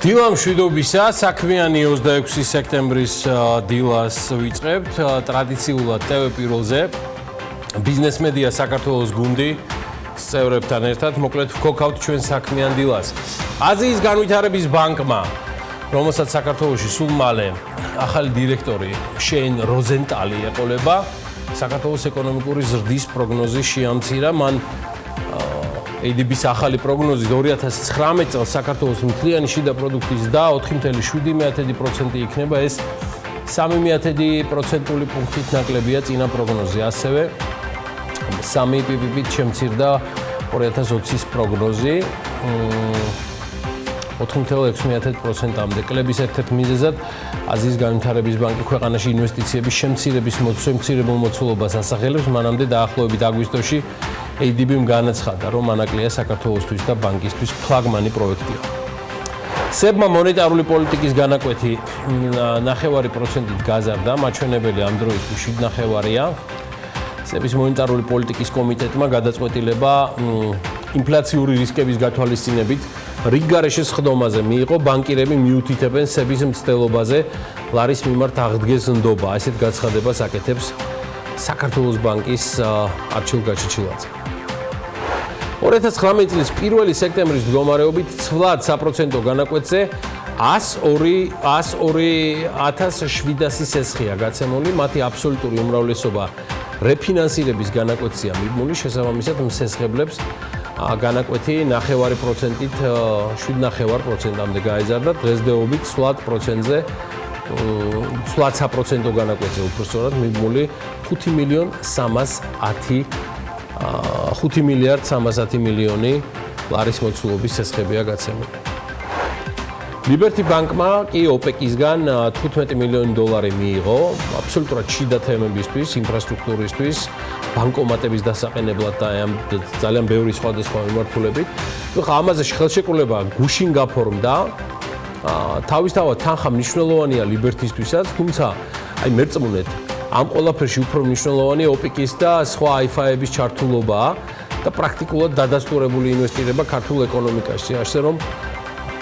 დილა მშვიდობისა, საქმიანი 26 სექტემბრის დილას ვიწყებთ ტრადიციულად TV პირველზე ბიზნეს მედია საქართველოს გუნდი წევრებთან ერთად მოკლედ ვქოქავთ ჩვენ საქმიან დილას. აზიის განვითარების ბანკმა, რომელსაც საქართველოში სულ მალე ახალი დირექტორი შეინ როზენტალი ეყოლება, საქართველოს ეკონომიკური ზრდის პროგნოზი შეამცირა. მან ADB-ის ახალი პროგნოზი 2019 წელს საქართველოს მთლიანი შიდა პროდუქტის და 4.7% იქნება, ეს 0.3% პუნქტით ნაკლებია წინა პროგნოზზე. ასევე 3 PPP-ით შემცირდა 2020-ის პროგნოზი 4.6%-მდე. კლების ერთ-ერთ მიზეზად აზიის განვითარების ბანკი ქვეყანაში ინვესტიციების შემცირების შემცირებულ მოცულობას ასახელებს. მანამდე დაახლოებით აგვისტოში ADB-მ განაცხადა, რომ ანაკლია საქართველოსთვის და ბანკისთვის ფლაგმანი პროექტია. SEB-მა მონეტარული პოლიტიკის განაკვეთი 0.5%-ით გაზარდა, მაჩვენებელი ამ დროისთვის 7.5%-ია. SEB-ის მონეტარული პოლიტიკის კომიტეტმა გადაწყვეტილება ინფლაციური რისკების გათვალისწინებით რიგგარეშე სხდომაზე მიიღო. ბანკირები მიუთითებენ SEB-ის მცდელობაზე ლარის მიმართ აღდგეს ნდობა. ესეთ გაცხადებას აკეთებს საქართველოს ბანკის არჩილ გაჩეჩილაძე. 2019 წლის 1 სექტემბრის მდგომარეობით ცვლად საპროცენტო განაკვეთზე 102,700 სესხია გაცემული, მათი აბსოლუტური უმრავლესობა რეფინანსირების განაკვეთზეა მიბმული, შესაბამისად მსესხებლებს განაკვეთი 0.5%-ით 7.5%-მდე გაიზარდა. დღესდღეობით ცვლად საპროცენტო განაკვეთზე უпростоრად მიბმული 5 მილიარდ 310 მილიონი ლარის მოცულობის სესხებია გაცემული. Liberty Bank-მა კი OPEC-ისგან 15 მილიონი დოლარი მიიღო აბსოლუტურად შიდა თემებისთვის, ინფრასტრუქტურისთვის, ბანკომატების დასაყენებლად და ძალიან ბევრი სხვადასხვა მიმართულებით. ხა ამაზე ხელშეკრულება გუშინ გაფორმდა. თავისთავად თანხა მნიშვნელოვანია Liberty-ისთვისაც, თუმცა აი მერწმუნეთ ამ ყველაფერში უფრო მნიშვნელოვანია OPEC-ის და სხვა IFA-ების ჩართულობაა და პრაქტიკულად დადასტურებული ინვესტირება ქართულ ეკონომიკაში, ასე რომ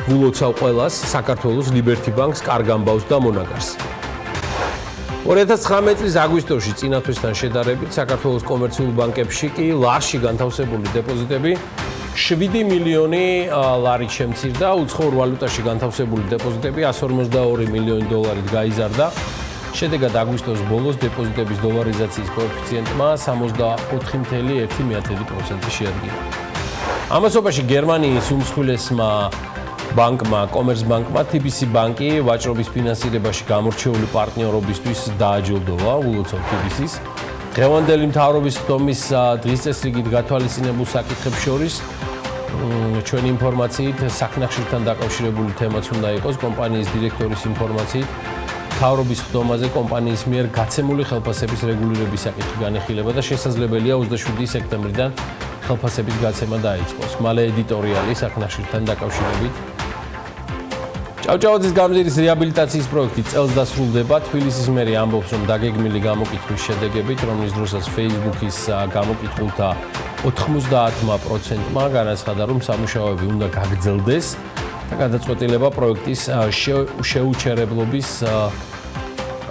გულოცავ ყველას საქართველოს Liberty Bank-ს კარგ ამბავს და მონაგარს. 2019 წლის აგვისტოში წინა თვისთან შედარებით საქართველოს კომერციულ ბანკებში კი ლარში განთავსებული დეპოზიტები 7 მილიონი ლარით შემცირდა, უცხოურ ვალუტაში განთავსებული დეპოზიტები 152 მილიონი დოლარით გაიზარდა. შედეგად აგვისტოს ბოლოს დეპოზიტების დოლარიზაციის კოეფიციენტმა 64.1% შეადგინა. ამასობაში გერმანიის უმსხვილესმა ბანკმა, კომერცბანკმა TBC ბანკი ვაჭრობის ფინანსირებაში გამორჩეული პარტნიორობისთვის დააჯილდოვა, ულოცავ TBC-ს. დღევანდელი მთავრობის ხდომის დღის წესრიგით გათვალისწინებულ საკითხებს შორის ჩვენი ინფორმაციით საქმნახშირთან დაკავშირებული თემაც უნდა იყოს. კომპანიის დირექტორის ინფორმაციით მთავრობის ხდომაზე კომპანიის მიერ გაცემული ხელფასების რეგულირების საკითხი განეხილება და შესაძლებელია 27 სექტემბრიდან ხელფასების გაცემა დაიწყოს. მალე ედიტორიალი საქმნახშირთან დაკავშირებით. ჭავჭავაძის გამზირის რეაბილიტაციის პროექტი წელს დასრულდება. თბილისის მერი ამბობს, რომ დაგეგმილი გამოკითხვის შედეგებით, რომლის დროსაც Facebook-ის გამოკითხულთა 90%-მა განაცხადა, რომ სამუშაოები უნდა გაგრძელდეს და გადაწყვეტილება პროექტის შეუჩერებლობის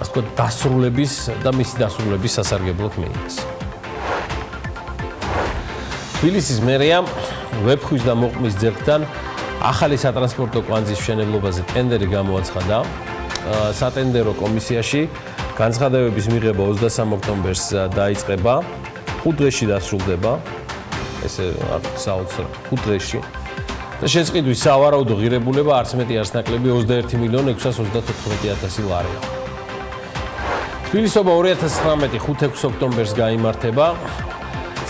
ასე ვთქვათ დასრულების და მისი დასრულების სასარგებლოდ მიიღეს. თბილისის მერიამ ვეფხვის და მოყმის ძერგთან ახალი სატრანსპორტო კვანძის მშენებლობაზე ტენდერი გამოაცხადა. სატენდერო კომისიაში განცხადებების მიღება 23 ოქტომბერს დაიწყება, 5 დღეში დასრულდება. ესე საოცრად 5 დღეში. და შეწყდვის სავარაუდო ღირებულება არც მეტი არც ნაკლები 21.634.000 ლარია. თბილისობა 2019 5-6 ოქტომბერს გაიმართება.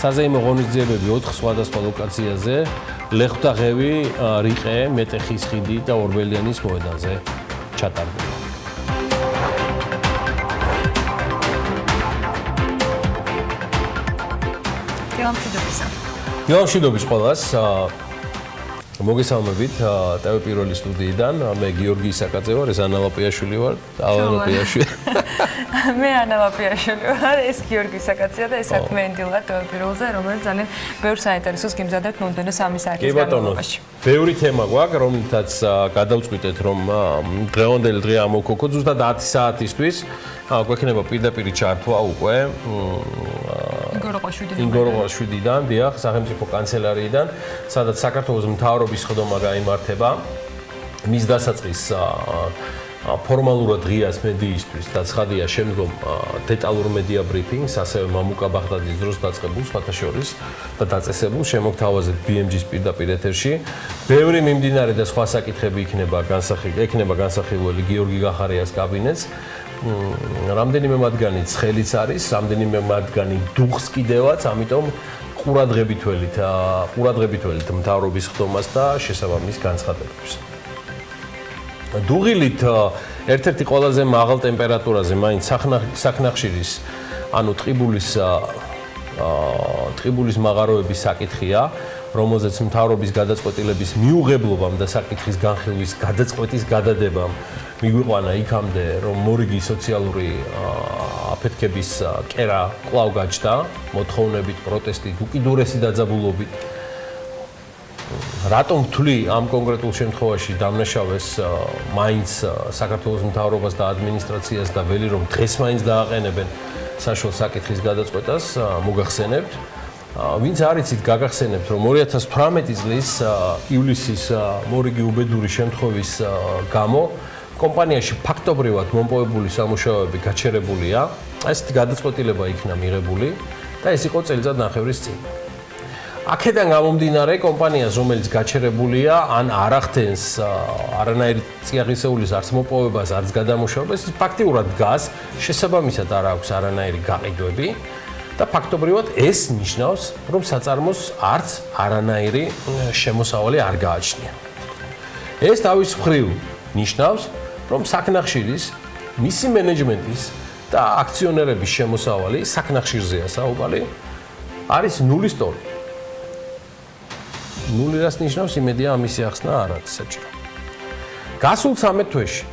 საზეიმო ღონისძიებები 4 სხვადასხვა ლოკაციაზე, ლეხვთაღევი, რიყე, მეტეხის ხიდი და ორბელიანის მოედანზე ჩატარდება. დილამშვიდობის ყველას. მოგესალმებით ტევ პირველი სტუდიიდან მე გიორგი ისაკაძე ვარ ეს ანა ლაპიაშვილი ვარ ლაპიაშვილი მე ანა ლაპიაშვილი ვარ ეს გიორგი ისაკაძეა და ეს საქმიანი დილა ტევ პირველზე რომელიც ძალიან ბევრ საინტერესოს გიმზადებთ მომდენო 3 საათის განმავლობაში. ბევრი თემა გვაქვს რომლითაც გადავწყვიტეთ რომ დღევანდელი დღე ამოვქოქო ზუსტად 10 საათისთვის გვექნება პირდაპირ ჩართვა უკვე ინგოროყვაშვიდიდან, დიახ, სახელმწიფო კანცელარიიდან, სადაც საქართველოს მთავრობის ხდომა გაიმართება. მის დასაწყის ფორმალურად ღიას მედიისთვის და ცხადია შემდგომ დეტალურ მედია ბრიფინგს, ასევე მამუკა ბაღდაძის დროს დაწყებულ სხვათა შორის და დაწესებულ შემოგთავაზეთ BMG-ს პირდაპირ ეთერში. ბევრი მიმდინარე და სხვა საკითხები იქნება განსახილველი გიორგი გახარიას კაბინეტს. რამდენიმე მათგანი ცხელიც არის, რამდენიმე მათგანი დუხს კიდევაც, ამიტომ ყურადღებით ველით მთავრობის ხდომას და შესაბამის განცხადებებს. დუღილით ერთ-ერთი ყველაზე მაღალ ტემპერატურაზე მაინც საქნახშირის, ანუ ტყიბულის მაღაროების საკითხია, რომელზეც მთავრობის გადაწყვეტილების მიუღებლობამ და საკითხის განხილვის გადაწყვეტის გადადებამ მიგვიყვანა იქამდე, რომ მორიგი სოციალური აფეთქების კერა კვლავ გაჩნდა, მოთხოვნებით, პროტესტით, უკიდურესი დაძაბულობით. რატომ ვთვლი ამ კონკრეტულ შემთხვევაში დამნაშავეს მაინც საქართველოს მთავრობას და ადმინისტრაციას და ველი რომ დღეს მაინც დააყენებენ საშუალო საკითხის გადაწყვეტას, მოგახსენებთ. ვინც არიცით, გაგახსენებთ, რომ 2018 წლის ივლისის მორიგი უბედური შემთხვევის გამო კომპანიაში ფაქტობრივად მომპოვებული სამუშაოები გაჩერებულია. ესეთი გადაწყვეტილება იქნა მიღებული და ეს იყო წელიწადნახევრის წინ. აქედან გამომდინარე, კომპანიას, რომელიც გაჩერებულია, ან არ ახდენს არანაირი წიაღისეულის არც მოპოვებას, არც გადამუშავებას, ის ფაქტიურად დგას, შესაბამისად არ აქვს არანაირი გაყიდვები და ფაქტობრივად ეს ნიშნავს, რომ საწარმოს არც არანაირი შემოსავალი არ გააჩნია. ეს თავის მხრივ ნიშნავს, რომ საქნახშირის, მისი მენეჯმენტის და აქციონერების შემოსავალი საქნახშირზეა საუბარი, არის ნულის ტოლი. ნული რას ნიშნავს, იმედია ამისი ახსნა არ არის საჭირო. გასულ 13 თვეში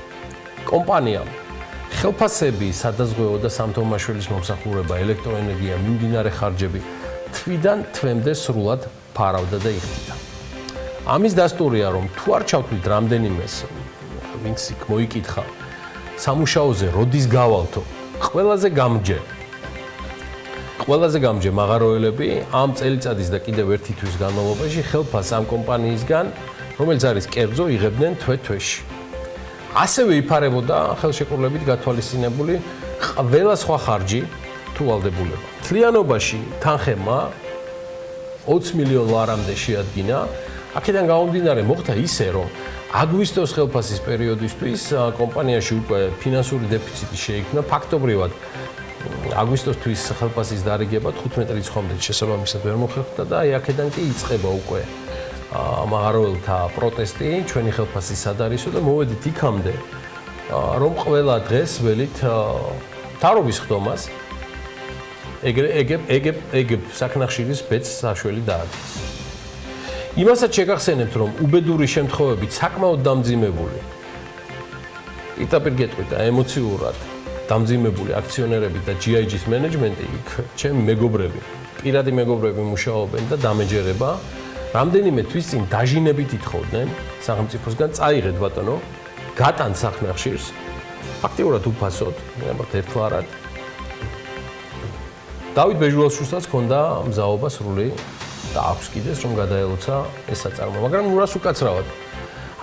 კომპანიამ ხელფასები, სადაზღვევო და სამთო-მაშველის მომსახურება, ელექტროენერგია, მიმდინარე ხარჯები თვიდან თვემდე სრულად ფარავდა და იხდიდა. ამის დასტურია, რომ თუ არ ჩავთვლით რამდენიმეს, ვინც იქ მოიკითხა, სამუშაოზე როდის გავალთო, ყველაზე გამჯერ მაღაროელები ამ წელიწადის და კიდევ ერთი თვის განმავლობაში ხელფასს ამ კომპანიისგან, რომელიც არის კერძო, იღებდნენ თვე-თვეში. ასევე იფარებოდა ხელშეკრულებით გათვალისწინებული ყველა სხვა ხარჯი თუ ვალდებულება. მთლიანობაში თანხებმა 20 მილიონ ლარამდე შეადგინა. აქედან გამომდინარე მოხდა ისე, რომ აგვისტოს ხელფასის პერიოდისთვის კომპანიაში უკვე ფინანსური დეფიციტი შეიქმნა, ფაქტობრივად აგვისტოსთვის ხელფასის დარიგება 15 რიცხვამდე შესაბამისად ვერ მოხერხდა და აი აქედან კი იწყება უკვე მაღაროელთა პროტესტი, ჩვენი ხელფასი სად არისო და მოვედით იქამდე, რომ ყველა დღეს ველით მთავრობის ხდომას ეგებ საქნახშირის ბედს საშველი დაადგეს. იმასაც შეგახსენებთ, რომ უბედური შემთხვევებით საკმაოდ დამძიმებული, პირდაპირ გეტყვით და ემოციურად დამძიმებული აქციონერები და GIG-ს მენეჯმენტი იქ ჩემი მეგობრები, პირადი მეგობრები მუშაობენ და დამეჯერება რამდენიმე თვის წინ დაჟინებით ითხოვდნენ სახელმწიფოსგან წაიღეთ ბატონო, გატან საქნახშირს, ფაქტიურად უფასოდ, ნებათ ერთლარად. დავით ბეჟულაშვილსაც ჰქონდა მზაობა სრული და აქვს კიდეც რომ გადაელოცა ეს საწარმო, მაგრამ ნურას უკაცრავად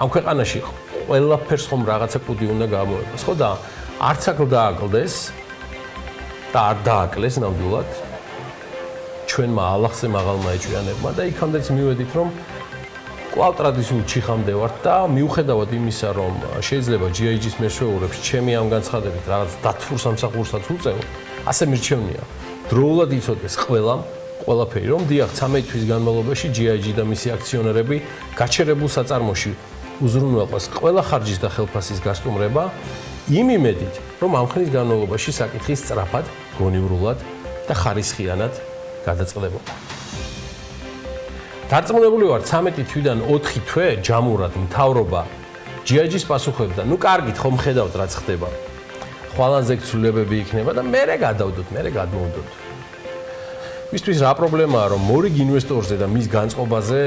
ამ ქვეყანაში ყველაფერს ხომ რაღაცა კუდი უნდა გამოებას, ხო და არც აქ დააკლდეს და არ დააკლეს ნამდვილად ჩვენმა ალახზე მაღალმა ეჭვიანებმა და იქამდეც მივედით რომ კვლავ ტრადიციულ ჩიხამდე ვართ და მიუხედავად იმისა რომ შეიძლება GIG-ს მეშვეურებს ჩემი ამ განცხადებით რაღაც დათვურ სამსახურსაც უწევ, ასე მირჩევნია დროულად იცოდეს ყველაფერი რომ დიახ 13 თვის განმავლობაში GIG და მისი აქციონერები გაჩერებულ საწარმოში უზრუნველყვეს ყველა ხარჯის და ხელფასის გასტუმრება იმ იმედით, რომ ამ ხნის განმავლობაში საკითხი სწრაფად, გონივრულად და ხარისხიანად გადაწყდებოდა. დარწმუნებული ვარ 13 თვიდან 4 თვე ჯამურად მთავრობა GIG-ს პასუხობდა. ნუ კარგით ხომ ხედავთ რაც ხდება. ხვალანზე ცვლილებები იქნება და მე გადავდოთ, მე გადმოვდოთ. მისთვის რა პრობლემაა რომ მორიგ ინვესტორზე და მის განწყობაზე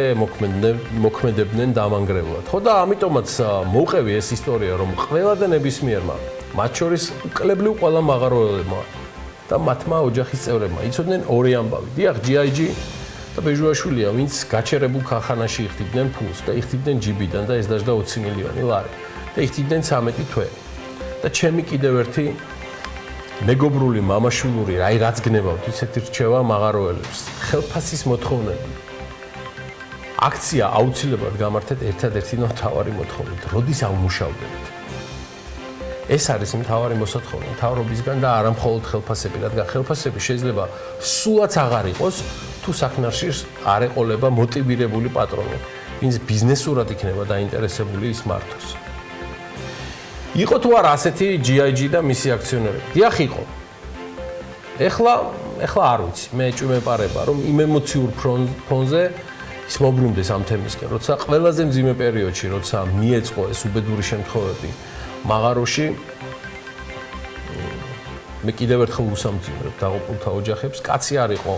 მოქმედებდნენ დამანგრევლად. ხო და ამიტომაც მოვყევი ეს ისტორია რომ ყველა და ნებისმიერმა, მათ შორის უკლებლივ ყველა მაღაროელებმა და მათმა ოჯახის წევრებმა იცოდნენ ორი ამბავი. დიახ, GIG და ბეჟუაშვილია, ვინც გაჩერებულ ქარხანაში იხდიდნენ ფულს და იხდიდნენ ჯიბიდან და ეს დაждდა 20 მილიონი ლარი და იხდიდნენ 13 თვე. და ჩემი კიდევ ერთი მეგობრული მამაშვილური რაც გნებავთ, ისეთი რჩევა მაღაროელებს. ხელფასის მოთხოვნები. აქცია აუცილებლად გამართეთ ერთადერთი მთავარი მოთხოვნით, როდის აუმუშავდებით. ეს არის მთავარი მოსათხოვნა მთავრობისგან და არა მხოლოდ ხელფასები, რადგან ხელფასები შეიძლება სულაც აღარ იყოს, თუ საქმნარში არ ეყოლება მოტივირებული პატრონი, ვინც ბიზნესურად იქნება დაინტერესებული ის მართოს. იყო თუ არა ასეთი GIG და მისი აქციონერები? დიახ, იყო. ეხლა არ ვიცი, მე ეჭვმეპარება, რომ იმ ემოციურ ფონზე ის მოbrunდეს ამ თემისკენ, როცა ყველაზე მძიმე პერიოდში, როცა მიეწყო ეს უბედური შემთხვევები მაღაროში, მე კიდევ ერთხელ უსამძიმრებ დაღუპულთა ოჯახებს, კაცი არ იყო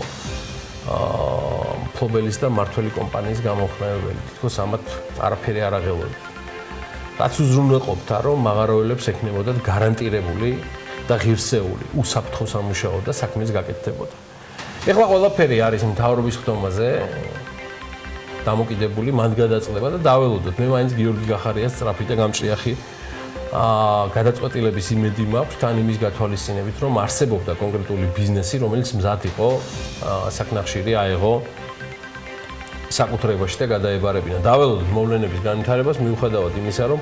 მფლობელის და მართველი კომპანიის გამოხმეველი. თქოს ამათ არაფერი არ აღელვებდა. რაც უზრუნველყოფდა, რომ მაღაროელებს ექნებოდათ გარანტირებული და ღირსეული უსაფრთხო სამუშაო და საქმის გაკეთდებოდა. ეხლა ყველაფერი არის მთავრობის ხდომაზე დამოკიდებული, მან გადაწყვეტა და დაველოდოთ. მე მაინც გიორგი გახარიას სწრაფი და გამჭრიახი გადაწყვეტილების იმედი მაქვს, თან იმის გათვალისწინებით, რომ არსებობდა კონკრეტული ბიზნესი, რომელიც მზად იყო საქმნახშირი აეღო საკუთრებაში და გადაებარებინა. დაველოდოთ მოვლენების განვითარებას მიუხედავად იმისა, რომ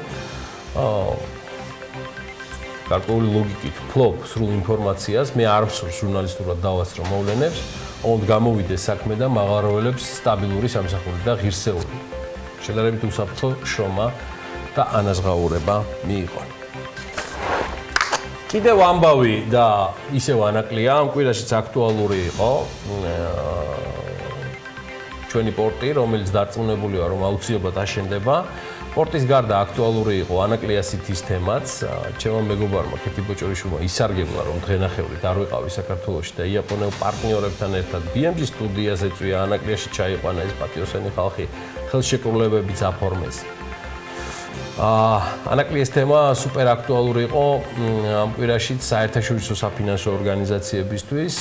გარკვეული ლოგიკით ფლობ სრულ ინფორმაციას, მე არ მსურს ჟურნალისტურად დავასწრო მოვლენებს, ond გამოვიდეს საქმე და მაღაროელებს სტაბილური სამსახური და ღირსეული. შედარებით უსაფრთხო შრომა და ანაზღაურება მიიღონ. კიდევ ამბავი და ისევ ანაკლია, ამ კვირაშიც აქტუალური იყო ჩვენი პორტი, რომელიც დარწმუნებულია, რომ აუცილებლად აშენდება. პორტის გარდა აქტუალური იყო ანაკლია სითის თემაც. ჩემო მეგობარმა ქეთი ბოჭორიშვილმა ისარგებლა, რომ დღენახევრით არ ვიყავი საქართველოში და იაპონელ პარტნიორებთან ერთად BMG სტუდიას ეწვია ანაკლიაში ჩაიყვანა ეს პატიოსანი ხალხი, ხელშეკრულებებიც აფორმეს. ანაკლიის თემა სუპერ აქტუალური იყო ამ კვირაშიც საერთაშორისო საფინანსო ორგანიზაციებისთვის.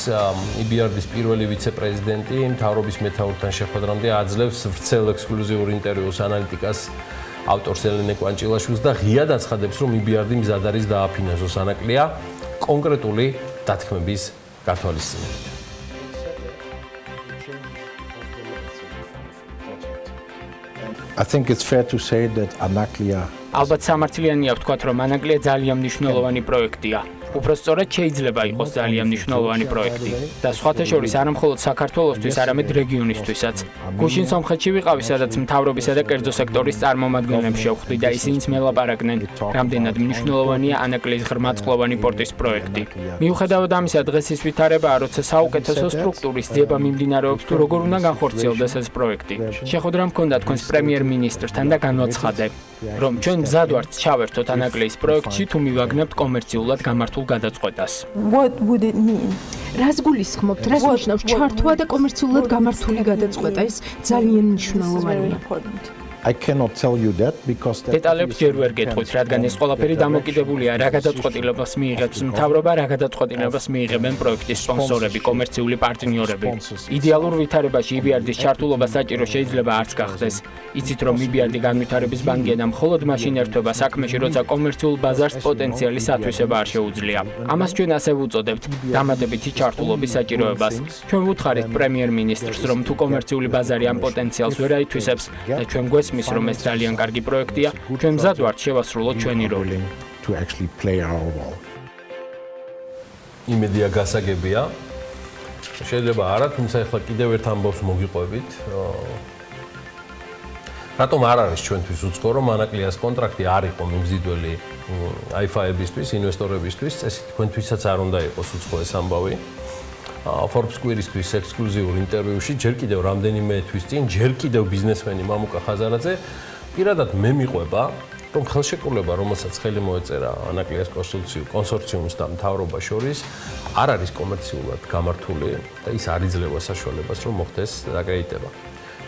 EBRD-ის პირველი ვიცე-პრეზიდენტი მთავრობის მეთაურთან შეხვედრამდე აძლევს ვრცელ ექსკლუზიურ ინტერვიუს ანალიტიკას ავტორს ელენე კვანჭილაშვილს და ღიად აცხადებს, რომ EBRD მზად არის დააფინანსოს ანაკლია კონკრეტული დათქმების გათვალისწინებით. I think it's fair to say that Anaklia ალბათ სამართლიანია ვთქვათ, რომ ანაკლია ძალიან მნიშვნელოვანი პროექტია. უფრო სწორად შეიძლება იყოს ძალიან მნიშვნელოვანი პროექტი და სხვათა შორის არა მხოლოდ საქართველოსთვის, არამედ რეგიონისთვისაც. გუშინ სომხეთში ვიყავი, სადაც მთავრობისა და კერძო სექტორის წარმომადგენლებს შევხვდი და ისინიც მელაპარაკდნენ, რამდენად მნიშვნელოვანია ანაკლიის ღრმაწყლოვანი პორტის პროექტი. მიუხედავად ამისა, დღეს ის ვითარებაა, როცა საუკეთესო სტრუქტურის ძიება მიმდინარეობს თუ როგორ უნდა განხორციელდეს ეს პროექტი. შეხვედრა მქონდა თქვენს პრემიერ-მინისტრთან და განვაცხადე, რომ ჩვენ მზად ვართ ჩავერთოთ ანაკლიის პროექტში თუ მივაგნებთ კომერციულად გამართულ გადაწყვეტას. What would it mean? რას გულისხმობთ? რას ნიშნავს ჩართვა და კომერციულად გამართული გადაწყვეტა? ეს ძალიან მნიშვნელოვანია. I cannot tell you that because დეტალებს ჯერ ვერ გეტყვით, რადგან ეს ყველაფერი დამოკიდებულია რა გადაწყვეტილებას მიიღებს მთავრობა, რა გადაწყვეტილებას მიიღებენ პროექტის სპონსორები, კომერციული პარტნიორები. იდეალურ ვითარებაში EBRD-ის ჩართულობა საჭირო შეიძლება არც გახდეს. იცით, რომ EBRD განვითარების ბანკია და მხოლოდ მაშინ ერთვება საქმეში, როცა კომერციულ ბაზარს პოტენციალის ათვისება არ შეუძლია. ამას ჩვენ ასე ვუწოდებთ დამატებითი ჩართულობის საჭიროებას. ჩვენ ვუთხარით პრემიერ-მინისტრს, რომ თუ კომერციული ბაზარი ამ პოტენციალს ვერ აითვისებს და ჩვენ გვესმის რომ ეს ძალიან კარგი პროექტია, ჩვენ მზად ვართ შევასრულოთ ჩვენი როლი. to actually play our role. იმედია გასაგებია. შეიძლება არა, თუმცა ახლა კიდევ ერთ ამბავს მოგიყვებით. რატომ არ არის ჩვენთვის უცხო, რომ ანაკლიას კონტრაქტი არ იყო მიმზიდველი IFA-ებისთვის, ინვესტორებისთვის, წესით თქვენთვისაც არ უნდა იყოს უცხო ეს ამბავი. Forbes კვირისთვის ექსკლუზიურ ინტერვიუში ჯერ კიდევ რამდენიმე თვის წინ ჯერ კიდევ ბიზნესმენი მამუკა ხაზარაძე პირადად მე მიყვება რომ ხელშეკრულება რომელსაც ხელი მოეწერა ანაკლიას კონსორციუმს და მთავრობა შორის არ არის კომერციულად გამართული და ის არ იძლევა საშუალებას რომ მოხდეს აკრედიტება.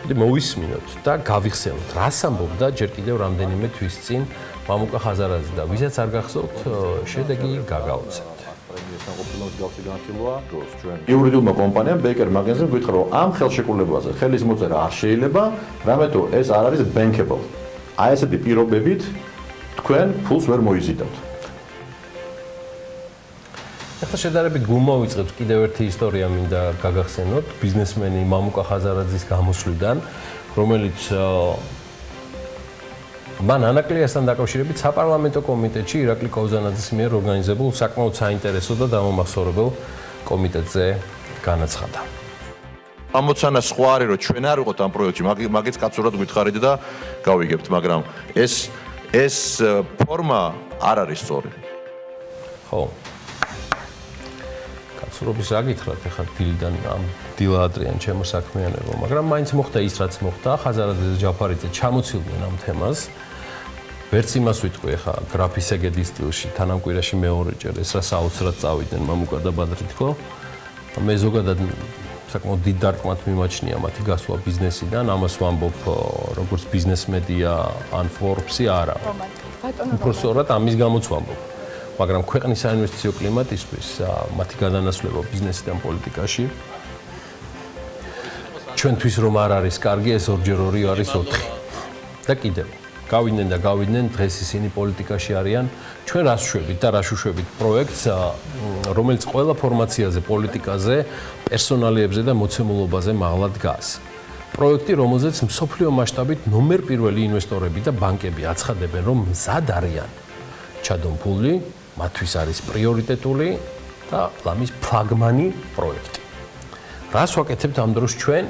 Მე მოვისმინოთ და გავიხსენოთ რას ამბობდა ჯერ კიდევ რამდენიმე თვის წინ მამუკა ხაზარაძე და ვისაც არ გახსოვთ შედეგი გაგაოცებთ. იურიდიულმა კომპანიამ Baker McKenzie გითხრა რომ ამ ხელშეკრულებაზე ხელის მოწერა არ შეიძლება, რამე თუ ეს არ არის bankable. აი ესეთი პირობებით თქვენ ფულს ვერ მოიზიდავთ. ახლა შედარებით გულმოვიწყებთ კიდევ ერთი ისტორია მინდა გაგახსენოთ ბიზნესმენი მამუკა ხაზარაძის გამოსვლიდან, რომელიც მან ანაკლიასთან დაკავშირებით საპარლამენტო კომიტეტში ირაკლი კოვზანაძის მიერ ორგანიზებულ საკმაოდ საინტერესო და დამამახსოვრებელ კომიტეტზე განაცხადა. ამოცანა სხვა არის რომ ჩვენ არ ვიყოთ ამ პროექტში, მაგით კაცურად გითხარით და გავიგებთ, მაგრამ ეს ფორმა არ არის სწორი. ხო. კაცურობის რა გითხრათ ახლა დილიდან ამ დილა ადრიან ჩემო საქმიანებო, მაგრამ მაინც მოხდა ის რაც მოხდა, ხაზარაძე და ჯაფარიძე ჩამოცილდნენ ამ თემას. ვერც იმას ვიტყვი ახლა გრაფის ეგედის სტილში, თანამ კვირაში მეორეჯერ ეს რა საოცრად წავიდნენ მამუკა და ბადრითქო. მე ზოგადად საკმაოდ დიდ დარტყმად მიმაჩნია მათი გასვლა ბიზნესიდან, ამას ვამბობ როგორც ბიზნეს მედია ან Forbes-ი არა. უფრო სწორად ამის გამოც ვამბობ. მაგრამ ქვეყნის საინვესტიციო კლიმატისთვის მათი გადანაცვლება ბიზნესიდან პოლიტიკაში ჩვენთვის რომ არ არის კარგი, ეს 2x2 არის 4. და კიდევ გავიდნენ დღეს ისინი პოლიტიკაში არიან. ჩვენ რას ვშვებით და რას უშვებით პროექტს, რომელიც ყველა ფორმაციაზე, პოლიტიკაზე, პერსონალიებზე და მოცემულობაზე მაღლა დგას. პროექტი, რომელზეც მსოფლიო მასშტაბით ნომერ პირველი ინვესტორები და ბანკები აცხადებენ, რომ მზად არიან ჩადონ ფული, მათთვის არის პრიორიტეტული და ლამის ფლაგმანი პროექტი. რას ვაკეთებთ ამ დროს ჩვენ?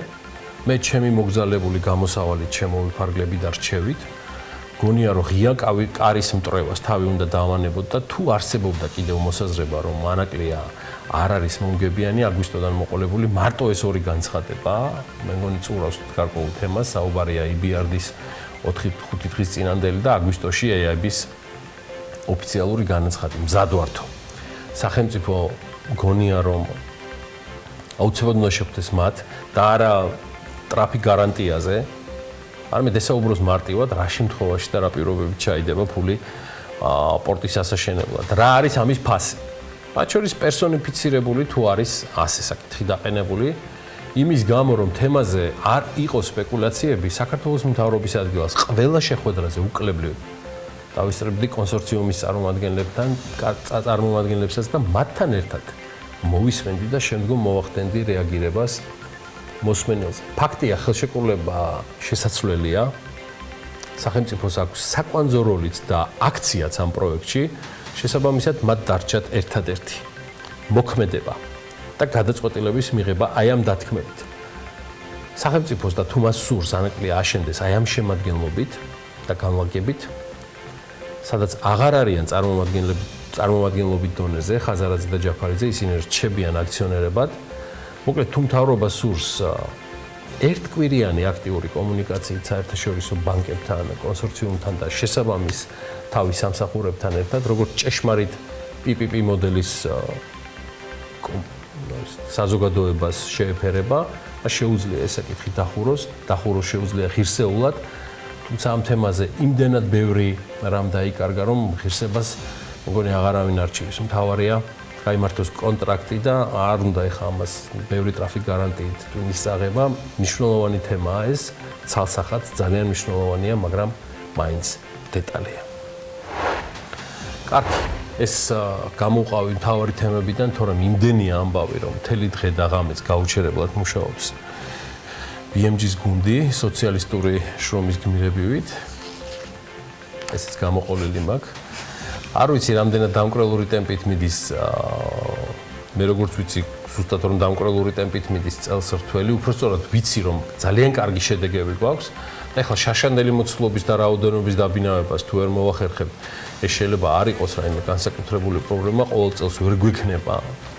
მე ჩემი მოგზალებული გამოსავალით შემოვიფარგლები და რჩევით. გონია რომ ღია კარის მტრევას თავი უნდა დავანებოთ და თუ არსებობდა კიდევ მოსაზრება რომ ანაკლია არ არის მომგებიანი აგვისტოდან მოყოლებული მარტო ეს ორი განცხადება, მე მგონი წურავს გარკვეულ თემას, საუბარია EBRD-ის 4-5 დღის წინანდელი და აგვისტოში AIB-ის ოფიციალური განაცხადი მზად ვართო. სახელმწიფო გონია რომ აუცილებლად უნდა შეხვდეს მათ და არა ტრაფიკ გარანტიაზე. არამედ ესაუბროს მარტივად რა შემთხვევაში და რა პირობებით ჩაიდება ფული პორტის ასაშენებლად. რა არის ამის ფასი? მათ შორის პერსონიფიცირებული თუ არის ასე საკითხი დაყენებული იმის გამო რომ თემაზე არ იყო სპეკულაციები საქართველოს მთავრობის ადგილას ყველა შეხვედრაზე უკლებლივ დავისწრებდი კონსორციუმის წარმომადგენლებსაც და მათთან ერთად მოვისმენდი და შემდგომ მოვახდენდი რეაგირებას მოსმენელზე. ფაქტია, ხელშეკრულება შესაძლებელია. სახელმწიფოს აქვს საკვანძო როლიც და აქციაც ამ პროექტში. შესაბამისად, მათ დარჩათ ერთადერთი მოქმედება და გადაწყვეტილების მიღება აი ამ დათქმებით. სახელმწიფოს და თუ მას სურს ანაკლია აშენდეს აი ამ შემადგენლობით და განლაგებით, სადაც აღარ არიან წარმომადგენლობით დონეზე, ხაზარაძე და ჯაფარიძე, ისინი რჩებიან აქციონერებად. მოკლედ, თუ მთავრობა სურს ერთკვირიანი აქტიური კომუნიკაციით საერთაშორისო ბანკებთან, კონსორციუმთან და შესაბამის თავის სამსახურებთან ერთად, როგორც ჭეშმარიტ PPP მოდელის საზოგადოებას შეეფერება, შეუძლია ეს საკითხი დახუროს შეუძლია ღირსეულად, თუმცა ამ თემაზე იმდენად ბევრი რამ დაიკარგა, რომ ღირსებას მგონი აღარავინ არ ჭირს. მთავარია გაიმართოს კონტრაქტი და არ უნდა ეხა ამას ბევრი ტრაფიკ გარანტიით ტვინის წაღება. მნიშვნელოვანი თემაა ეს, ცალსახად ძალიან მნიშვნელოვანია, მაგრამ მაინც დეტალია. კარგი, ეს გამოვყავი მთავარი თემებიდან, თორემ იმდენია ამბავი, რომ მთელი დღე და ღამეც გაუჩერებლად მუშაობს BMG-ის გუნდი სოციალისტური შრომის გმირებივით. ესეც გამოყოლილი მაქვს. არ ვიცი, რამდენად დამკვრელური ტემპით მიდის, მე როგორც ვიცი, ზუსტად რომ დამკვრელური ტემპით მიდის წელს რთველი, უпростоრად ვიცი, რომ ძალიან კარგი შედეგები გვაქვს და ეხლა შაშანდელი მოცულობის და რაოდენობის დაბინავებას თუ ვერ მოვახერხებ, ეს შეიძლება არ იყოს რაიმე განსაკუთრებული პრობლემა, ყოველ წელს ვერ გვიქნება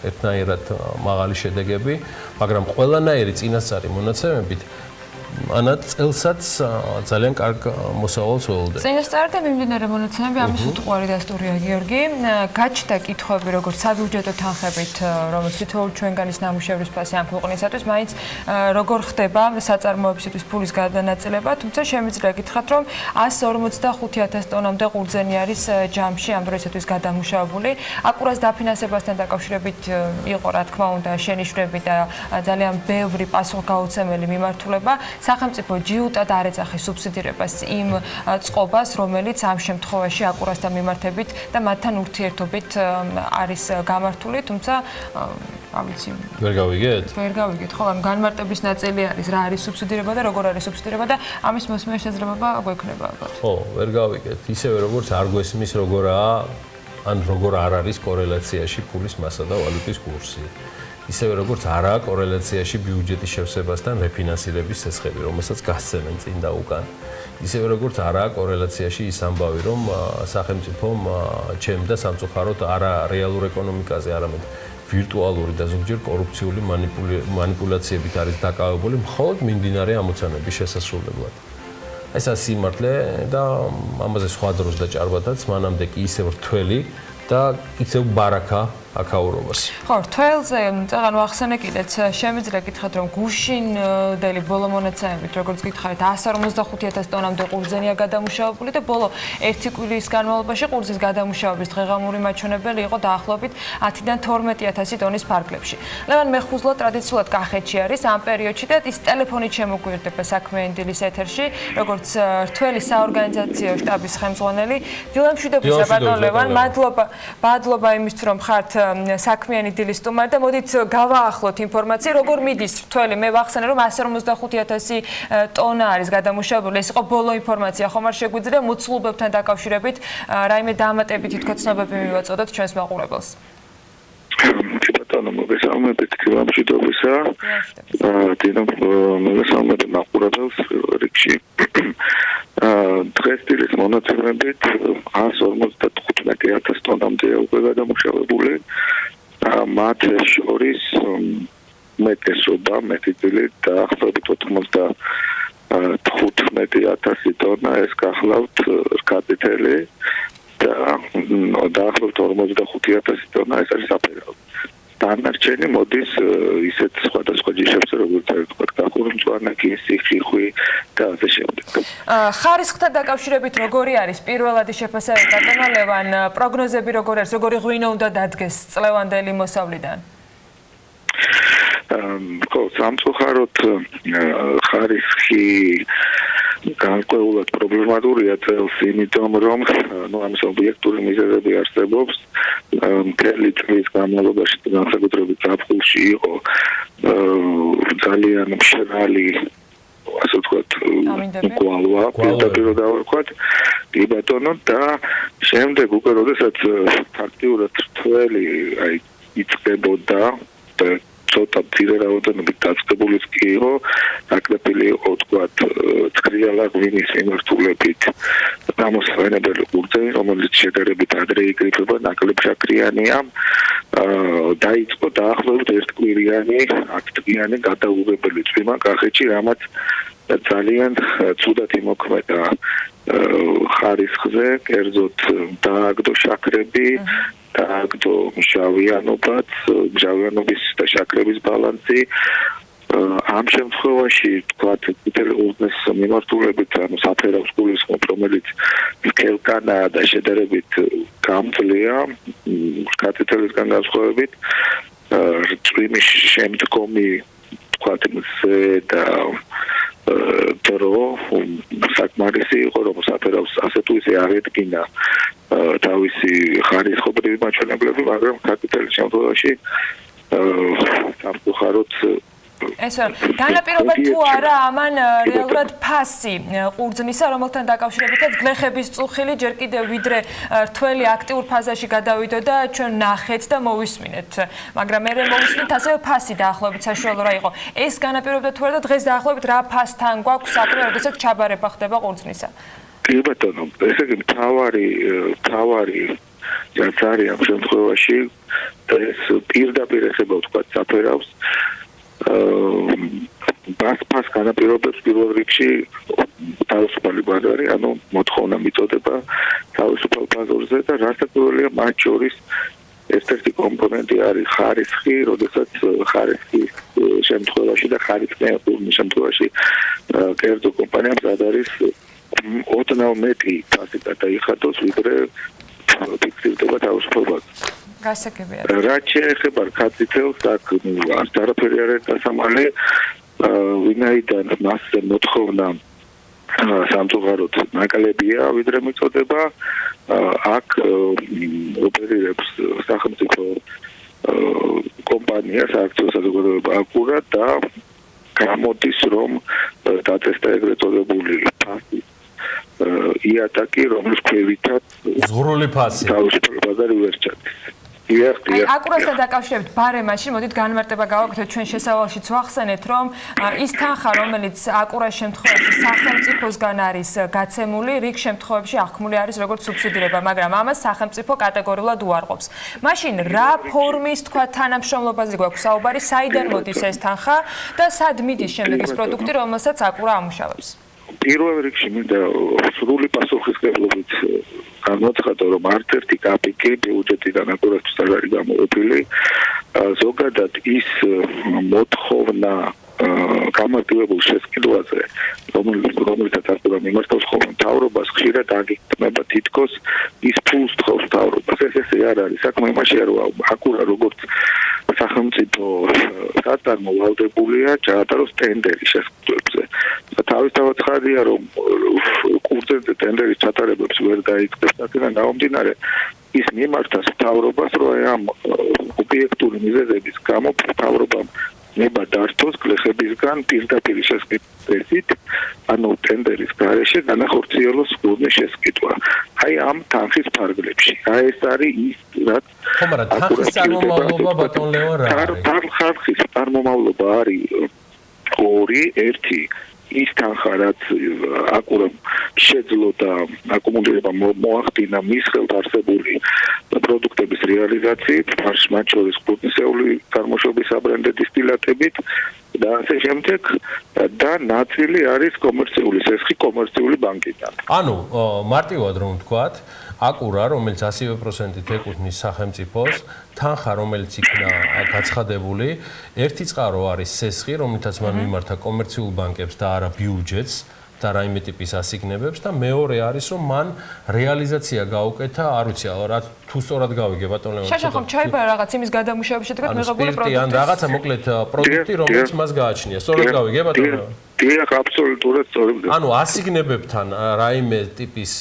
ერთნაირად მაღალი შედეგები, მაგრამ ყველანაირი წინასწარი მონაცემებით ანათ წელსაც ძალიან კარგ მოსავალს ველოდებ. წინასწარი და მიმდინარე მონაცემები ამის უტყუარი დასტურია გიორგი. გაჩნდა კითხვები როგორც საბიუჯეტო თანხებით, რომელიც თითოეულ ჩვენგანის ნამუშევრის ფასი ამ ქვეყნისათვის, მაინც როგორ ხდება საწარმოებისათვის ფულის გადანაწილება, თუმცა შემიძლია გითხრათ, რომ 145,000 ტონამდე ყურძენი არის ჯამში ამ დროისათვის გადამუშავებული. აკურას დაფინანსებასთან დაკავშირებით იყო, რა თქმა უნდა, შენიშვნები და ძალიან ბევრი პასუხგაუცემელი მიმართულება. სახელმწიფო ჯიუტად არ ეძახის სუბსიდირებას იმ წყობას, რომელიც ამ შემთხვევაში აკურასთან მიმართებით და მათთან ურთიერთობით არის გამართული, თუმცა რა ვიცი, ვერ გავიგეთ? ვერ გავიგეთ, ხო, ამ განმარტების ნაწილი არის, რა არის სუბსიდირება და როგორ არის სუბსიდირება და ამის მოსმენა შესაძლებლობა გვექნება ალბათ. ხო, ვერ გავიგეთ. ისევე როგორც არ გვესმის როგორაა ან როგორ არ არის კორელაციაში ფულის მასა და ვალუტის კურსი. ისევე როგორც არაა კორელაციაში ბიუჯეტის შევსებასთან რეფინანსირების ცეცხლები, რომელსაც გასცემენ წინ და უკან. ისევე როგორც არაა კორელაციაში ის ამბავი, რომ სახელმწიფომ ჩემდა სამწუხაროდ არა რეალურ ეკონომიკაზე, არამედ ვირტუალური და ზოგჯერ კორუფციული მანიპულაციებით არის დაკავებული მხოლოდ მიმდინარე ამოცანების შესასრულებლად. ეს არის სიმართლე და ამაზე სხვა დროს და ჭარბადაც მანამდე კი ისევ რთველი და ისევ ბარაქა აკაურობას. ხო, რთველზე წაღანო ახსენე კიდეც შემიძლია გითხრათ, რომ გუშინდელი ბოლო მონაცემებით, როგორც გითხარით, 155,000 ტონამდე ყურძენია გადამუშავებული და ბოლო 1 კვირის განმავლობაში ყურძნის გადამუშავების დღეღამური მაჩვენებელი იყო დაახლოებით 10-დან 12,000 ტონის ფარგლებში. ლევან მეხუზლო ტრადიციულად კახეთში არის ამ პერიოდში და ის ტელეფონით შემოგვიერთდება საქმიანი დილის ეთერში, როგორც რთველი საორგანიზაციო შტაბის ხელმძღვანელი. დილა მშვიდობისა ბატონ ლევან, მადლობა იმისთვის, რომ ხართ საქმიანი დილის სტუმარი და მოდით გავაახლოთ ინფორმაცია, როგორ მიდის რთველი. მე ვახსენე, რომ 155,000 ტონა არის გადამუშავებული. ეს იყო ბოლო ინფორმაცია, ხომ არ შეგვიძლია მოცულობებთან დაკავშირებით რაიმე დამატებითი თქვა ცნობები მივაწოდოთ ჩვენს მაყურებელს. ბატონო, მოგესალმებით დილა მშვიდობისა. დილა მოგესალმებით მაყურებელს რიგში. დღეს დილის მონაცემებით 155,000 ტონამდე უკვე გადამუშავებული. მათ შორის მეტესობა, მეტი დაახლოებით 95,000 ტონა ეს გახლავთ რკატითელი და დაახლოებით 45,000 ტონა ეს არის საფერავი. დანარჩენი მოდის ისეთ სხვადასხვა ჯიშებზე, როგორც თქვა გახურმწვანე, კისი, ხვი და ასე შემდეგ. ხარისხთან დაკავშირებით როგორი არის პირველადი შეფასება ბატონო ლევან, პროგნოზები როგორი არის, როგორი ღვინო უნდა დადგეს წლევანდელი მოსავლიდან? ხო, სამწუხაროდ ხარისხი განკვეულად პრობლემატურია წელს, იმიტომ რომ ამის ობიექტური მიზეზები არსებობს. მთელი წლის განმავლობაში განსაკუთრებით ზაფხულში იყო ძალიან მშრალი, ასე ვთქვათ, გვალვა, პირდაპირ დავარქვათ, კი ბატონო, და შემდეგ უკვე როდესაც ფაქტიურად რთველი იწყებოდა და ცოტა მცირე რაოდენობით დაწყებულიც კი იყო, ნაკლები იყო თქვათ ცქრიალა ღვინის მიმართულებით გამოსვენებელი ყურძენი, რომელიც შედარებით ადრე იკრიფება, ნაკლებ შაქრიანია. დაიწყო დაახლოებით 1 კვირიანი, 10 დღიანი გადაუღებელი წვიმა კახეთში, რამაც ძალიან ცუდად იმოქმედა ხარისხზე, კერძოდ დააგდო შაქრები, დააგდო მჟავიანობაც, მჟავიანობის და შაქრების ბალანსი. ამ შემთხვევაში თქვათ წითელი ყურძნის მიმართულებით, ანუ საფერავს გულისხმობ, რომელიც ქელკანაა და შედარებით გამძლეა რკატითელისგან განსხვავებით, წვიმის შემდგომი თქვათ მზე და დრო საკმარისი იყო, რომ საფერავს ასე თუ ისე არ ედგინა თავისი ხარისხობრივი მაჩვენებლები, მაგრამ ქართლის შემთხვევაში სამწუხაროდ ესა განაპირობა თუ არა ამან რეალურად ფასი ყურძნისა, რომელთან დაკავშირებითაც გლეხების წუხილი ჯერ კიდევ ვიდრე რთველი აქტიურ ფაზაში გადავიდოდა, ჩვენ ნახეთ და მოვისმინეთ. მაგრამ მე მოვისმინეთ ასევე ფასი დაახლოებით საშუალო რა იყო. ეს განაპირობა თუ არა და დღეს დაახლოებით რა ფასთან გვაქვს საქმე, როდესაც ჩაბარება ხდება ყურძნისა? კი ბატონო, ესე იგი თავარი რაც არის ამ შემთხვევაში ეს პირდაპირ ეხება ვთქვათ საფერავს ბასფას განაპირობებს პირველ რიგში თავისუფალი ბაზარი, ანუ მოთხოვნა მიწოდება თავისუფალ ბაზარზე და რასაკვირველია მათ შორის ერთ-ერთი კომპონენტი არის ხარისხი, როდესაც ხარისხის შემთხვევაში და ხარისხიან შემთხვევაში კერძო კომპანიამ არის ოდნავ მეტი ფასი გადაიხადოს, ვიდრე ფიქსირდება თავისუფალ ბაზარზე. გასაგებია. რაც შეეხება ქაცითელს, აქ არც არაფერი არ არის დასამალი, ვინაიდან მასზე მოთხოვნა სამწუხაროდ ნაკლებია, ვიდრე მიწოდება, აქ ოპერირებს სახელმწიფო კომპანია, სააქციო საზოგადოება აკურა და გამოდის, რომ დაწესდა ეგრეთ წოდებული ფასი იატაკი, რომლის ქვევითაც ზღვრული ფასი თავისუფალი ბაზარი ვერ ჩადის. აი აკურასთან დაკავშირებით ბარემაში მოდით განმარტება გავაკეთოთ ჩვენ შესავალშიც ვახსენეთ რომ ის თანხა რომელიც აკურას შემთხვევაში სახელმწიფოსგან არის გაცემული რიგ შემთხვევებში აღქმული არის როგორც სუბსიდირება მაგრამ ამას სახელმწიფო კატეგორიულად უარყოფს მაშინ რა ფორმის თქვა თანამშრომლობაზე გვაქვს საუბარი საიდან მოდის ეს თანხა და სად მიდის შემდეგ ის პროდუქტი რომელსაც აკურა ამუშავებს პირველ რიგში მინდა სრული პასუხისმგებლობით გამოცხადო რომ არც ერთი კაპიკი ბიუჯეტიდან აკურასთვის არ არის გამოყოფილი ზოგადად ის მოთხოვნა გამარტივებულ შესყიდვაზე რომელიცაც აკურა მიმართავს ხოლმე მთავრობას ხშირად აგიქმება თითქოს ის ფულს თხოვს მთავრობას ესე არ არის საქმე იმაშია რომ აკურა როგორც სახელმწიფო საწარმო ვალდებულია ჩაატაროს ტენდერი შესყიდვებზე თავისთავად ხარია რომ კურსზე ტენდერის ჩატარებებს ვერ დაიწყებს აქედან გამომდინარე ის მიმართავს მთავრობას რომ ამ ობიექტური მიზეზების გამო მთავრობამ ნება დართოს გლეხებისგან პირდაპირ შესყიდვით ანუ ტენდერის გარეშე განახორციელოს ფურნის შესყიდვა აი ამ თანხის ფარგლებში აი ეს არის ის რაც ხომ არა თანხის წარმომავლობა ბატონ ლეო რა არის თანხის წარმომავლობა არის ორი ერთი ის თანხა რაც აკურამ შეძლო და აკუმულირება მოახდინა მის ხელთ არსებული პროდუქტების რეალიზაციით, მათ შორის კურნისეული წარმოშობის აბრენდე დისტილატებით და ასე შემდეგ და ნაწილი არის კომერციული სესხი კომერციული ბანკიდან. ანუ მარტივად რომ ვთქვათ, აკურა, რომელიც 100%-ით ეკუთვნის სახელმწიფოს, თანხა, რომელიც იქნა გაცხადებული, ერთი წყარო არის სესხი, რომელთაც მან მიმართა კომერციულ ბანკებს და არა ბიუჯეტს და რაიმე ტიპის ასიგნებებს და მეორე არის რომ მან რეალიზაცია გაუკეთა, არ ვიცი, რა თუ სწორად გავიგე ბატონ ლეონტი. შაშახომ ჩაიბარა რაღაც იმის გადამუშავების შედეგად მიღებული პროდუქტი. ან რაღაცა მოკლედ პროდუქტი, რომელიც მას გააჩნია. სწორად გავიგე ბატონ ლეონტი. დიახ, აბსოლუტურად სწორად. ანუ ასიგნებებთან რაიმე ტიპის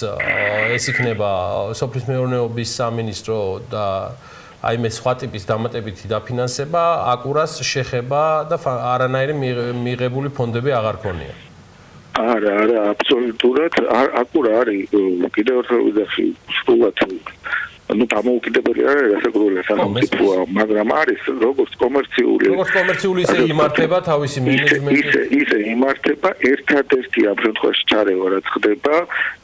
ეს იქნება სოფლის მეურნეობის სამინისტრო და აი მე სხვა ტიპის დამატებითი დაფინანსება აკურას შეხება და არანაირი მიღებული ფონდები აღარ ქონია. არა, აბსოლუტურად აკურა არის კიდევ ერთხელ ვიდახი სრულად ну დამოუკიდებელი არის რასაკვირველია სახელმწიფოა მაგრამ არის როგორც კომერციული ისე იმართება თავისი მენეჯმენტი ისე იმართება ერთადერთი ამ შემთხვევაში ჩარევა რაც ხდება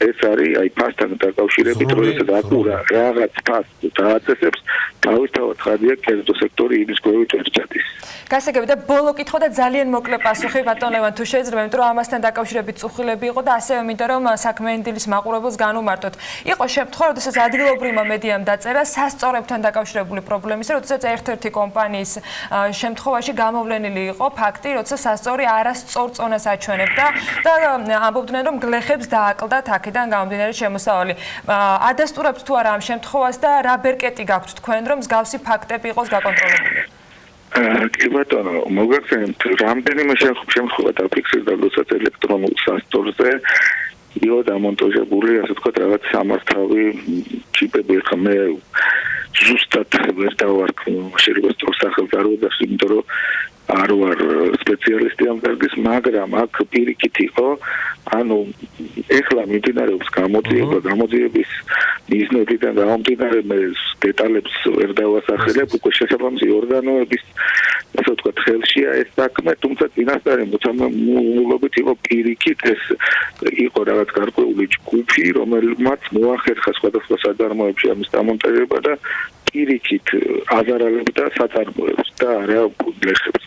ეს არის აი ფასთან დაკავშირებით როდესაც აკურა რაღაც ფასს დააწესებს თავისთავად ხარია კერძო სექტორი იმის გვერდით ვერ ჩადის გასაგები და ბოლო კითხვა და ძალიან მოკლე პასუხი ბატონ ლევან თუ შეიძლება იმიტომ რომ ამასთან დაკავშირებით წუხილები იყო და ასევე მინდა რომ საქმიანი დილის მაყურებელს განუმარტოთ იყო შემთხვევა როდესაც ადგილობრივმა მედიამ დაწერა სასწორებთან დაკავშირებული პრობლემის როდესაც ერთ-ერთი კომპანიის შემთხვევაში გამოვლენილი იყო ფაქტი როცა სასწორი არასწორ წონას აჩვენებდა და ამბობდნენ რომ გლეხებს დააკლდათ აქედან გამომდინარე შემოსავალი ადასტურებთ თუ არა ამ შემთხვევას და რა ბერკეტი გაქვთ თქვენ რომ მსგავსი ფაქტები იყოს გაკონტროლებული კი ბატონო, მოგახსენებთ, რამდენიმე შემთხვევა დაფიქსირდა, როდესაც ელექტრონულ სასწორზე იყო დამონტაჟებული, ასე ვთქვათ, რაღაც სამართავი ჩიპები, ხა მე ზუსტად ვერ დავარქ შეიძლება სწორ სახელს არ ვუძახს, იმიტომ რომ არ ვარ სპეციალისტი ამ დარგის, მაგრამ აქ პირიქით იყო, ანუ ეხლა მიმდინარეობს გამოძიების მიზნებიდან გამომდინარე მე დეტალებს ვერ დავასახელებ, უკვე შესაბამისი ორგანოების ასე ვთქვათ, ხელშია ეს საქმე, თუმცა წინასწარი მოცემულობით იყო პირიქით, ეს იყო რაღაც გარკვეული ჯგუფი, რომელმაც მოახერხა სხვადასხვა საწარმოებში ამის დამონტაჟება და პირიქით აზარალებდა საწარმოებს და რეალურ ლეხებს.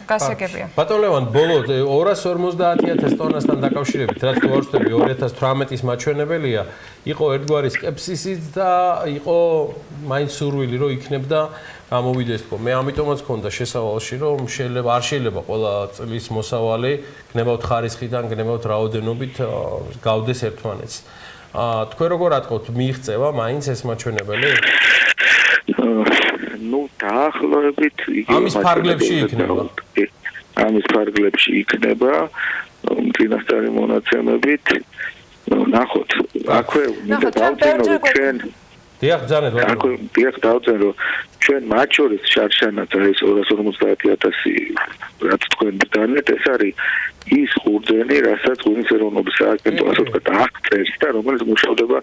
გასაგებია. ბატონ ლევან, ბოლო 250.000 ტონასთან დაკავშირებით, რაც თუ არ ვწდები 2018-ის მაჩვენებელია, იყო ერთგვარი სკეპსისიც და იყო მაინც სურვილი, რომ იქნებდა გამოვიდეს თქო. მე ამიტომაც მქონდა შესავალში, რომ არ შეიძლება ყველა წლის მოსავალი გნებავთ ხარისხიდან, გნებავთ რაოდენობით გავდეს ერთმანეთს. თქვენ როგორ ატყობთ, მიიღწევა მაინც ეს მაჩვენებელი? დაახლოებით ამის ფარგლებში იქნება. ამის ფარგლებში იქნება წინასწარი მონაცემებით. ნახოთ. აქვე მინდა დავწერო ჩვენ დიახ, ბრძანეთ ბატონო. აქვე დიახ დავწერო ჩვენ მათ შორის შარშანაც არის 250.000 რაც თქვენ ბრძანეთ, ეს არის ის ხურჯენი, რასაც ღვინის ეროვნობის სააგენტო ასე ვთქვათ აღწერს და რომელიც მუშავდება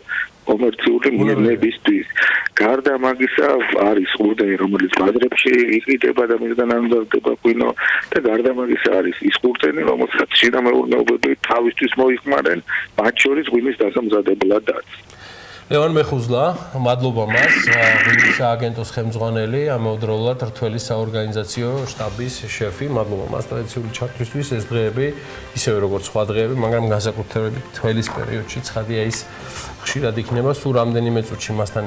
კომერციული მიზნებისთვის. გარდა მაგისა არის ხურჯენი, რომელიც ბაზრებში იყიდება და მისგან ამზადდება ღვინო და გარდა მაგისა არის ის ხურჯენი, რომელსაც შიდა მეურნეობები თავისთვის მოიხმარენ, მათ შორის ღვინის დასამზადებლადაც. ლევან მეხუზლა, მადლობა მას, ღვინის სააგენტოს ხელმძღვანელი, ამავდროულად რთველის საორგანიზაციო შტაბის შეფი. მადლობა მას ტრადიციული ჩართვისთვის ეს დღეები, ისევე როგორც სხვა დღეები, მაგრამ განსაკუთრებით თველის პერიოდში ცხადია ის ხშირად იქნება, სულ რამდენიმე წუთში მასთან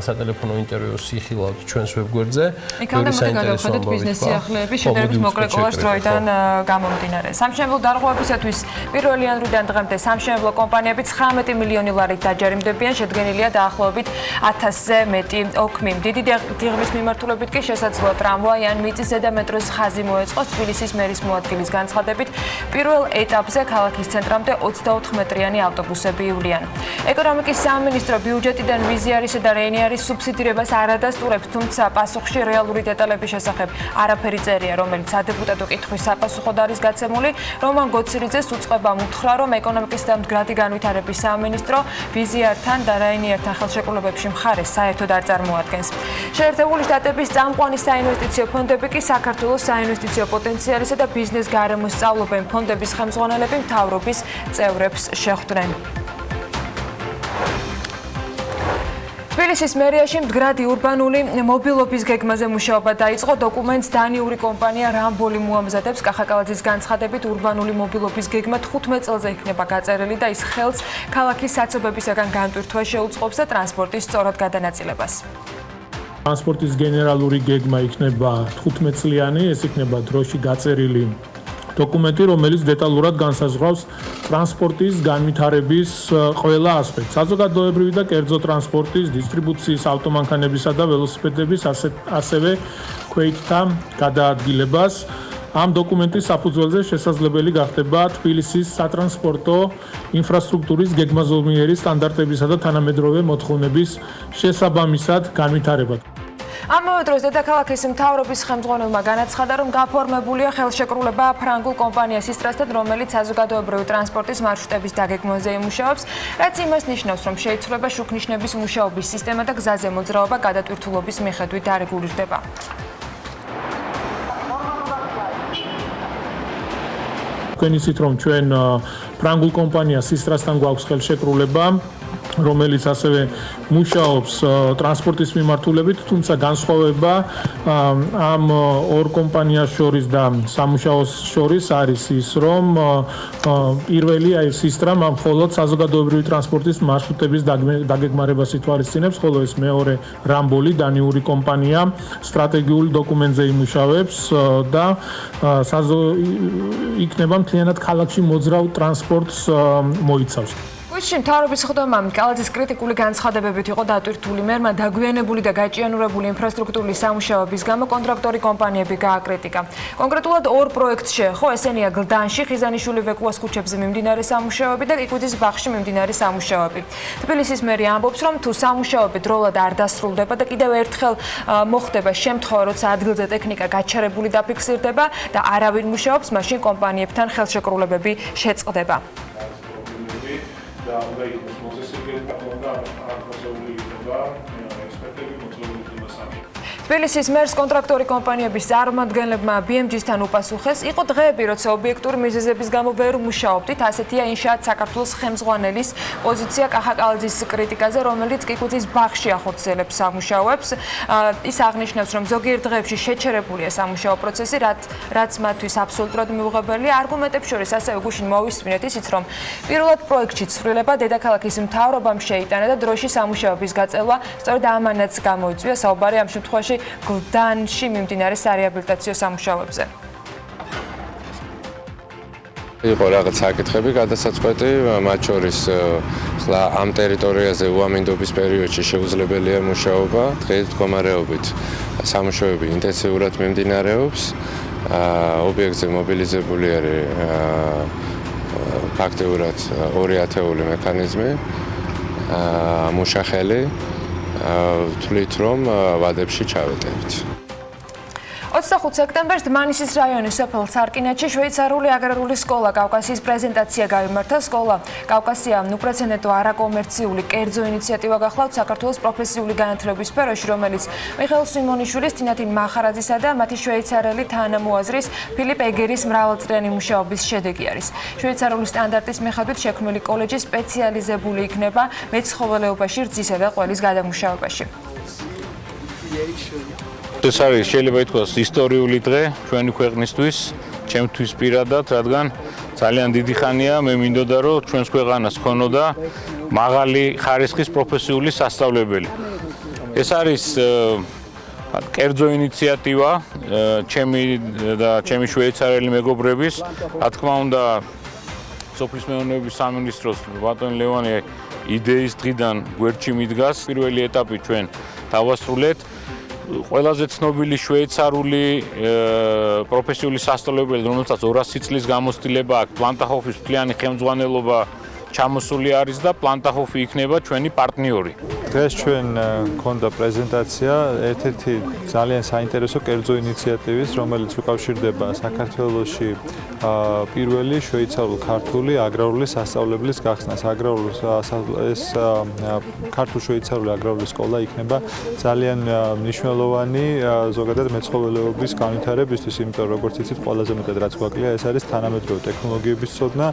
სატელეფონო ინტერვიუს იხილავთ ჩვენს ვებგვერდზე. იქამდე მოდი გადავხედოთ ბიზნეს სიახლეების შედარებით მოკლე კოლას დროიდან გამომდინარე. სამშენებლო დარღვევებისათვის პირველ იანვრიდან დღემდე სამშენებლო კომპანიები 19 მილიონი ლარით დაჯერიმდებიან, შედგენილია დაახლოებით 1000-ზე მეტი ოქმი. დიდი დიღმის მიმართულებით კი შესაძლოა ტრამვაი ან მიწის ზედამეტროს ხაზი მოეწყოს თბილისის მერის მოადგილის განცხადებით. პირველ ეტაპზე ქალაქის ცენტრამდე 24 მეტრიანი ავტობუსები ივლიან. ეკონომიკის სამინისტრო ბიუჯეტიდან ვიზიარისა და რეინიარის სუბსიდირებას არ ადასტურებს, თუმცა პასუხში რეალური დეტალების შესახებ არაფერი წერია, რომელიც ადეპუტატო კითხვის საპასუხოდ არის გაცემული. რომან გოცირიძეს უწყებამ უთხრა, რომ ეკონომიკის და მდგრადი განვითარების სამინისტრო ვიზიართან და რაინიართან ხელშეკრულებებში მხარეს საერთოდ არ წარმოადგენს. შეერთებული შტატების წამყვანი საინვესტიციო ფონდები კი საქართველოს საინვესტიციო პოტენციალისა და ბიზნეს გარემოს სწავლობენ ფონდების ხელმძღვანელები მთავრობის წევრებს შეხვდნენ. თბილისის მერიაში მდგრადი ურბანული მობილობის გეგმაზე მუშაობა დაიწყო. დოკუმენტს დანიური კომპანია რამბოლი მოამზადებს. კახაკალაძის განცხადებით, ურბანული მობილობის გეგმა 15 წელზე იქნება გაწერილი და ის ხელს ქალაქის საცობებისაგან განტვირთვას შეუწყობს და ტრანსპორტის სწორად გადანაწილებას. ტრანსპორტის გენერალური გეგმა იქნება 15 წლიანი, ეს იქნება დროში გაწერილი დოკუმენტი, რომელიც დეტალურად განსაზღვრავს ტრანსპორტის განვითარების ყველა ასპექტს. საზოგადოებრივი და კერძო ტრანსპორტის, დისტრიბუციის, ავტომანქანებისა და ველოსიპედების, ასევე ქვეითთა გადაადგილებას. ამ დოკუმენტის საფუძველზე შესაძლებელი გახდება თბილისის სატრანსპორტო ინფრასტრუქტურის გეგმაზომიერი სტანდარტებისა და თანამედროვე მოთხოვნების შესაბამისად განვითარება. ამავე დროს დედაქალაქის მთავრობის ხელმძღვანელმა განაცხადა, რომ გაფორმებულია ხელშეკრულება ფრანგულ კომპანიას ისტრასთან, რომელიც საზოგადოებრივი ტრანსპორტის მარშრუტების დაგეგმვაზე იმუშავებს, რაც იმას ნიშნავს, რომ შეიცვლება შუქნიშნების მუშაობის სისტემა და გზაზე მოძრაობა გადატვირთულობის მიხედვით დარეგულირდება. თქვენ იცით, რომ ჩვენ ფრანგულ კომპანიას ისტრასთან გვაქვს ხელშეკრულება, რომელიც ასევე მუშაობს ტრანსპორტის მიმართულებით, თუმცა განსხვავება ამ ორ კომპანიას შორის და სამუშაოს შორის არის ის, რომ პირველი ეს ისტრამ მხოლოდ საზოგადოებრივი ტრანსპორტის მარშრუტების დაგეგმარებას ითვალისწინებს, ხოლო ეს მეორე რამბოლი დანიური კომპანია სტრატეგიულ დოკუმენტზე იმუშავებს და იქნება მთლიანად ქალაქში მოძრავ ტრანსპორტს მოიცავს. გუშინ მთავრობის ხდომამ კალაძის კრიტიკული განცხადებებით იყო დატვირთული. მერმა დაგვიანებული და გაჭიანურებული ინფრასტრუქტურული სამუშაოების გამო კონტრაქტორი კომპანიები გააკრიტიკა. კონკრეტულად ორ პროექტს შეეხო, ესენია გლდანში, ხიზანიშვილი-ვეკუას ქუჩებზე მიმდინარე სამუშაოები და კიკვიძის ბაღში მიმდინარე სამუშაოები. თბილისის მერი ამბობს, რომ თუ სამუშაოები დროულად არ დასრულდება და კიდევ ერთხელ მოხდება შემთხვევა, როცა ადგილზე ტექნიკა გაჩერებული დაფიქსირდება და არავინ მუშაობს, მაშინ კომპანიებთან ხელშეკრულებები შეწყდება. და უნდა იყოს მოწესრიგებული და არ მოსული იქნება ექსპერტები მოწესრიგებული იქნება. თბილისის მერს კონტრაქტორი კომპანიების წარმომადგენლებმა BMG-სთან უპასუხეს, იყო დღეები, როცა ობიექტური მიზეზების გამო ვერ მუშაობდით, ასეთია ინშაათ საქართველოს ხელმძღვანელის პოზიცია კახაკალაძის კრიტიკაზე, რომელიც კიკუძის ბაღში ახორციელებს სამუშაოებს. ის აღნიშნავს, რომ ზოგიერთ დღეებში შეჩერებულია სამუშაო პროცესი, რაც მათთვის აბსოლუტურად მიუღებელია. არგუმენტებს შორის ასევე გუშინ მოვისმინეთ ისიც, რომ პირველად პროექტში ცვლილება დედაქალაქის მთავრობამ შეიტანა და დროში სამუშაოების გაწელვა სწორედ ამანაც გამოიწვია. საუბარი ამ შემთხვევაში გლდანში მიმდინარე სარეაბილიტაციო სამუშაოებზე. იყო რაღაც საკითხები გადასაწყვეტი, მათ შორის ამ ტერიტორიაზე უამინდობის პერიოდში შეუძლებელია მუშაობა. დღეს მდგომარეობით სამუშაოები ინტენსიურად მიმდინარეობს. ობიექტზე მობილიზებული არის ფაქტიურად 2 ათეული მექანიზმი, მუშახელი. თვლით, რომ ვადებში ჩავეტევით. 25 სექტემბერს დმანისის რაიონის სოფელ სარკინეთში შვეიცარიული აგრარული სკოლა კავკასიის პრეზენტაცია გაიმართა. სკოლა კავკასია უპრეცედენტო არაკომერციული კერძო ინიციატივა გახლავთ საქართველოს პროფესიული განათლების სფეროში, რომელიც მიხეილ სვიმონიშვილის, თინათინ მახარაძისა და მათი შვეიცარელი თანამოაზრის ფილიპ ეგერის მრავალწლიანი მუშაობის შედეგი არის. შვეიცარიული სტანდარტის მიხედვით შექმნილი კოლეჯი სპეციალიზებული იქნება მეცხოველეობაში, რძისა და ყველის გადამუშავებაში. ეს არის შეიძლება ითქვას ისტორიული დღე ჩვენი ქვეყნისთვის, ჩემთვის პირადად, რადგან ძალიან დიდი ხანია მე მინდოდა რომ ჩვენს ქვეყანას ქონოდა მაღალი ხარისხის პროფესიული სასწავლებელი. ეს არის კერძო ინიციატივა ჩემი და ჩემი შვეიცარიელი მეგობრების, რა თქმა უნდა, სოფლის მეურნეობის სამინისტროს ბატონ ლევანი იდეის დღიდან გვერდში მიდგას. პირველი ეტაპი ჩვენ დავასრულეთ. ყველაზე ცნობილი შვეიცარული პროფესიული სასწავლებელი, რომელსაც 200 წლის გამოცდილება აქვს, პლანტახოფის მთლიანი ხელმძღვანელობა ჩამოსული არის და პლანტახოფი იქნება ჩვენი პარტნიორი. დღეს ჩვენ გქონდა პრეზენტაცია ერთ-ერთი ძალიან საინტერესო კერძო ინიციატივის, რომელიც უკავშირდება საქართველოში პირველი შვეიცარულ-ქართული აგრარული სასწავლებლის გახსნას. ეს ქართულ-შვეიცარული აგრარული სკოლა იქნება ძალიან მნიშვნელოვანი ზოგადად მეცხოველეობის განვითარებისთვის, იმიტომ რომ როგორც იცით, ყველაზე მეტად რაც გვაკლია, ეს არის თანამედროვე ტექნოლოგიების ცოდნა.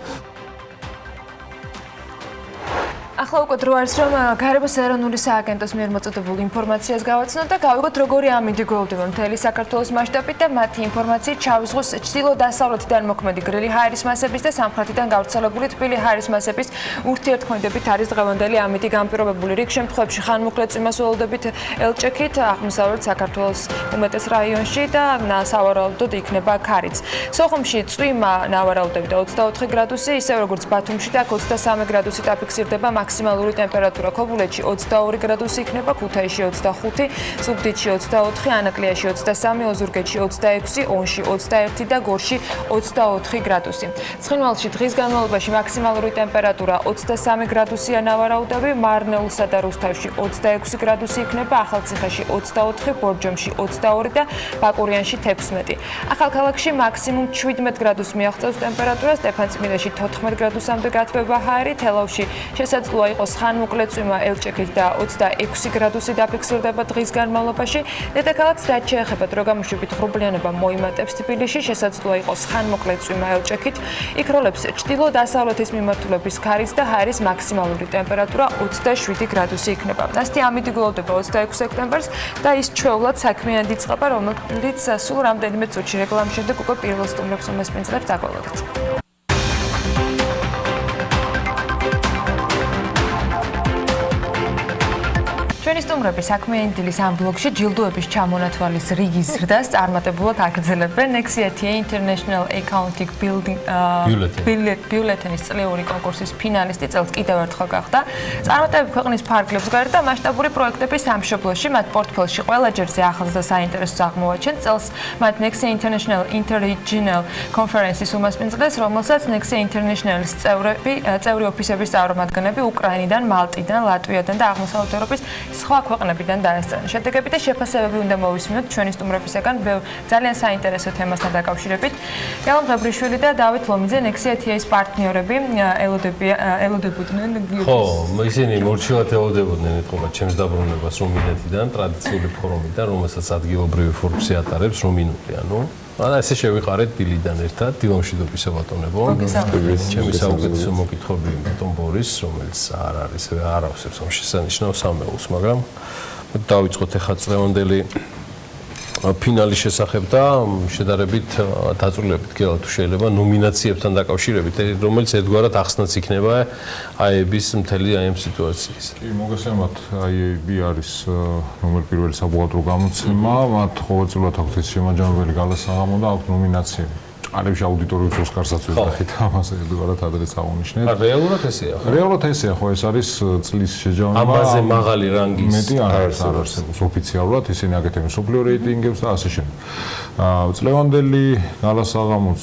ახლა უკვე დრო არის, რომ გარემოს ეროვნული სააგენტოს მიერ მოწოდებულ ინფორმაციას გავაცნოთ და გავიგოთ, როგორი ამინდი გველდება მთელი საქართველოს მასშტაბით და მათი ინფორმაციით ჩავიზღოს ჩრდილო-დასავლეთიდან მოქმედი გრილი ჰაერის მასების და სამხრეთიდან გავრცელებული თბილი ჰაერის მასების ურთიერთქმედებით არის დღევანდელი ამინდი განპირობებული. რიგ შემთხვევებში ხანმოკლე წვიმას ველოდებით ელჭექით, აღმოსავლეთ საქართველოს უმეტეს რაიონში და სავარაუდოდ იქნება ქარიც. სოხუმში წვიმა ნავარაუდებით 24 გრადუსი, ისე როგორც ბათუმში და 23 გრადუსი დაფიქსირდება. მაქსიმალური ტემპერატურა ქობულეთში 22 გრადუსი იქნება, ქუთაისში 25, ზუგდიდში 24, ანაკლიაში 23, ოზურგეთში 26, ონში 21 და გორში 24 გრადუსი. ცხინვალში დღის განმავლობაში მაქსიმალური ტემპერატურა 23 გრადუსია ნავარაუდები, მარნეულსა და რუსთავში 26 გრადუსი იქნება, ახალციხეში 24, ბორჯომში 22 და ბაკურიანში 16. ახალქალაქში მაქსიმუმ 17 გრადუსს მიაღწევს ტემპერატურა, სტეფანწმინდაში 14 გრადუსამდე გათბება ჰაერი, თელავში შესაძლოა იყოს ხანმოკლე წვიმა ელჭექით და 26 გრადუსი დაფიქსირდება დღის განმავლობაში. დედაქალაქს რაც შეეხება დროგამოშვებით ღრუბლიანობა მოიმატებს თბილისში, შესაძლოა იყოს ხანმოკლე წვიმა ელჭექით. იქ როლებს ჩრდილო-დასავლეთის მიმართულების ქარიც და ჰაერის მაქსიმალური ტემპერატურა 27 გრადუსი იქნება. ასეთი ამინდი გველდება 26 სექტემბერს და ის ჩვეულად საქმიანი იწყება, რომელიც სულ რამდენიმე წუთში რეკლამის შემდეგ უკვე პირველ სტუმრებს უმასპინძლებთ დაგვალოდეთ. ჩვენი სტუმრები საქმიანი დილის ამ ბლოგში ჯილდოების ჩამონათვალის რიგის ზრდას წარმატებულად აგრძელებენ. Nexiatia International Accounting Bulletin-ის წლიური კონკურსის ფინალისტი წელს კიდევ ერთხელ გახდა. წარმატებები ქვეყნის ფარგლებს გარდა მასშტაბური პროექტების სამშობლოში, მათ პორტფელში ყველა ჯერზე ახლს და საინტერესოს აღმოვაჩენ. წელს მათ Nexia International Interregional Conference-ის უმასპინძლეს, რომელსაც Nexia International-ის წევრი ოფისების წარმომადგენლები უკრაინიდან, მალტიდან, ლატვიიდან და აღმოსავლეთ ევროპის სხვა ქვეყნებიდან დაესწრნენ შედეგები და შეფასებები უნდა მოვისმინოთ ჩვენი სტუმრებისგან ძალიან საინტერესო თემასთან დაკავშირებით. გელამ ღებრიშვილი და დავით ლომიძე Nexia-TA-ის პარტნიორები ელოდებოდნენ. ხო, ისინი მორჩილად ელოდებოდნენ ეთქობა ჩემს დაბრუნებას რუმინეთიდან, ტრადიციული ფორუმიდან, რომელსაც ადგილობრივი ფორუმი ატარებს რუმინული, და ესე შევიყარეთ დილიდან ერთად, დილომშვიდობის ბატონებო. ჩემი საუკეთესო მოკითხები ბატონ ბორის, რომელიც არ ავსებს ამ შესანიშნავ სამეულს, მაგრამ დავიწყოთ ახლა წლევანდელი ფინალის შესახებ და შედარებით დაწვრილებით გელა თუ შეიძლება ნომინაციებთან დაკავშირებით, რომელიც ერთგვარად ახსნაც იქნება AIB-ის მთელი ამ სიტუაციის. კი, მოგესალმებით. AIB არის ნომერ პირველი საბუღალტრო გამოცემა, მათ ყოველწლიურად აქვს ეს შემაჯამებელი გალასაღამო და აქვს ნომინაციები. არებში აუდიტორიის ოსკარსაც ვეძახით, ამაზე ერთგვარად ადრეც აღნიშნეთ. რეალურად ესეა. რეალურად ესეა, ხო, ეს არის წლის შეჯამება. ამაზე მაღალი რანგის მეტი არ არსებობს ოფიციალურად, ისინი აკეთებენ სოფლიო რეიტინგებს და ასე შემდეგ. წლევანდელი გალასაღამოც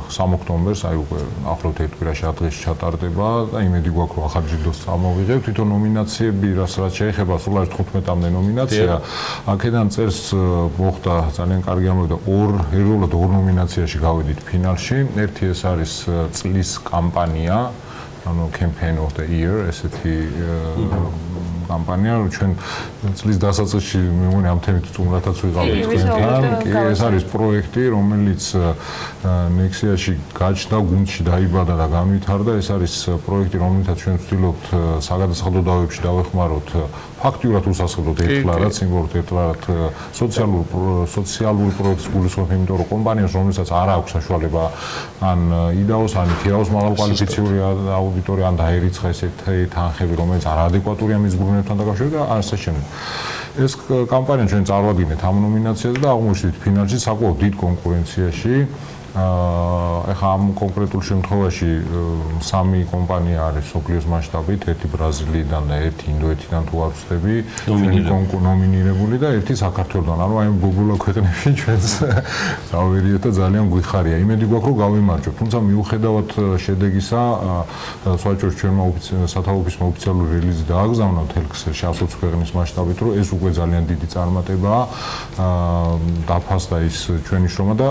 3 ოქტომბერს, აი უკვე ახლავთ ერთ კვირაში დღეს ჩატარდება და იმედი გვაქვს, რომ ახალ ჯილდოს წამოვიღებ. თვითონ ნომინაციები, რაც შეეხება სრულად 15-მდე ნომინაცია, აქედან წერს მოხდა ძალიან კარგი ამბავი და ერთდროულად 2 ნომინაციაში გავედით ფინალში. ერთი ეს არის წლის კამპანია, ანუ campaign of the year, ესეთი კამპანია, ჩვენ წლის დასაწყისში მე მგონი ამ თემით სტუმრათაც ვიყავით თქვენთან. კი, ეს არის პროექტი, რომელიც Nexia-ში გაჩნდა, გუნდში დაიბადა და განვითარდა. ეს არის პროექტი, რომელთაც ჩვენ ვცდილობთ საგადასახადო დავებში დავეხმაროთ ფაქტიურად უსასყიდლოდ ერთლარად, სიმბოლურად ერთლარად სოციალური პროექტს გულისხმობ, იმიტომ რომ კომპანიას, რომელსაც არ აქვს საშუალება ან იდაოს, ან ითიაოს მაღალკვალიფიციური აუდიტორია, ან დაერიცხა ესეთი თანხები, რომელიც არაადეკვატურია მის გუნდებთან დაკავშირებით და ასე შემდეგ. ეს კამპანია ჩვენ წარვადგინეთ ამ ნომინაციაზე და აღმოჩნდით ფინალში საკმაოდ დიდ კონკურენციაში. ეხლა ამ კონკრეტულ შემთხვევაში 3 კომპანია არის სოფლიოს მასშტაბით, ერთი ბრაზილიიდან და ერთი ინდოეთიდან თუ არ ვცდები, ნომინირებული და ერთი საქართველოსთან. ანუ აი გოგოლა ქვეყნებში ჩვენს დავერიოთ და ძალიან გვიხარია. იმედი გვაქვს, რომ გავიმარჯვებთ. თუმცა მიუხედავად შედეგისა, სვაჭროს ჩვენმა სათავოფისმა ოფიციალური რელიზი დააგზავნა მთელ ქსელში 120 ქვეყნის მასშტაბით, რომ ეს უკვე ძალიან დიდი წარმატებაა. დაფასდა ის ჩვენი შრომა და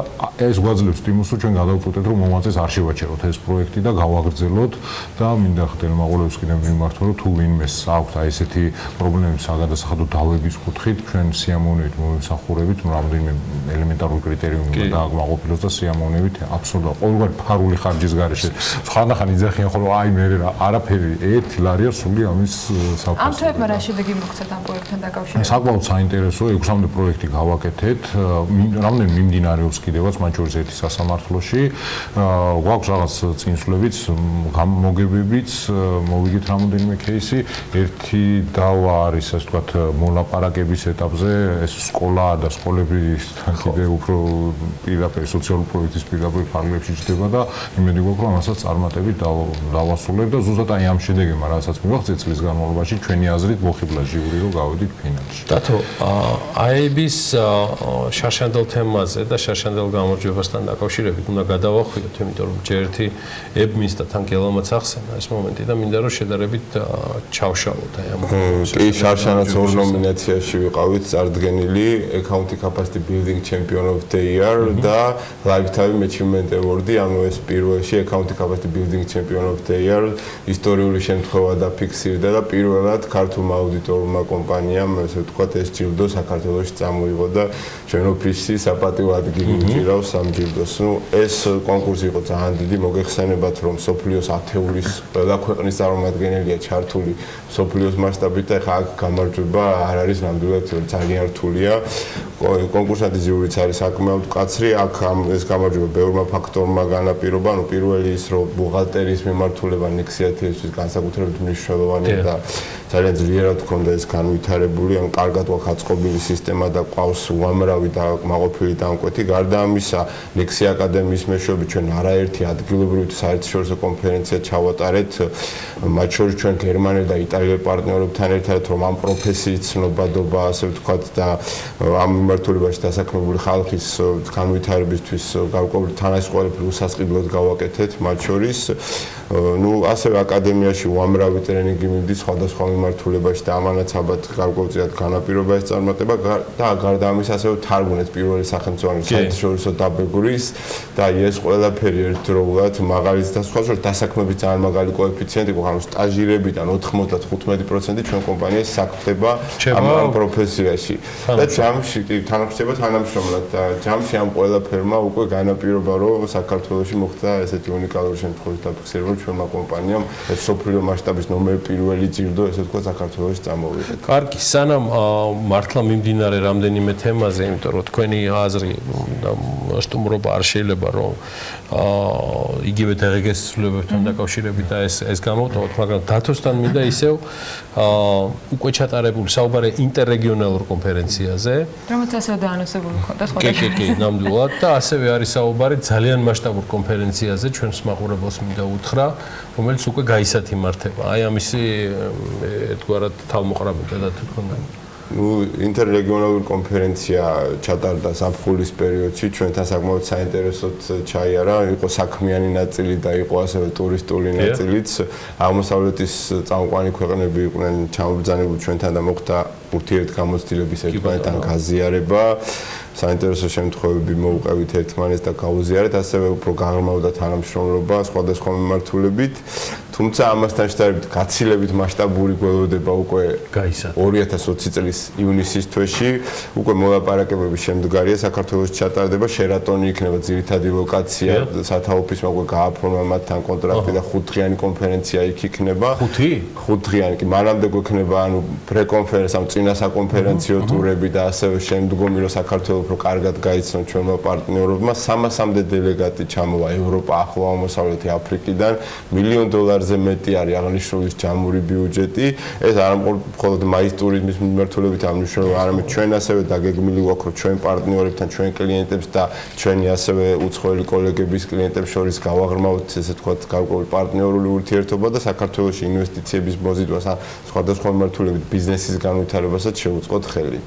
ეს გვაძლევს იმუსო ჩვენ გადავწყვეტეთ რომ მომავალს არ შევაჩეროთ ეს პროექტი და გავაგრძელოთ და მინდა ხდელმაღოლებს კიდევ მიმართო რომ თუ ვინმეს აქვს აი ესეთი პრობლემები საგადასახადო დავების კუთხით ჩვენ სიამოვნებით მომსახურებით რამდენიმე ელემენტარული კრიტერიუმი უნდა დააკმაყოფილოს და სიამოვნებით აბსოლუტურად ყოველგვარი ფარული ხარჯის გარეშე ხანდახან იძახიან ხოლმე აი მე არაფერი 1 ლარია სული ამის საფასო ამ თვეებმა რა შედეგი მოგცეთ ამ პროექტთან დაკავშირებით საკმაოდ საინტერესო 6-მდე პროექტი გავაკეთეთ რამდენი მიმდინარეობს კიდევაც მათ შორის ერთი სამართლოში გვაქვს რაღაც წინსვლებიც, მოგებებიც, მოვიგეთ რამოდენიმე кейსი. ერთი დავა არის, ასე ვთქვათ, მოლაპარაკების ეტაპზე, ეს სკოლა და სკოლებისთან კიდე უფრო პირდაპირ სოციალური პროექტის პირდაპირ ფარგლებში ჩდება და იმედი გვაქვს, რომ ამასაც წარმატებით დავასრულებ და ზუსტად აი ამ შედეგებმა, რასაც მივახცეთ წლის განმავლობაში, ჩვენი აზრით მოხიბლა ჟიური, რომ გავედით ფინალში. დათო, AIB-ის შარშანდელ თემაზე და შარშანდელ გამარჯვებასთან დაკავშირებით უნდა გადავახვიოთ, იმიტომ რომ ჯერ ერთი ებმის და თან გელამაც ახსენა ეს მომენტი და მინდა რომ შედარებით ჩავშალოთ აი ამ კი შარშანაც 2 ნომინაციაში ვიყავით წარდგენილი Accounting Capacity Building Champion of the Year და Lifetime Achievement Award-ი, ანუ ეს პირველში Accounting Capacity Building Champion of the Year ისტორიული შემთხვევა დაფიქსირდა და პირველად ქართულმა აუდიტორულმა კომპანიამ, ესე ვთქვათ, ეს ჯილდო საქართველოში წამოიღო და ჩვენ ოფისში საპატიო ადგილი უჭირავს ამ ჯილდოს. ნუ ეს კონკურსი იყო ძალიან დიდი, მოგეხსენებათ, რომ სოფლიოს ათეულის ყველა ქვეყნის წარმომადგენელია ჩართული სოფლიოს მასშტაბით და ხა აქ გამარჯვება არ არის ნამდვილად ძალიან რთულია. კონკურსანტი ჟიურიც არის საკმაოდ მკაცრი, აქ ეს გამარჯვება ბევრმა ფაქტორმა განაპირობა, ნუ პირველი ის, რომ ბუღალტერიის მიმართულება Nexia-თვის განსაკუთრებით მნიშვნელოვანია და ძალიანძლიერად ჰქონდა ეს განვითარებული, ან კარგად გვაქვს აწყობილი სისტემა და ყავს უამრავი და მაყოფილი დამკვეთი. გარდა ამისა, Nexia აკადემიის მეშვეობით ჩვენ არაერთი ადგილობრივი საერთაშორისო კონფერენცია ჩავატარეთ, მათ შორის ჩვენ გერმანელ და იტალიელ პარტნიორებთან ერთად, რომ ამ პროფესიის ცნობადობა, ასე ვთქვათ, და ამ მიმართულებაში დასაქმებული ხალხის განვითარებისთვის გარკვეული თანასწორები უსასყიდლოდ გავაკეთეთ, მათ შორის ნუ ასევე აკადემიაში უამრავი ტრენინგი მიდის სხვადასხვა მიმართულებაში და ამანაც ალბათ გარკვეულწილად განაპირობა ეს წარმატება და გარდა ამისა ასევე თარგმნეთ პირველი სახელმწიფო საერთაშორისო დაბეგვრის და ეს ყველაფერი ერთდროულად მაღალიც და სხვა შორის დასაქმების ძალიან მაღალი კოეფიციენტი ყო, ანუ სტაჟირებიდან 95% ჩვენ კომპანიას საქმდება ამ პროფესიაში და ჯამში თანამშრომლობა თანამშრომლად და ჯამში ამ ყველაფერმა უკვე განაპირობა რომ საქართველოში მოხდა ესეთი უნიკალური შემთხვევის დაფიქსირება ჩვენმა კომპანიამ ეს სოფლიო მასშტაბის ნომერ პირველი ჯილდო ესე თქვა საქართველოში წამოვიღეთ. კარგი, სანამ მართლა მიმდინარე რამდენიმე თემაზე, იმიტომ რომ თქვენი აზრი და სტუმრობა არ შეიძლება რომ იგივე დღეგეს ცვლილებებთან დაკავშირებით და ეს გამოვტოვოთ, მაგრამ დათოსთან მინდა ისევ უკვე ჩატარებული საუბარი ინტერრეგიონალურ კონფერენციაზე, რომელიც ასევე დაანონსებული ჰქონდა სხვა. კი, ნამდვილად და ასევე არის საუბარი ძალიან მასშტაბურ კონფერენციაზე ჩვენს მაყურებელს მინდა უთხრა, რომელიც უკვე გაისათიმართება. აი ამისი ერთგვარად თავმოყრაბება და თქონდა. ნუ ინტერრეგიონალური კონფერენცია ჩატარდა ზაფხულის პერიოდში, ჩვენთან საკმაოდ საინტერესოდ ჩაიარა, იყო საქმიანი ნაწილი და იყო ასევე ტურისტული ნაწილიც. აღმოსავლეთის წამყვანი ქვეყნები იყვნენ ჩამობრძანებული ჩვენთან და მოხდა ურთიერთგამოცდილების ერთმანეთთან გაზიარება. საინტერესო შემთხვევები მოუყევით ერთმანეთს და გავუზიარეთ, ასევე უფრო გაღრმავდა თანამშრომლობა სხვადასხვა მიმართულებით. თუმცა ამასთან შედარებით გაცილებით მასშტაბური გველოდება უკვე 2020 წლის ივნისის თვეში, უკვე მოლაპარაკებების შემდგარია საქართველოში ჩატარდება, შერატონი იქნება ძირითადი ლოკაცია, სათავოფისმა უკვე გააფორმა მათთან კონტრაქტი და 5-დღიანი კონფერენცია იქ იქნება. 5-დღიანი, კი, მანამდე გვექნება ანუ პრეკონფერენცია, ანუ წინა საკონფერენციო ტურები და ასევე შემდგომი რომ საქართველოს უფრო კარგად გაიცნონ ჩვენმა პარტნიორებმა, 300-მდე დელეგატი ჩამოვა ევროპა, ახლო აღმოსავლეთი აფრიკიდან, $1 მილიონზე მეტი არის აღნიშნული ჯამური ბიუჯეტი. ეს არ მხოლოდ მაის ტურიზმის მიმართულებით ამნიშნულია, არამედ ჩვენ ასევე დაგეგმილი გვაქვს, რომ ჩვენ პარტნიორებთან, ჩვენ კლიენტებს და ჩვენი ასევე უცხოელი კოლეგების კლიენტებს შორის გავაღრმავთ, ესე ვთქვათ, გარკვეული პარტნიორული ურთიერთობა და საქართველოში ინვესტიციების მოზიდვას ან სხვადასხვა მიმართულებით ბიზნესის განვითარებასაც შევუწყოთ ხელი.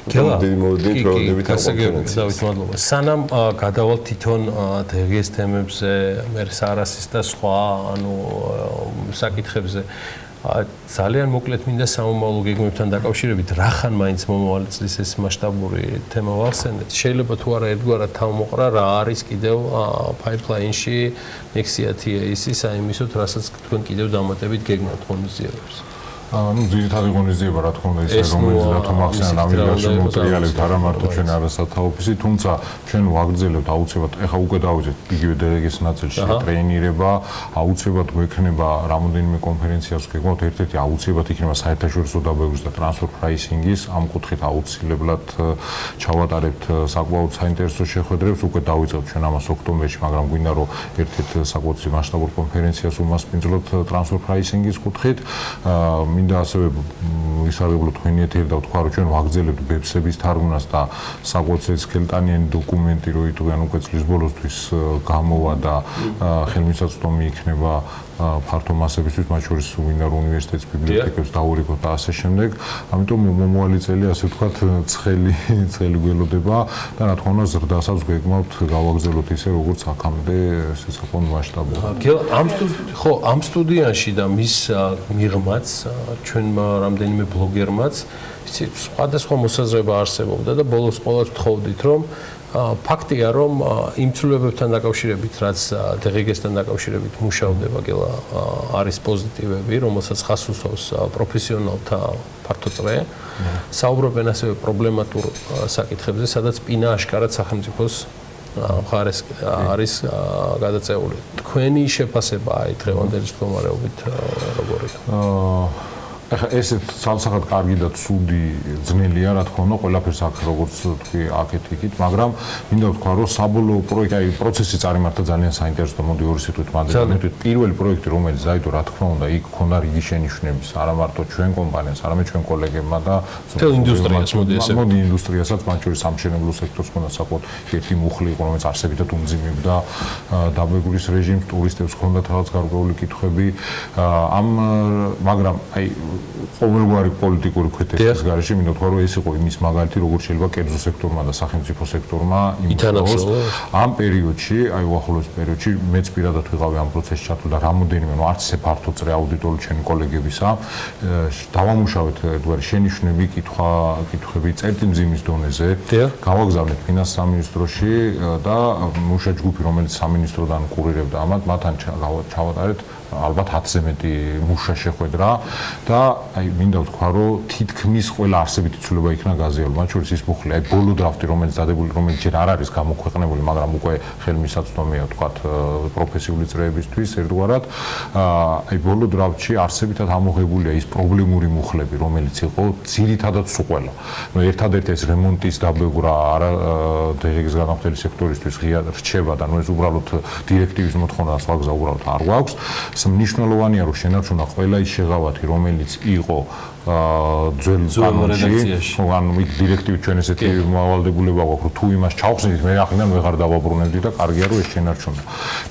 დიდი მოდით პროექტებით გასაგებია, მადლობა. სანამ გადავალთ თვითონ დღეს თემებზე, მე სარასის და სხვა, ანუ საკითხებზე ძალიან მოკლედ მინდა სამომავლო გეგმებთან დაკავშირებით რახან მაინც მომავალი წლის ეს მასშტაბური თემა ვახსენეთ. შეიძლება თუ არა ერთგვარად თავმოყრა რა არის კიდევ pipeline-ში next-year-ის საიმისოდ, რასაც თქვენ კიდევ დამატებით გეგმავთ ღონისძიებებს. ну ძირითადი ღონისძიება რა თქმა უნდა ის რომელიც და თუ მახსენე ამილიაში მოტრიალებთ არა მარტო ჩვენ არასათაოფისი, თუმცა ჩვენ ვაგრძელებთ აუცილებლად, ეხა უკვე დავიწყეთ იგივე დელეგის ნაწილში ტრეინირება, აუცილებლად გვექნება რამოდენიმე კონფერენციას გეგმავთ, ერთ-ერთი აუცილებლად იქნება საერთაშორისო დაბეგვრის და ტრანსფერ პრაისინგის, ამ კუთხით აუცილებლად ჩავატარებთ საკმაოდ საინტერესო შეხვედრებს, უკვე დავიწყეთ ჩვენ ამას ოქტომბერში, მაგრამ გვინდა რომ ერთ-ერთ საკმაოდ მასშტაბურ კონფერენციას უმასპინძლოთ ტრანსფერ პრაისინგის კუთხით. მინდა ასევე ვისარგებლო თქვენი ეთერი და ვთქვა, რომ ჩვენ ვაგრძელებთ ბებსების თარგმნას და საკმაოდ სქელტანიანი დოკუმენტი რო იტყვიან უკვე წლის ბოლოსთვის გამოვა და ხელმისაწვდომი იქნება ფართო მასებისთვის, მათ შორის მინდა რომ უნივერსიტეტის ბიბლიოთეკებს დაურიგოთ და ასე შემდეგ. ამიტომ მომავალი წელი ასე ვთქვათ ცხელი გველოდება და რა თქმა უნდა ზრდასაც გვეგმავთ გავაგრძელოთ ისე როგორც აქამდე საკმაოდ მასშტაბურად. ამ სტუდიაში და მის მიღმაც ჩვენმა რამდენიმე ბლოგერმაც სხვადასხვა მოსაზრება არსებობდა და ბოლოს ყოველთვის ვთხოვდით რომ ფაქტია რომ იმ ცვლილებებთან დაკავშირებით რაც დღეგესთან დაკავშირებით მუშავდება გელა არის პოზიტივები რომელსაც ხას უსვავს პროფესიონალთა ფართო წრე საუბრობენ ასევე პრობლემატურ საკითხებზე სადაც პინა აშკარად სახელმწიფოს მხარეს არის გადაწეული თქვენი შეფასება აი დღევანდელი მდგომარეობით როგორია ეხლა ეს ცალსახად კარგი და ცუდი ძნელია, რა თქმა უნდა, ყველაფერს აქ როგორც თქვი, აქეთ იქით, მაგრამ მინდა ვთქვა, რომ საბოლოო პროექტი, აი პროცესი წარიმართა ძალიან საინტერესო, მოდი ორი სიტყვით მადლობთ. პირველი პროექტი, რომელიც დაიდო, რა თქმა უნდა, იქ ქონდა რიგი შენიშვნების, არა მარტო ჩვენ კომპანიას, არამედ ჩვენ კოლეგებმა და მთელ ინდუსტრიას, მოდი ინდუსტრიასაც, მათ შორის სამშენებლო სექტორს ქონდა საკუთარ ერთი მუხლი იყო, რომელიც არსებითად უმძიმებდა დაბეგვრის რეჟიმს, ტურისტებს ქონდათ რაღაც გარკვეული კითხვები, მაგრამ აი ყოველგვარი პოლიტიკური ქვეთეთის გარეშე მინდა თქვა რომ ეს იყო იმის მაგალითი როგორ შეიძლება კერძო სექტორმა და სახელმწიფო სექტორმა იმუშაოს ამ პერიოდში აი უახლოეს პერიოდში მეც პირადად ვიყავი ამ პროცესში ჩართული და რამოდენიმე არც ესე ფართო წრე აუდიტორი ჩვენი კოლეგებისა დავამუშავეთ ერთგვარი შენიშვნები კითხვები წერტილმძიმის დონეზე გავაგზავნეთ ფინანს სამინისტროში და მუშა ჯგუფი რომელიც სამინისტროდან კურირებდა ამათ მათთან ჩავატარეთ ალბათ 10-ზე მეტი მუშა შეხვედრა და აი მინდა ვთქვა რომ თითქმის ყველა არსებითი ცვლილება იქნა გაზიარებული მათ შორის ის მუხლი აი ბოლო დრაფტი რომელიც დადებული რომელიც ჯერ არ არის გამოქვეყნებული მაგრამ უკვე ხელმისაწვდომია ვთქვა პროფესიული წრეებისთვის ერთგვარად აი ბოლო დრაფტში არსებითად ამოღებულია ის პრობლემური მუხლები რომელიც იყო ძირითადად სულ ყველა ნუ ერთადერთი ეს რემონტის დაბევრა არა დეღეგის განაყოფელი სექტორისთვის ღია რჩება და ნუ ეს უბრალოდ დირექტივის მოთხოვნა და სხვა გზა უბრალოდ არ გვაქვს მნიშვნელოვანია რომ შენარჩუნა ყველა ის შეღავათი რომელიც იყო ძველ კანონში ანუ იქ დირექტივით ჩვენ ესეთი მოვალდებულება გვაქვს რომ თუ იმას ჩავხსნით მე ახლა ვეღარ დავაბრუნებდი და კარგია რომ ეს შენარჩუნა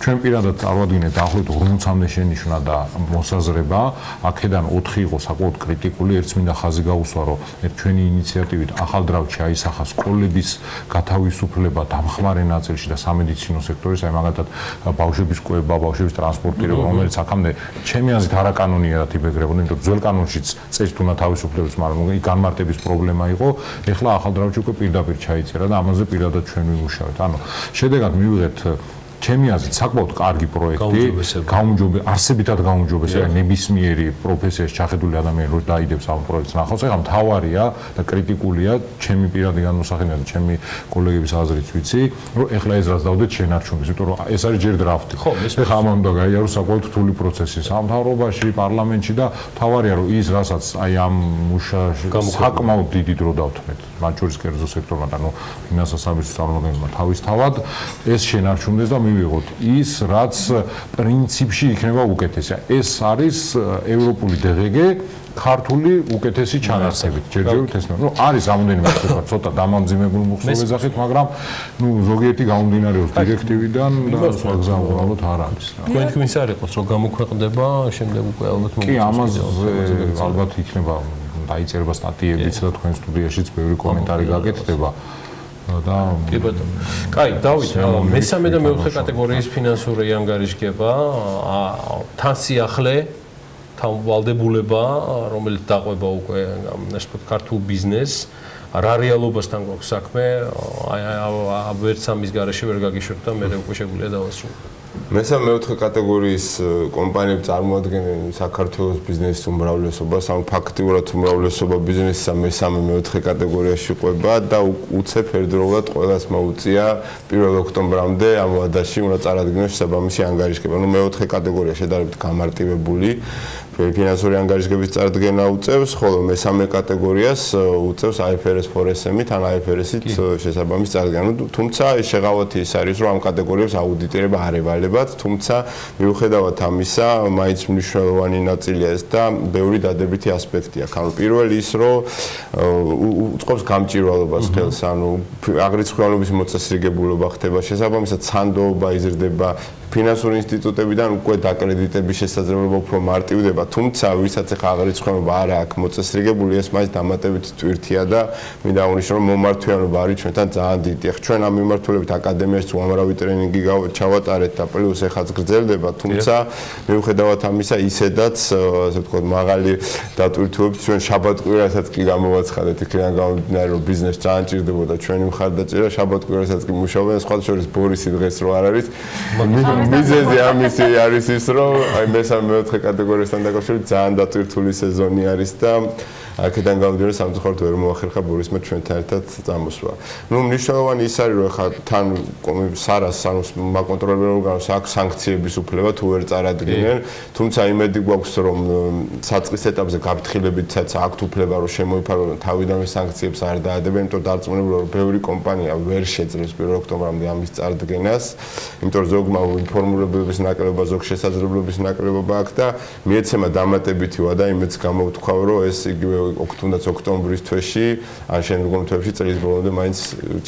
ჩვენ პირადად წარვადგინეთ დაახლოებით 40-მდე შენიშვნა და მოსაზრება აქედან 4 იყო საკმაოდ კრიტიკული ერთს მინდა ხაზი გაუსვა რომ ჩვენი ინიციატივით ახალ დრაფტში აისახა სკოლების გათავისუფლება დამხმარე ნაწილში და სამედიცინო სექტორის აი მაგალითად ბავშვების კვება ბავშვების ტრანსპორტირება რომელიც აქამდე ჩემი აზრით არაკანონიერად იბეგრებოდა იმიტომ რომ ძველ კანონშიც წეს თუნა თავისუფლების მაგრამ განმარტების პრობლემა იყო ეხლა ახალ დრაფტში უკვე პირდაპირ ჩაიწერა და ამაზე პირადად ჩვენ ვიმუშავეთ ანუ შედეგად მივიღეთ ჩემი აზრით საკმაოდ კარგი პროექტი არსებითად გაუმჯობესება ნებისმიერი პროფესიაში ჩახედული ადამიანი რო დაიდებს ამ პროექტს ნახავს ეხლა მთავარია და კრიტიკულია ჩემი პირადი განმოსახილება და ჩემი კოლეგების აზრით ვიცი რომ ეხლა ეს რაც დავდეთ შენარჩუნდეს იმიტომ რომ ეს არის ჯერ დრაფტი ეხლა ამან უნდა გაიაროს საკმაოდ რთული პროცესი სამთავრობაში პარლამენტში და მთავარია რომ ის რასაც აი ამ მუშაში საკმაოდ დიდი დრო დავთმეთ მათ შორის კერძო სექტორმა და ნუ ფინანსთა სამინისტროს წარმომადგენელმა თავისთავად ეს შენარჩუნდეს და ვიღოთ ის რაც პრინციპში იქნება უკეთესია ეს არის ევროპული დღგ ქართული უკეთესი ჩანაცვლებით ჯერჯერობით ეს ნუ არის რამოდენიმე ცოტა დამამძიმებული მუხლების ზახით მაგრამ ნუ ზოგიერთი გამომდინარეობს დირექტივიდან და სხვა გზა უბრალოდ არ არის თქვენ თქმის არ იყოს რომ გამოქვეყნდება შემდეგ უკვე ალბათ კი ამაზე ალბათ იქნება დაიწერება სტატიებიც და თქვენ სტუდიაშიც ბევრი კომენტარი გაკეთდება და კი ბატონო. კაი, დავით, მესამე და მეოთხე კატეგორიის ფინანსური ანგარიშგება, თან სიახლე, თან ვალდებულება, რომელიც დაყვება უკვე, ასე ვთქვათ, ქართულ ბიზნესს, რა რეალობასთან გვაქვს საქმე, აი ვერც ამის გარეშე ვერ გაგიშვებთ და მე უკვე შეგვიძლია დავასრულოთ. მესამე მეოთხე კატეგორიის კომპანიები წარმოადგენენ საქართველოს ბიზნესის უმრავლესობას, ანუ ფაქტიურად უმრავლესობა ბიზნესისა მესამე მეოთხე კატეგორიაში ყვება და უცებ ერთდროულად ყველას მოუწია 1 ოქტომბრამდე ამ ვადაში უნდა წარადგინოს შესაბამისი ანგარიშგება. ნუ მეოთხე კატეგორია შედარებით გამარტივებული ფინანსური ანგარიშგების წარდგენა უწევს, ხოლო მესამე კატეგორიას უწევს IFRS 4SM-ით, ან IFRS-ით შესაბამის წარდგენა. თუმცა ეს შეღავათი ის არის, რომ ამ კატეგორიებს აუდიტორება არ ევალებათ, თუმცა მიუხედავად ამისა, მაინც მნიშვნელოვანი ნაწილია ეს და ბევრი დადებითი ასპექტი აქვს. ანუ პირველი ის, რომ უწყობს გამჭირვალობას ხელს, ანუ აგრეთვე მოწესრიგებულობა ხდება, შესაბამისად სანდოობა იზრდება ფინანსური ინსტიტუტებიდან უკვე დაკრედიტების შესაძლებლობა უფრო მარტივდება, თუმცა ვისაც ახლა აღრიცხვენება არ აქვს მოწესრიგებული, ეს მაინც დამატებით ტვირთია და მინდა აღნიშნო, რომ მომართვიანობა არის ჩვენთან ძალიან დიდი. ახლა ჩვენ ამ მიმართულებით აკადემიაში უამრავი ტრენინგი ჩავატარეთ და პლუს ეხაც გრძელდება, თუმცა მიუხედავად ამისა, ისედაც, ასე ვთქვათ, მაღალი დატვირთვებით ჩვენ შაბათ-კვირასაც კი გამოვაცხადეთ, იქიდან გამომდინარე, რომ ბიზნეს ძალიან ჭირდებოდა ჩვენი მხარდაჭერა, შაბათ-კვირასაც კი მუშაობენ, სხვა შორის ბორისი დღეს რო არ არის. მიზეზი ამისი არის ის, რომ აი მესამე მეოთხე კატეგორიასთან დაკავშირებით ძალიან დატვირთული სეზონი არის და აქედან გამომდინარე სამწუხაროდ ვერ მოახერხა ბორისმა ჩვენთან ერთად წამოსვლა. ნუ მნიშვნელოვანი ის არის, რომ ხა თან სარას მაკონტროლებელი ორგანოს აქვს სანქციების უფლება თუ ვერ წარადგინენ, თუმცა იმედი გვაქვს, რომ საწყის ეტაპზე გაფრთხილებითაც აქვთ უფლება, რომ შემოიფარგლონ თავიდანვე სანქციებს არ დაადებენ, იმიტომ რომ დარწმუნებული რომ ბევრი კომპანია ვერ შეძლებს 1 ოქტომბრამდე ამის წარდგენას, იმიტომ რომ ზოგმა ინფორმირებების ნაკლებობა, ზოგ შესაძლებლობის ნაკლებობა აქვს და მიეცემა დამატებითი ვადა იმედს გამოვთქვავ, რომ ეს იგივე თუნდაც ოქტომბრის თვეში, ან შემდგომ თვეებში წლის ბოლომდე მაინც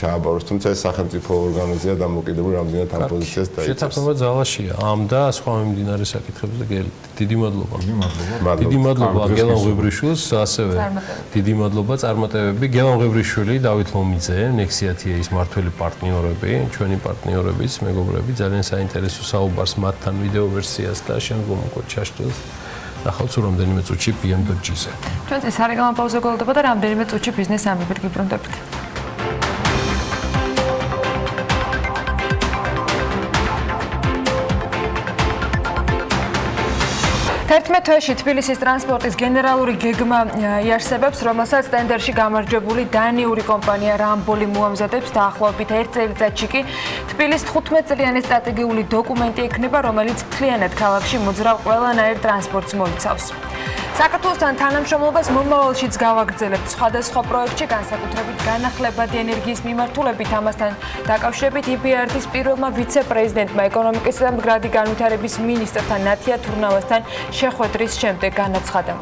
ჩააბაროს, თუმცა ეს სახელმწიფო ორგანოზია დამოკიდებული რამდენად ამ პოზიციას დაიცავს. შეთანხმება ძალაშია ამ და სხვა მიმდინარე საკითხებზე. დიდი მადლობა. დიდი მადლობა გელან ღვიბრიშვილს, ასევე დიდი მადლობა წარმატებები გელან ღვიბრიშვილი, დავით ლომიძე, Nexiatia-ის მართველი პარტნიორები, ჩვენი პარტნიორების, მეგობრები, ძალიან საინტერესო საუბარს მათთან ვიდეო ვერსიას და შემდგომ უკვე ჩაშტილს. ნახავთ რამდენიმე წუთში PM.gz-ზე. ჩვენ ეს სარეკლამო პაუზა გველოდება და რამდენიმე წუთში ბიზნეს ამბებით გიბრუნდებით. 11 თვეში თბილისის ტრანსპორტის გენერალური გეგმა იარსებებს, რომელსაც ტენდერში გამარჯვებული დანიური კომპანია რამბოლი მოამზადებს დაახლოებით 1 წელიწადში კი თბილის 15 წლიანი სტრატეგიული დოკუმენტი ექნება, რომელიც მთლიანად ქალაქში მოძრავ ყველანაირ ტრანსპორტს მოიცავს. საქართველოსთან თანამშრომლობას მომავალშიც გავაგრძელებთ სხვადასხვა პროექტში, განსაკუთრებით განახლებადი ენერგიის მიმართულებით. ამასთან დაკავშირებით EBRD-ის პირველმა ვიცე-პრეზიდენტმა ეკონომიკის და მდგრადი განვითარების მინისტრთან ნათია თურნავასთან შეხვედრის შემდეგ განაცხადა.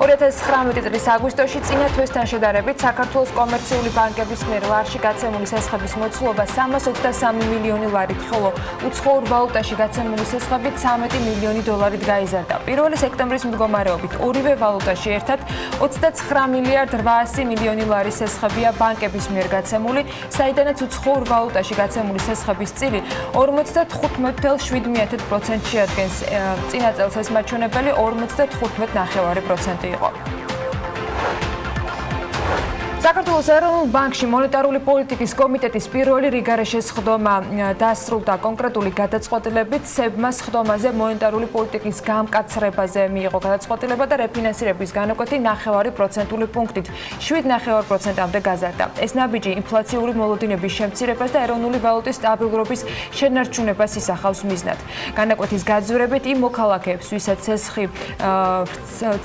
2019 წლის აგვისტოში წინა თვესთან შედარებით საქართველოს კომერციული ბანკების მიერ ლარში გაცემული სესხების მოცულობა 323 მილიონი ლარით, ხოლო უცხოურ ვალუტაში გაცემული სესხები 13 მილიონი დოლარით გაიზარდა. 1 სექტემბრის მდგომარეობით ორივე ვალუტაში ერთად 29 მილიარდ 800 მილიონი ლარის სესხებია ბანკების მიერ გაცემული, საიდანაც უცხოურ ვალუტაში გაცემული სესხების წილი 55.7%-ში ადგენს. წინა წელს ეს მაჩვენებელი 55.9% იყო. საქართველოს ეროვნულ ბანკში მონეტარული პოლიტიკის კომიტეტის პირველი რიგარე შესხდომა დასრულდა კონკრეტული გადაწყვეტილებით. სებმა სხდომაზე მონეტარული პოლიტიკის გამკაცრებაზე მიიღო გადაწყვეტილება და რეფინანსირების განაკვეთი 9% პუნქტით 7.9%-მდე გაზარდა. ეს ნაბიჯი ინფლაციური მოლოდინების შემცირებას და ეროვნული ვალუტის სტაბილურობის შენარჩუნებას ისახავს მიზნად. განაკვეთის გაძვირებით იმ მოქალაქეებს, ვისაც სესხი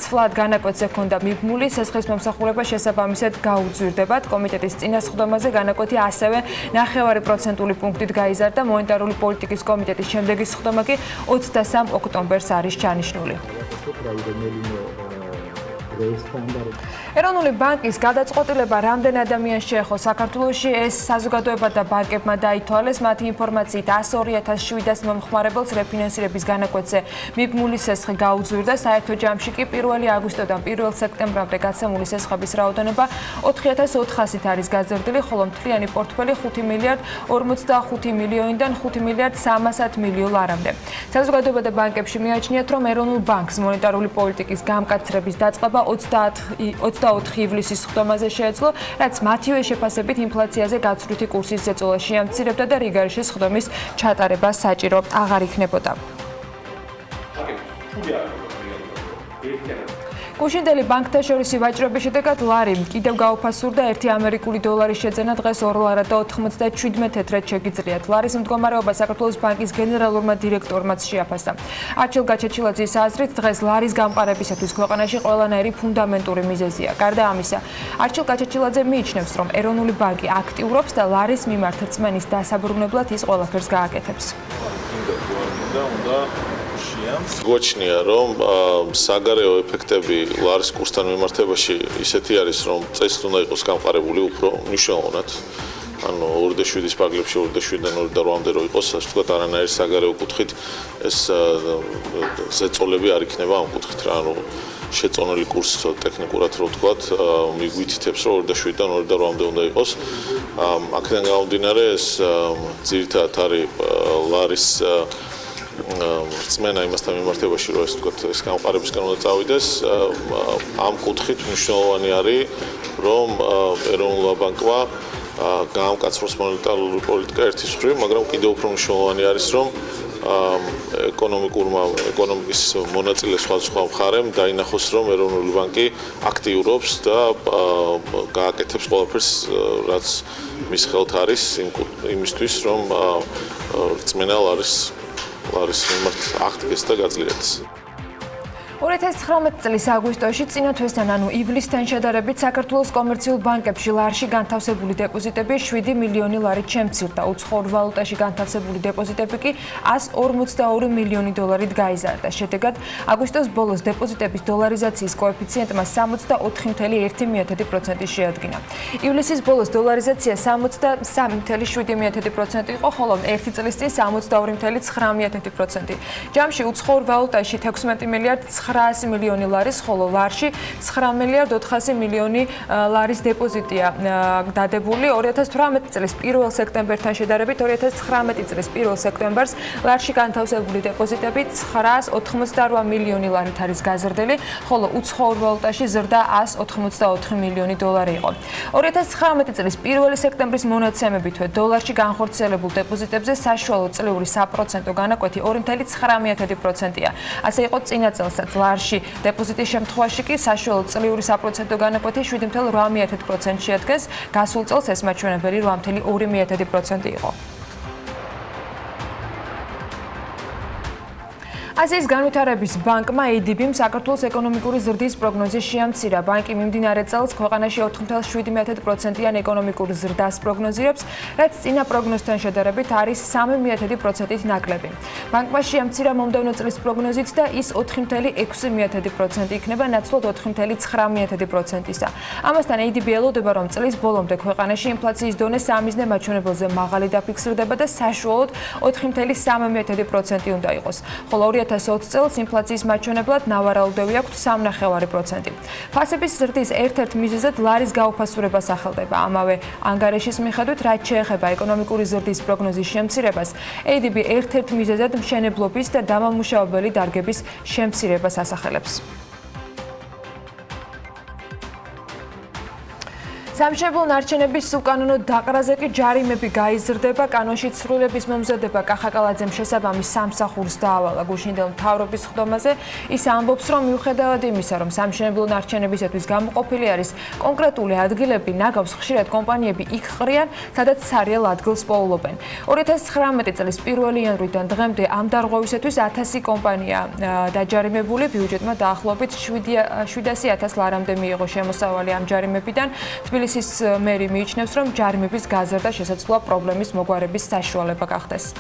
ცვლად განაკვეთზე ჰქონდა მიბმული, სესხის მომსახურება შესაბამისად უძვირდებათ. კომიტეტის წინა სხდომაზე განაკვეთი ასევე 9% პუნქტით გაიზარდა. მონეტარული პოლიტიკის კომიტეტის შემდეგი სხდომა კი 23 ოქტომბერს არის ჩანიშნული. ეროვნული ბანკის გადაწყვეტილება რამდენ ადამიანს შეეხო საქართველოში, ეს საზოგადოება და ბანკებმა დაითვალეს. მათი ინფორმაციით 102,700 მომხმარებელს რეფინანსირების განაკვეთზე მიბმული სესხი გაუძვირდა. საერთო ჯამში კი 1 აგვისტოდან 1 სექტემბრამდე გაცემული სესხების რაოდენობა 4,400-ით არის გაზრდილი, ხოლო მთლიანი პორტფელი 5 მილიარდ 45 მილიონიდან 5 მილიარდ 300 მილიონ ლარამდე. საზოგადოება და ბანკებში მიაჩნიათ, რომ ეროვნულ ბანკს მონეტარული პოლიტიკის გამკაცრების დაწყება 24 ივლისის სხდომაზე შეეძლო, რაც მათივე შეფასებით ინფლაციაზე გაცვლითი კურსის ზეწოლა შეამცირებდა და რიგარეშე სხდომის ჩატარება საჭირო აღარ იქნებოდა. გუშინდელი ბანკთა შორისი ვაჭრობის შედეგად ლარი კიდევ გაუფასურდა 1 ამერიკული დოლარის შეძენა დღეს 2 ლარად და 97 თეთრად შეგიძლიათ. ლარის მდგომარეობა საქართველოს ბანკის გენერალურმა დირექტორმაც შეაფასა. არჩილ გაჩეჩილაძის აზრით, დღეს ლარის გამყარებისათვის ქვეყანაში ყველანაირი ფუნდამენტური მიზეზია. გარდა ამისა, არჩილ გაჩეჩილაძე მიიჩნევს, რომ ეროვნული ბანკი აქტიურობს და ლარის მიმართ რწმენის დასაბრუნებლად ის ყველაფერს გააკეთებს. გვაჩნია, რომ საგარეო ეფექტები ლარის კურსთან მიმართებაში ისეთი არის, რომ წესით უნდა იყოს გამყარებული უფრო მნიშვნელოვნად. ანუ 2.7-ის პაგლებში 2.7-დან 2.8-მდე რო იყოს, ასე ვთქვათ, არანაირი საგარეო კუთხით ეს ზეწოლები არ იქნება ამ კუთხით რა, ანუ შეწონილი კურსი ტექნიკურად რო ვთქვათ, მიგვითითებს, რომ 2.7-დან 2.8-მდე უნდა იყოს. აქედან გამომდინარე, ეს ძირითადად არის ლარის რწმენა იმასთან მიმართებაში, რომ ეს ვთქვათ, ეს გამყარებისგან უნდა წავიდეს. ამ კუთხით მნიშვნელოვანი არის, რომ ეროვნულმა ბანკმა გაამკაცროს მონეტარული პოლიტიკა ერთის მხრივ, მაგრამ კიდევ უფრო მნიშვნელოვანი არის, რომ ეკონომიკის მონაწილე სხვადასხვა მხარემ დაინახოს, რომ ეროვნული ბანკი აქტიურობს და გააკეთებს ყველაფერს, რაც მის ხელთ არის იმისთვის, რომ რწმენა ლარის მიმართ აღდგეს და გაძლიერდეს. 2019 წლის აგვისტოში წინა თვესთან, ანუ ივლისთან შედარებით საქართველოს კომერციულ ბანკებში ლარში განთავსებული დეპოზიტები 7 მილიონი ლარით შემცირდა. უცხოურ ვალუტაში განთავსებული დეპოზიტები კი 142 მილიონი დოლარით გაიზარდა. შედეგად, აგვისტოს ბოლოს დეპოზიტების დოლარიზაციის კოეფიციენტმა 64.1% შეადგინა. ივლისის ბოლოს დოლარიზაცია 63.7% იყო, ხოლო 1 წლის წინ 62.9%. ჯამში უცხოურ ვალუტაში 16 მილიარდ 900 მილიონი ლარის, ხოლო ლარში 9 მილიარდ 400 მილიონი ლარის დეპოზიტია დადებული. 2018 წლის 1 სექტემბერთან შედარებით 2019 წლის 1 სექტემბერს ლარში განთავსებული დეპოზიტები 988 მილიონი ლარით არის გაზრდილი, ხოლო უცხოურ ვალუტაში ზრდა 184 მილიონი დოლარი იყო. 2019 წლის 1 სექტემბრის მონაცემებითვე დოლარში განხორციელებულ დეპოზიტებზე საშუალო წლიური საპროცენტო განაკვეთი 2.9%-ია. ასე იყო წინა წელსაც ლარში დეპოზიტის შემთხვევაში კი საშუალო წლიური საპროცენტო განაკვეთი 7.8% შეადგენს, გასულ წელს ეს მაჩვენებელი 8.2% იყო. აზიის განვითარების ბანკმა ADB-მ საქართველოს ეკონომიკური ზრდის პროგნოზი შეამცირა. ბანკი მიმდინარე წელს ქვეყანაში 4.7%-იან ეკონომიკურ ზრდას პროგნოზირებს, რაც წინა პროგნოზთან შედარებით არის 3.1%-ით ნაკლები. ბანკმა შეამცირა მომდევნო წლის პროგნოზიც და ის 4.6% იქნება, ნაცვლად 4.9%-ისა. ამასთან ADB ელოდება, რომ წლის ბოლომდე ქვეყანაში ინფლაციის დონე სამიზნე მაჩვენებელზე მაღალი დაფიქსირდება და საშუალოდ 4.3% უნდა იყოს. ხოლო 2020 წელს ინფლაციის მაჩვენებლად ნავარაუდები აქვს 3.9%. ფასების ზრდის ერთ-ერთ მიზეზად ლარის გაუფასურება სახელდება. ამავე ანგარიშის მიხედვით, რაც შეეხება ეკონომიკური ზრდის პროგნოზის შემცირებას, ADB ერთ-ერთ მიზეზად მშენებლობის და დამამუშავებელი დარგების შემცირებას ასახელებს. სამშენებლო ნარჩენების უკანონო დაყრაზე კი ჯარიმები გაიზრდება. კანონში ცვლილების მომზადება კახაკალაძემ შესაბამის სამსახურს დაავალა. გუშინდელ მთავრობის ხდომაზე ის ამბობს, რომ მიუხედავად იმისა, რომ სამშენებლო ნარჩენებისათვის გამოყოფილი არის კონკრეტული ადგილები, ნაგავს ხშირად კომპანიები იქ ყრიან, სადაც სარიელ ადგილს პოულობენ. 2019 წლის 1 იანვრიდან დღემდე ამ დარღვევისათვის 1000 კომპანია დაჯარიმებული. ბიუჯეტმა დაახლოებით 700.000 ლარამდე მიიღო შემოსავალი ამ ჯარიმებიდან. თბილისის მერი მიიჩნევს, რომ ჯარიმების გაზრდა შესაძლოა პრობლემის მოგვარების საშუალება გახდეს.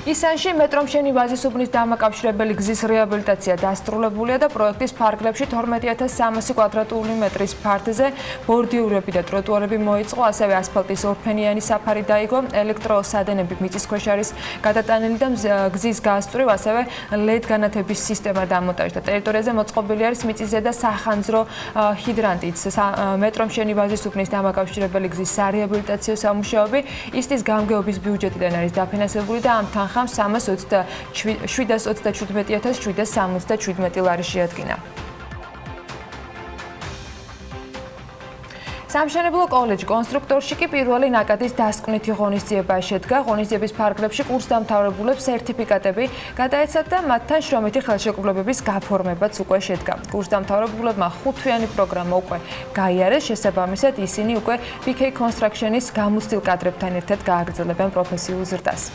ისანში მეტრომშენი ვაზისუბნის დამაკავშირებელი გზის რეაბილიტაცია დასრულებულია და პროექტის ფარგლებში 12,300 კვადრატული მეტრის ფართზე ბორდიურები და ტროტუარები მოიწყო, ასევე ასფალტის ორფენიანი საფარი დაიგო, ელექტროსადენები მიწისქვეშ არის გადატანილი და გზის გასწვრივ ასევე LED განათების სისტემა დამონტაჟდა. ტერიტორიაზე მოწყობილი არის მიწისზედა და სახანძრო ჰიდრანტიც. მეტრომშენი ვაზისუბნის დამაკავშირებელი გზის სარეაბილიტაციო სამუშაოები ისტის გამგეობის ბიუჯეტიდან არის დაფინანსებული და ამ თანხამ 727,777 ლარი შეადგინა. სამშენებლო კოლეჯ კონსტრუქტორში კი პირველი ნაკადის დასკვნითი ღონისძიება შედგა. ღონისძიების ფარგლებში კურსდამთავრებულებს სერტიფიკატები გადაეცათ და მათთან შრომითი ხელშეკრულებების გაფორმებაც უკვე შედგა. კურსდამთავრებულებმა 5-თვიანი პროგრამა უკვე გაიარეს, შესაბამისად ისინი უკვე BK Construction-ის გამოცდილ კადრებთან ერთად გააგრძელებენ პროფესიულ ზრდას.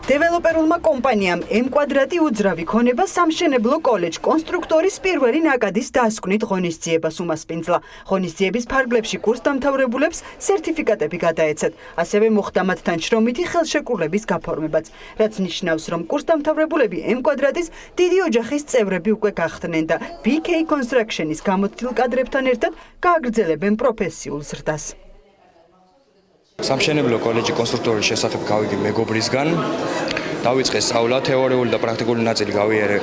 დეველოპერულმა კომპანიამ M კვადრატი უძრავი ქონება სამშენებლო კოლეჯ კონსტრუქტორის პირველი ნაკადის დასკვნით ღონისძიებას უმასპინძლა. ღონისძიების ფარგლებში კურსდამთავრებულებს სერტიფიკატები გადაეცათ, ასევე მოხდა მათთან შრომითი ხელშეკრულების გაფორმებაც, რაც ნიშნავს, რომ კურსდამთავრებულები M კვადრატის დიდი ოჯახის წევრები უკვე გახდნენ და BK Construction-ის გამოცდილ კადრებთან ერთად გააგრძელებენ პროფესიულ ზრდას. სამშენებლო კოლეჯი კონსტრუქტორის შესახებ გავიდი მეგობრისგან. დავიწყე სწავლა, თეორიული და პრაქტიკული ნაწილი გავიარე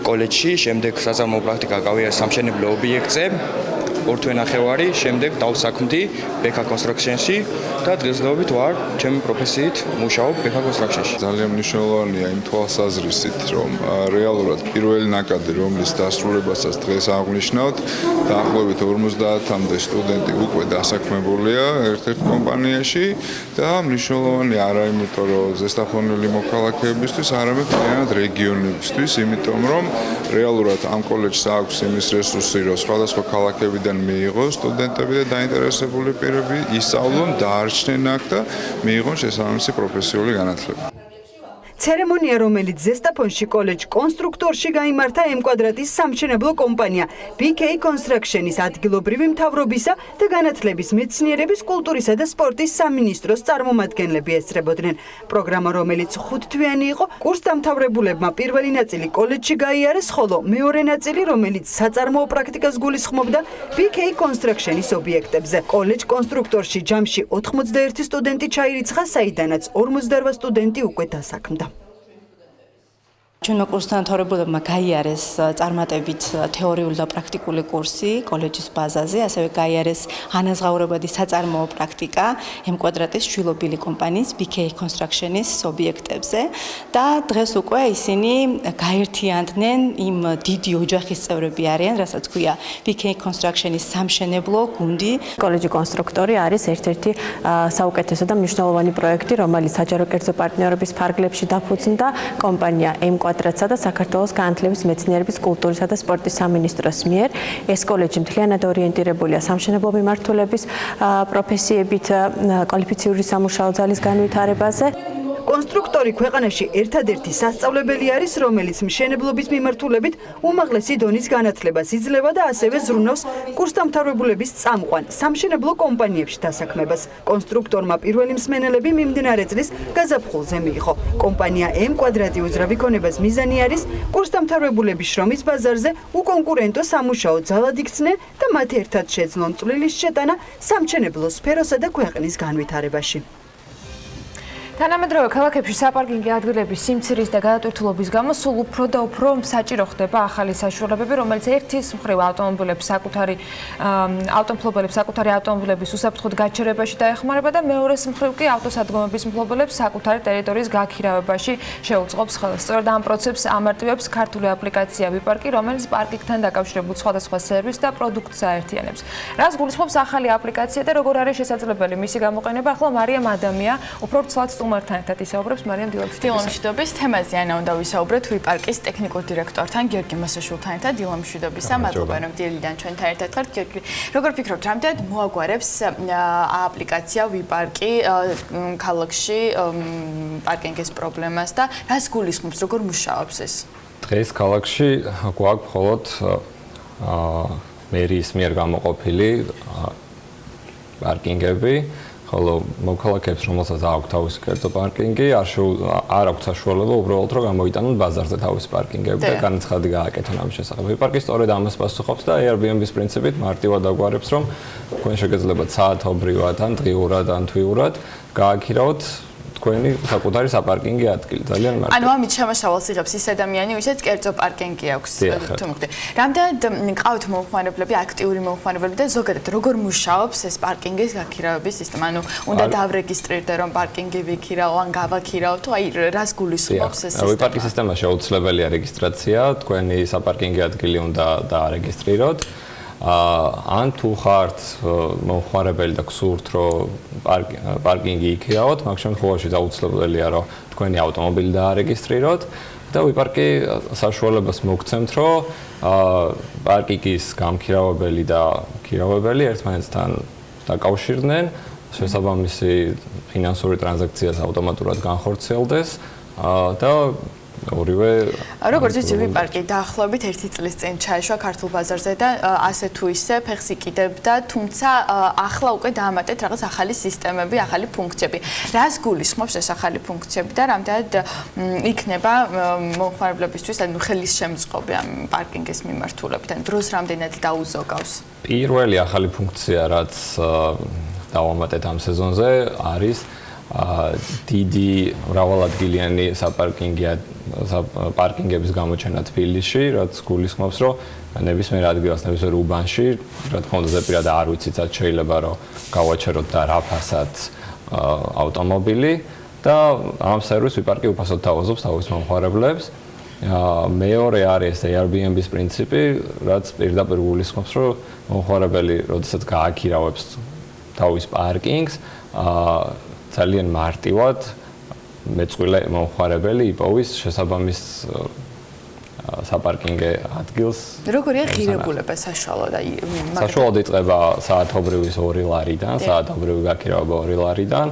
კოლეჯში, შემდეგ საწარმოო პრაქტიკა გავიარე სამშენებლო ობიექტზე. 2 თვე ნახევარი, შემდეგ დავსაქმდი BK Construction-ში და დღესდღეობით ვარ ჩემი პროფესიით მუშაობ BK Construction-ში. ძალიან მნიშვნელოვანია იმ თვალსაზრისით, რომ რეალურად პირველი ნაკადი, რომლის დასრულებასაც დღეს აღნიშნავთ, დაახლოებით 50-მდე სტუდენტი უკვე დასაქმებულია ერთ-ერთ კომპანიაში და მნიშვნელოვანი არა იმიტომ, რომ ზესტაფონელი მოქალაქეებისთვის, არამედ მთლიანად რეგიონებისთვის, იმიტომ რომ რეალურად ამ კოლეჯს აქვს იმის რესურსი, რომ სხვადასხვა ქალაქებიდან ყველგან მიიღო სტუდენტები და დაინტერესებული პირები, ისწავლონ, დაარჩნენ აქ და მიიღონ შესაბამისი პროფესიული განათლება. ცერემონია, რომელიც ზესტაფონში კოლეჯ კონსტრუქტორში გაიმართა M-კვადრატის სამშენებლო კომპანია BK Construction-ის ადგილობრივი მთავრობისა და განათლების მეცნიერების, კულტურისა და სპორტის სამინისტროს წარმომადგენლები ესწრებოდნენ. პროგრამა, რომელიც 5 თვიანი იყო, კურსდამთავრებულებმა პირველი ნაწილი კოლეჯში გაიარეს, ხოლო მეორე ნაწილი, რომელიც საწარმოო პრაქტიკას გულისხმობდა BK Construction-ის ობიექტებზე. კოლეჯ კონსტრუქტორში ჯამში 81 სტუდენტი ჩაირიცხა, საიდანაც 58 სტუდენტი უკვე დასაქმდა. ჩვენმა კურსდამთავრებულებმა გაიარეს წარმატებით თეორიული და პრაქტიკული კურსი კოლეჯის ბაზაზე, ასევე გაიარეს ანაზღაურებადი საწარმოო პრაქტიკა M-კვადრატის შვილობილი კომპანიის BK Construction-ის ობიექტებზე და დღეს უკვე ისინი გაერთიანდნენ იმ დიდი ოჯახის წევრები არიან, რასაც ქვია BK Construction-ის სამშენებლო გუნდი. კოლეჯი კონსტრუქტორი არის ერთ-ერთი საუკეთესო და მნიშვნელოვანი პროექტი, რომელიც საჯარო კერძო პარტნიორობის ფარგლებში დაფუძნდა კომპანია M-კვადრატსა და საქართველოს განათლების, მეცნიერების, კულტურისა და სპორტის სამინისტროს მიერ. ეს კოლეჯი მთლიანად ორიენტირებულია სამშენებლო მიმართულების პროფესიებით, კვალიფიციური სამუშაო ძალის განვითარებაზე. კონსტრუქტორი ქვეყანაში ერთადერთი სასწავლებელი არის, რომელიც მშენებლობის მიმართულებით უმაღლესი დონის განათლებას იძლევა და ასევე ზრუნავს კურსდამთავრებულების წამყვან სამშენებლო კომპანიებში დასაქმებას. კონსტრუქტორმა პირველი მსმენელები მიმდინარე წლის გაზაფხულზე მიიღო. კომპანია M-კვადრატი უძრავი ქონებას მიზანი არის კურსდამთავრებულების შრომის ბაზარზე უკონკურენტო სამუშაო ძალად იქცნენ და მათ ერთად შეძლონ წვლილის შეტანა სამშენებლო სფეროსა და ქვეყნის განვითარებაში. თანამედროვე ქალაქებში საპარკინგი ადგილების სიმცირის და გადატვირთულობის გამო სულ უფრო და უფრო საჭირო ხდება ახალი საშუალებები, რომელიც ერთის მხრივ ავტომობილებს საკუთარი ავტომობილების უსაფრთხოდ გაჩერებაში დაეხმარება და მეორეს მხრივ კი ავტოსადგომების მფლობელებს საკუთარი ტერიტორიის გაქირავებაში შეუწყობს ხელს. სწორედ ამ პროცესს ამარტივებს ქართული აპლიკაცია ვიპარკი, რომელიც პარკინგთან დაკავშირებულ სხვადასხვა სერვისს და პროდუქტს აერთიანებს. რას გულისხმობს ახალი აპლიკაცია და როგორ არის შესაძლებელი მისი გამოყენება? ახლა მარიამ ადამია უფრო ცალ სტუმართან ერთად ისაუბრებს. მარიამ, დილამშვიდობის თემაზე ანა უნდა ვისაუბროთ ვიპარკის ტექნიკურ დირექტორთან გიორგი მოსაშვილთან ერთად. დილამშვიდობისა, მადლობა რომ დილიდან ჩვენთან ერთად ხართ. გიორგი, როგორ ფიქრობთ, რამდენად მოაგვარებს აპლიკაცია ვიპარკი ქალაქში პარკინგის პრობლემას და რას გულისხმობს, როგორ მუშაობს ეს? დღეს ქალაქში გვაქვს მხოლოდ მერიის მიერ გამოყოფილი პარკინგები, ხოლო მოქალაქეებს, რომელსაც აქვს თავისი კერძო პარკინგი, არ აქვს საშუალება უბრალოდ რომ გამოიტანონ ბაზარზე თავისი პარკინგები და განაცხადი გააკეთონ ამის შესახებ. ვიპარკი სწორედ ამას პასუხობს და Airbnb-ის პრინციპით მარტივად აგვარებს, რომ თქვენ შეგეძლებათ საათობრივად ან დღიურად ან თვიურად გააქირავოთ თქვენი საკუთარი საპარკინგი ადგილი. ძალიან მარტივი. ანუ ამით შემოსავალს იღებს ის ადამიანი, ვისაც კერძო პარკინგი აქვს. თუმცა რამდენად ყავთ მომხმარებლები, აქტიური მომხმარებლები და ზოგადად როგორ მუშაობს ეს პარკინგის გაქირავების სისტემა? ანუ უნდა დავრეგისტრირდე რომ პარკინგი ვიქირავ ან გავაქირავ თუ აი რას გულისხმობს ეს სისტემა? ვიპარკის სისტემა შეუძლებელია რეგისტრაცია, თქვენი საპარკინგი ადგილი უნდა დაარეგისტრიროთ. ან თუ ხართ მომხმარებელი და გსურთ რომ პარკინგი იქირავოთ, მაგ შემთხვევაში აუცილებელია რომ თქვენი ავტომობილი დაარეგისტრიროთ და ვიპარკი საშუალებას მოგცემთ რომ პარკინგის გამქირავებელი და ქირავებელი ერთმანეთთან დაკავშირდნენ, შესაბამისი ფინანსური ტრანზაქციას ავტომატურად განხორციელდეს და ორივე როგორც ვიცი ვიპარკი დაახლოებით 1 წლის წინ ჩაეშვა ქართულ ბაზარზე და ასე თუ ისე ფეხს იკიდებდა, თუმცა ახლა უკვე დაამატეთ რაღაც ახალი სისტემები, ახალი ფუნქციები. რას გულისხმობს ეს ახალი ფუნქციები და რამდენად იქნება მომხმარებლებისთვის ანუ ხელისშემწყობი ამ პარკინგის მიმართულებით, ან დროს რამდენად დაუზოგავს? პირველი ახალი ფუნქცია, რაც დავამატეთ ამ სეზონზე, არის დიდი მრავალადგილიანი პარკინგების გამოჩენა თბილისში, რაც გულისხმობს, რომ ნებისმიერ ადგილას, ნებისმიერ უბანში, რა თქმა უნდა, ზეპირად არ ვიცით, რაც შეიძლება რომ გავაჩეროთ და რა ფასად ავტომობილი და ამ სერვისს ვიპარკი უფასოდ თავაზობს თავის მომხმარებლებს. მეორე არის Airbnb-ის პრინციპი, რაც პირდაპირ გულისხმობს, რომ მომხმარებელი, როდესაც გააქირავებს თავის პარკინგს, ძალიან მარტივად მეწყვილე მომხმარებელი იპოვის შესაბამის საპარკინგო ადგილს. როგორია ღირებულება საშუალოდ? საშუალოდ იწყება საათობრივი 2 ლარიდან, საათობრივი გაქირავება 2 ლარიდან.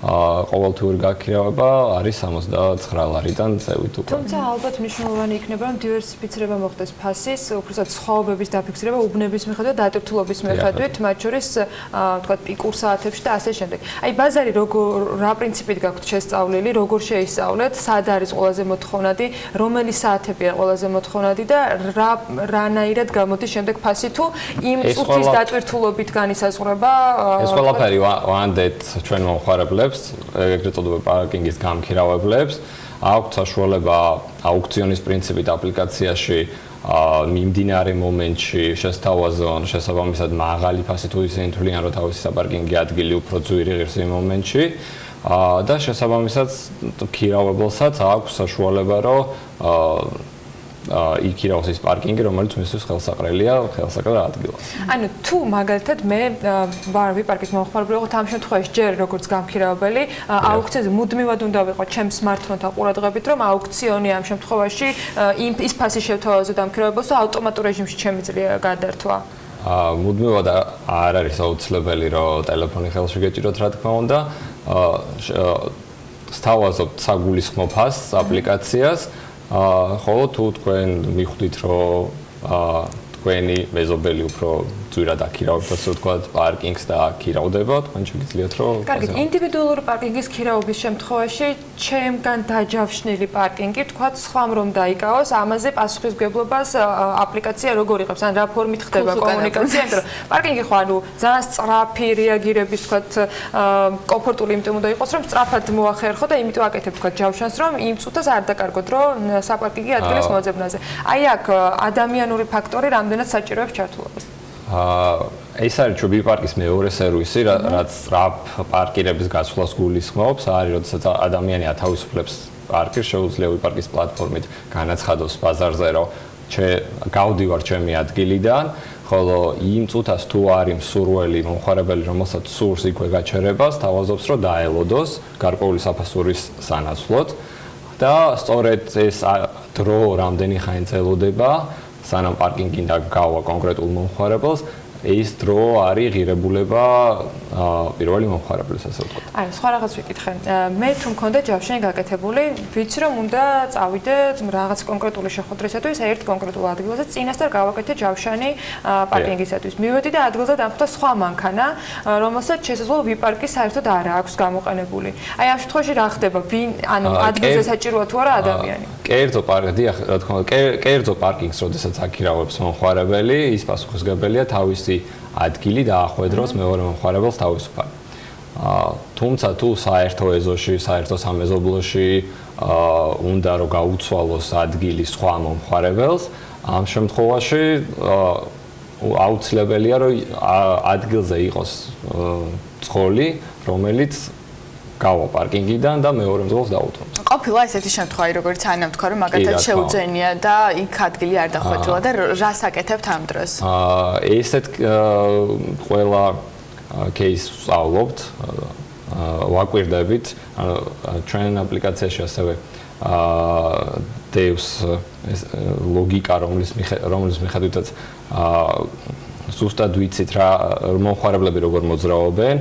ყოველთვიური გაქირავება არის 69 ლარიდან წევით უკვე. თუმცა ალბათ მნიშვნელოვანი იქნება, რომ დივერსიფიცირება მოხდეს ფასის, უბრალოდ სხვაობების დაფიქსირება უბნების მიხედვით, დატვირთულობის მიხედვით, მათ შორის თქვა პიკურ საათებში და ასე შემდეგ. აი ბაზარი რა პრინციპით გაქვთ შესწავლილი, როგორ შეისწავლეთ, სად არის ყველაზე მოთხოვნადი, რომელი საათებია ყველაზე მოთხოვნადი და რანაირად გამოდის შემდეგ ფასი თუ იმ წუთის დატვირთულობით განისაზღვრება. ეს ყველაფერი ვანდეთ ჩვენ მომხმარებლებს ეგრეთ წოდებულ პარკინგის გამქირავებლებს აქვთ საშუალება აუქციონის პრინციპით აპლიკაციაში მიმდინარე მომენტში შესთავაზონ შესაბამისად მაღალი ფასი თუ ისინი თვლიან რომ თავისი საპარკინგი ადგილი უფრო ძვირი ღირს იმ მომენტში და შესაბამისად ქირავებელსაც აქვს საშუალება რომ იქირავს ის პარკინგი, რომელიც მისთვის ხელსაყრელია, ხელსაყრელ ადგილას. ანუ თუ მაგალითად მე ვარ ვიპარკის მომხმარებელი, ვიყოთ ამ შემთხვევაში ჯერ როგორც გამქირავებელი, აუქციონზე მუდმივად უნდა ვიყო ჩემს smartphone-თან ყურადღებით, რომ აუქციონი ამ შემთხვევაში ის ფასი შევთავაზო დამქირავებელს, რომ ავტომატურ რეჟიმში შემიძლია გადართვა. მუდმივად არ არის აუცილებელი, რომ ტელეფონი ხელში გეჭიროთ, რა თქმა უნდა. სთავაზობთ საგულისხმო ფასს, აპლიკაციას. ხოლო თუ თქვენ მიხვდით რომ თქვენი მეზობელი უფრო ძვირად აქირავებს ასე ვთქვათ პარკინგს და აქირავდება, თქვენ შეგიძლიათ რომ კარგი, ინდივიდუალური პარკინგის ქირავობის შემთხვევაში ჩემგან დაჯავშნილი პარკინგი, თქვათ, სხვამ რომ დაიკავოს, ამაზე პასუხისმგებლობას აპლიკაცია როგორ იღებს, ან რა ფორმით ხდება კომუნიკაცია, იმიტომ რომ პარკინგი ხო ანუ ძალიან სწრაფი რეაგირების, თქვათ, კომფორტული იმიტომ უნდა იყოს, რომ სწრაფად მოახერხო და იმიტომ აკეთებ, თქვათ, ჯავშანს, რომ იმ წუთას არ დაკარგოთ, რომ საპარკინგი ადგილის მოძებნაზე. აი აქ ადამიანური ფაქტორი რამდენად საჭიროებს ჩართულობას. ეს არის ჩვენი პარკის მეორე სერვისი, რაც სწრაფ პარკირების გასვლას გულისხმობს, არის როდესაც ადამიანი ათავისუფლებს პარკირს, შეუძლია ვიპარკის პლატფორმით განაცხადოს ბაზარზე, რომ გავდივარ ჩემი ადგილიდან, ხოლო იმ წუთას თუ არის მსურველი მომხმარებელი, რომელსაც სურს იქვე გაჩერებას, თავაზობს, რომ დაელოდოს გარკვეული საფასურის სანაცვლოდ და სწორედ ეს დრო რამდენი ხანი წელოდება სანამ პარკინგი და გავა კონკრეტულ მომხმარებელს, ეს დრო არის ღირებულება პირველი მომხმარებლის, ასე ვთქვათ. აი, სხვა რაღაც ვიკითხე. მე თუ მქონდა ჯავშანი გაკეთებული, ვიცი რომ უნდა წავიდე რაღაც კონკრეტული შეხვედრისათვის ერთ კონკრეტულ ადგილზე, წინასწარ გავაკეთე ჯავშანი პარკინგისათვის. მივედი და ადგილზე დამხვდა სხვა მანქანა, რომელსაც შესაძლოა ვიპარკი საერთოდ არ აქვს გამოყენებული. აი, ამ შემთხვევაში რა ხდება? ანუ ადგილზე საჭიროა თუ არა ადამიანი? კერძო პარკინგი, რა თქმა უნდა, კერძო პარკინგს, როდესაც აქირავებს მომხმარებელი, ის პასუხისმგებელია თავისი ადგილი დაახვედროს მეორე მომხმარებელს თავისუფალ. თუმცა თუ საერთო ეზოში, საერთო სამეზობლოში უნდა რომ გაუცვალოს ადგილი სხვა მომხმარებელს, ამ შემთხვევაში აუცილებელია რომ ადგილზე იყოს ცხოველი, რომელიც გავა პარკინგიდან და მეორე მძღოლს დაუთმობს. ყოფილა ესეთი შემთხვევა, როგორც ანამ თქვა, რომ მაგათაც შეუძენია და იქ ადგილი არ დახვეწილა და რას აკეთებთ ამ დროს? ესეთ ყველა кейს ვსწავლობთ, ვაკვირდებით, ანუ ჩვენ აპლიკაციაში ასევე დევს ეს ლოგიკა, რომლის მიხედვითაც ზუსტად ვიცით რა მომხმარებლები როგორ მოძრაობენ,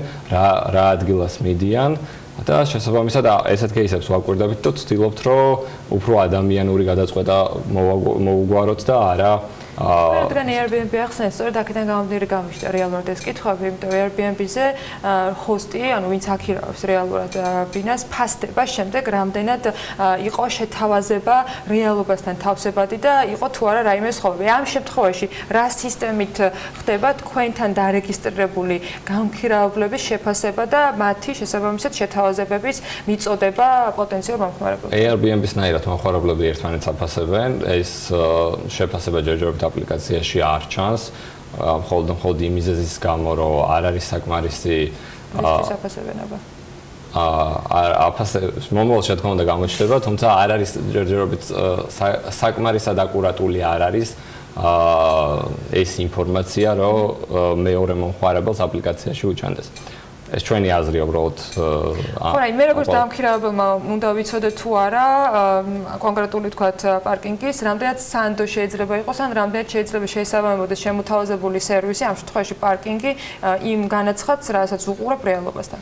რა ადგილას მიდიან და შესაბამისად ესეთ кейსებს ვაკვირდებით და ვცდილობთ რომ უფრო ადამიანური გადაწყვეტა მოვუგვაროთ და არა რადგან Airbnb ახსენეთ, სწორედ აქედან გამომდინარე გამიშთა რეალურად ეს კითხვები, იმიტომ რომ Airbnb-ზე ჰოსტი, ანუ ვინც აქირავებს რეალურად ბინას, ფასდება შემდეგ რამდენად იყო შეთავაზება რეალობასთან თავსებადი და იყო თუ არა რაიმე სხვაობები. ამ შემთხვევაში რა სისტემით ხდება თქვენთან დარეგისტრირებული გამქირავებლების შეფასება და მათი შესაბამისად შეთავაზებების მიწოდება პოტენციალ მომხმარებელს? Airbnb-სნაირად მომხმარებლები ერთმანეთს აფასებენ, ეს შეფასება ჯერჯერობით აპლიკაციაში არ ჩანს, მხოლოდ იმ მიზეზის გამო, რომ არ არის საკმარისი აფასებენება. მომავალში რა თქმა უნდა გამოჩნდება, თუმცა არ არის ჯერჯერობით საკმარისად აკურატული არ არის ეს ინფორმაცია, რომ მეორე მომხმარებელს აპლიკაციაში უჩანდეს. ეს ჩვენი აზრია უბრალოდ. ხო, აი მე როგორც დამქირავებელმა უნდა ვიცოდე თუ არა კონკრეტული თქვათ პარკინგის, რამდენად სანდო შეიძლება იყოს ან რამდენად შეიძლება შეესაბამებოდეს შემოთავაზებული სერვისი, ამ შემთხვევაში პარკინგი იმ განაცხადს, რასაც უყურებ რეალობასთან.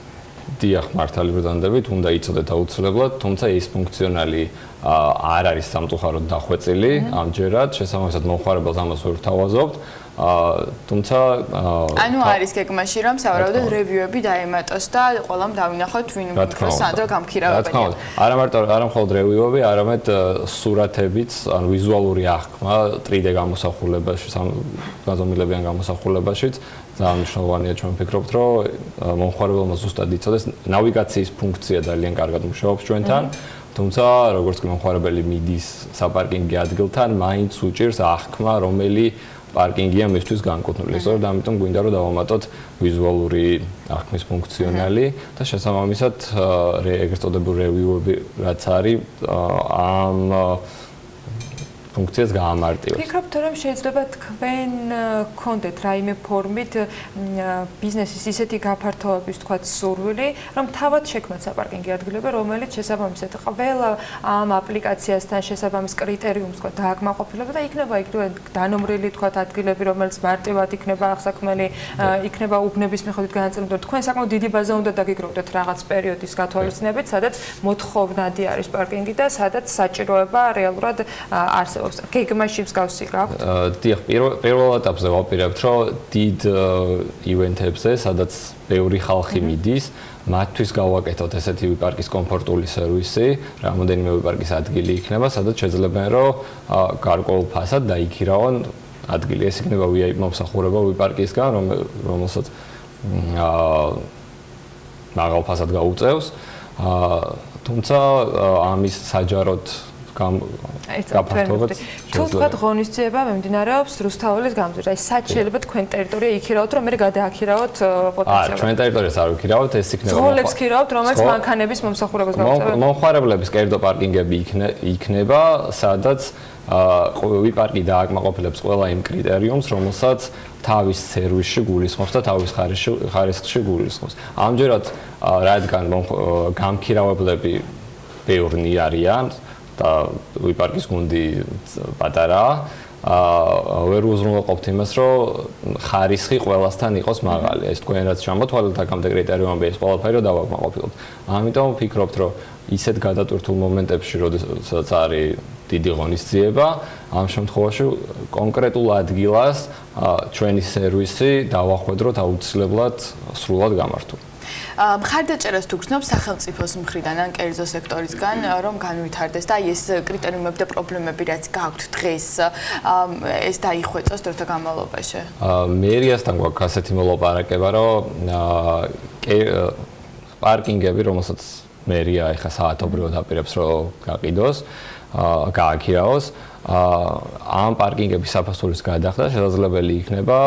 დიახ, მართალი ბრალდებით, უნდა იცოდეთ აუცილებლად, თუმცა ეს ფუნქციონალი არ არის სამწუხაროდ დახვეწილი ამჯერად, შესაბამისად მომხმარებელს ამას ვერ თავაზობთ. თუმცა ანუ არის გეგმაში რომ სავარაუდოდ რევიუები დაემატოს და ყველამ დავინახოთ ვინ უფრო სანდო გამქირავებელია. არა მხოლოდ რევიუები, არამედ სურათებიც, ან ვიზუალური აღქმა 3D გამოსახულებაში, გაზომილებიან გამოსახულებაშიც ძალიან მნიშვნელოვანია ჩვენ ვფიქრობთ, რომ მომხმარებელმა ზუსტად იცოდეს ნავიგაციის ფუნქცია ძალიან კარგად მუშაობს ჩვენთან. თუმცა როგორც კი მომხმარებელი მიდის საპარკინგო ადგილთან, მაინც უჭირს აღქმა, რომელი პარკინგია მისთვის განკუთვნილი. სწორედ ამიტომ გვინდა რომ დავამატოთ ვიზუალური აღქმის ფუნქციონალი და შესაბამისად ეგრეთ წოდებული რევიუები რაც არის ამ ფუნქციას გაამარტივებს. ფიქრობთ რომ შეიძლება თქვენ გქონდეთ რაიმე ფორმით ბიზნესის ისეთი გაფართოების თქვათ სურვილი, რომ თავად შექმნათ საპარკინგო ადგილები, რომელიც შესაბამისად ყველა ამ აპლიკაციასთან შესაბამის კრიტერიუმს თქვათ დააკმაყოფილება და იქნება დანომრილი თქვათ ადგილები, რომელიც მარტივად იქნება აღსაქმელი, იქნება უბნების მიხედვით განაწილებული. თქვენ საკმაოდ დიდი ბაზა უნდა დაგიგროვდეთ რაღაც პერიოდის გათვალისწინებით, სადაც მოთხოვნადი არის პარკინგი და სადაც საჭიროება რეალურად არსებობს. გეგმაში მსგავსი გაქვთ? დიახ, პირველ ეტაპზე ვაპირებთ, რომ დიდ ივენთებზე, სადაც ბევრი ხალხი მიდის, მათთვის გავაკეთოთ ესეთი ვიპარკის კომფორტული სერვისი, რამოდენიმე ვიპარკის ადგილი იქნება, სადაც შეძლებენ რომ გარკვეულ ფასად დაიქირავონ ადგილი. ეს იქნება VIP მომსახურება ვიპარკისგან, რომელსაც მაღალ ფასად გაუწევს. თუმცა ამის საჯაროდ გაფართოვებთ. თუ თქვათ ღონისძიება მიმდინარეობს რუსთაველის გამზირზე, აი სად შეიძლება თქვენ ტერიტორია იქირავოთ, რომ მე გადააქირავოთ პოტენციალურად? ჩვენ ტერიტორიას არ ვიქირავთ, ეს იქნება ძღოლებს ქირავთ, რომელიც მანქანების მომსახურებას გავწევთ. მომხმარებლების კერძო პარკინგები იქნება, სადაც ვიპარკი დააკმაყოფილებს ყველა იმ კრიტერიუმს, რომელსაც თავის სერვისში გულისხმობს და თავის ხარისხში გულისხმობს. ამჯერად, რადგან გამქირავებლები ბევრნი არიან და ვიპარკის გუნდი პატარაა, ვერ უზრუნველყოფთ იმას, რომ ხარისხი ყველასთან იყოს მაღალი. ეს თქვენ რაც ჩამოთვალეთ აქამდე კრიტერიუმები, ეს ყველაფერი რომ დავაკმაყოფილოთ. ამიტომ ვფიქრობთ, რომ ისეთ გადატვირთულ მომენტებში, როდესაც არის დიდი ღონისძიება, ამ შემთხვევაში კონკრეტულ ადგილას ჩვენი სერვისი დავახვედროთ აუცილებლად სრულად გამართულ. მხარდაჭერას თუ გრძნობ სახელმწიფოს მხრიდან ან კერძო სექტორისგან, რომ განვითარდეს და ეს კრიტერიუმები და პრობლემები რაც გაქვთ დღეს, ეს დაიხვეწოს დროთა განმავლობაში. მერიასთან გვაქვს ასეთი მოლაპარაკება, რომ პარკინგები, რომელსაც მერია ეხა საათობრივად აპირებს, რომ გაყიდოს, გააქირავოს, ამ პარკინგების საფასურის გადახდა შესაძლებელი იქნება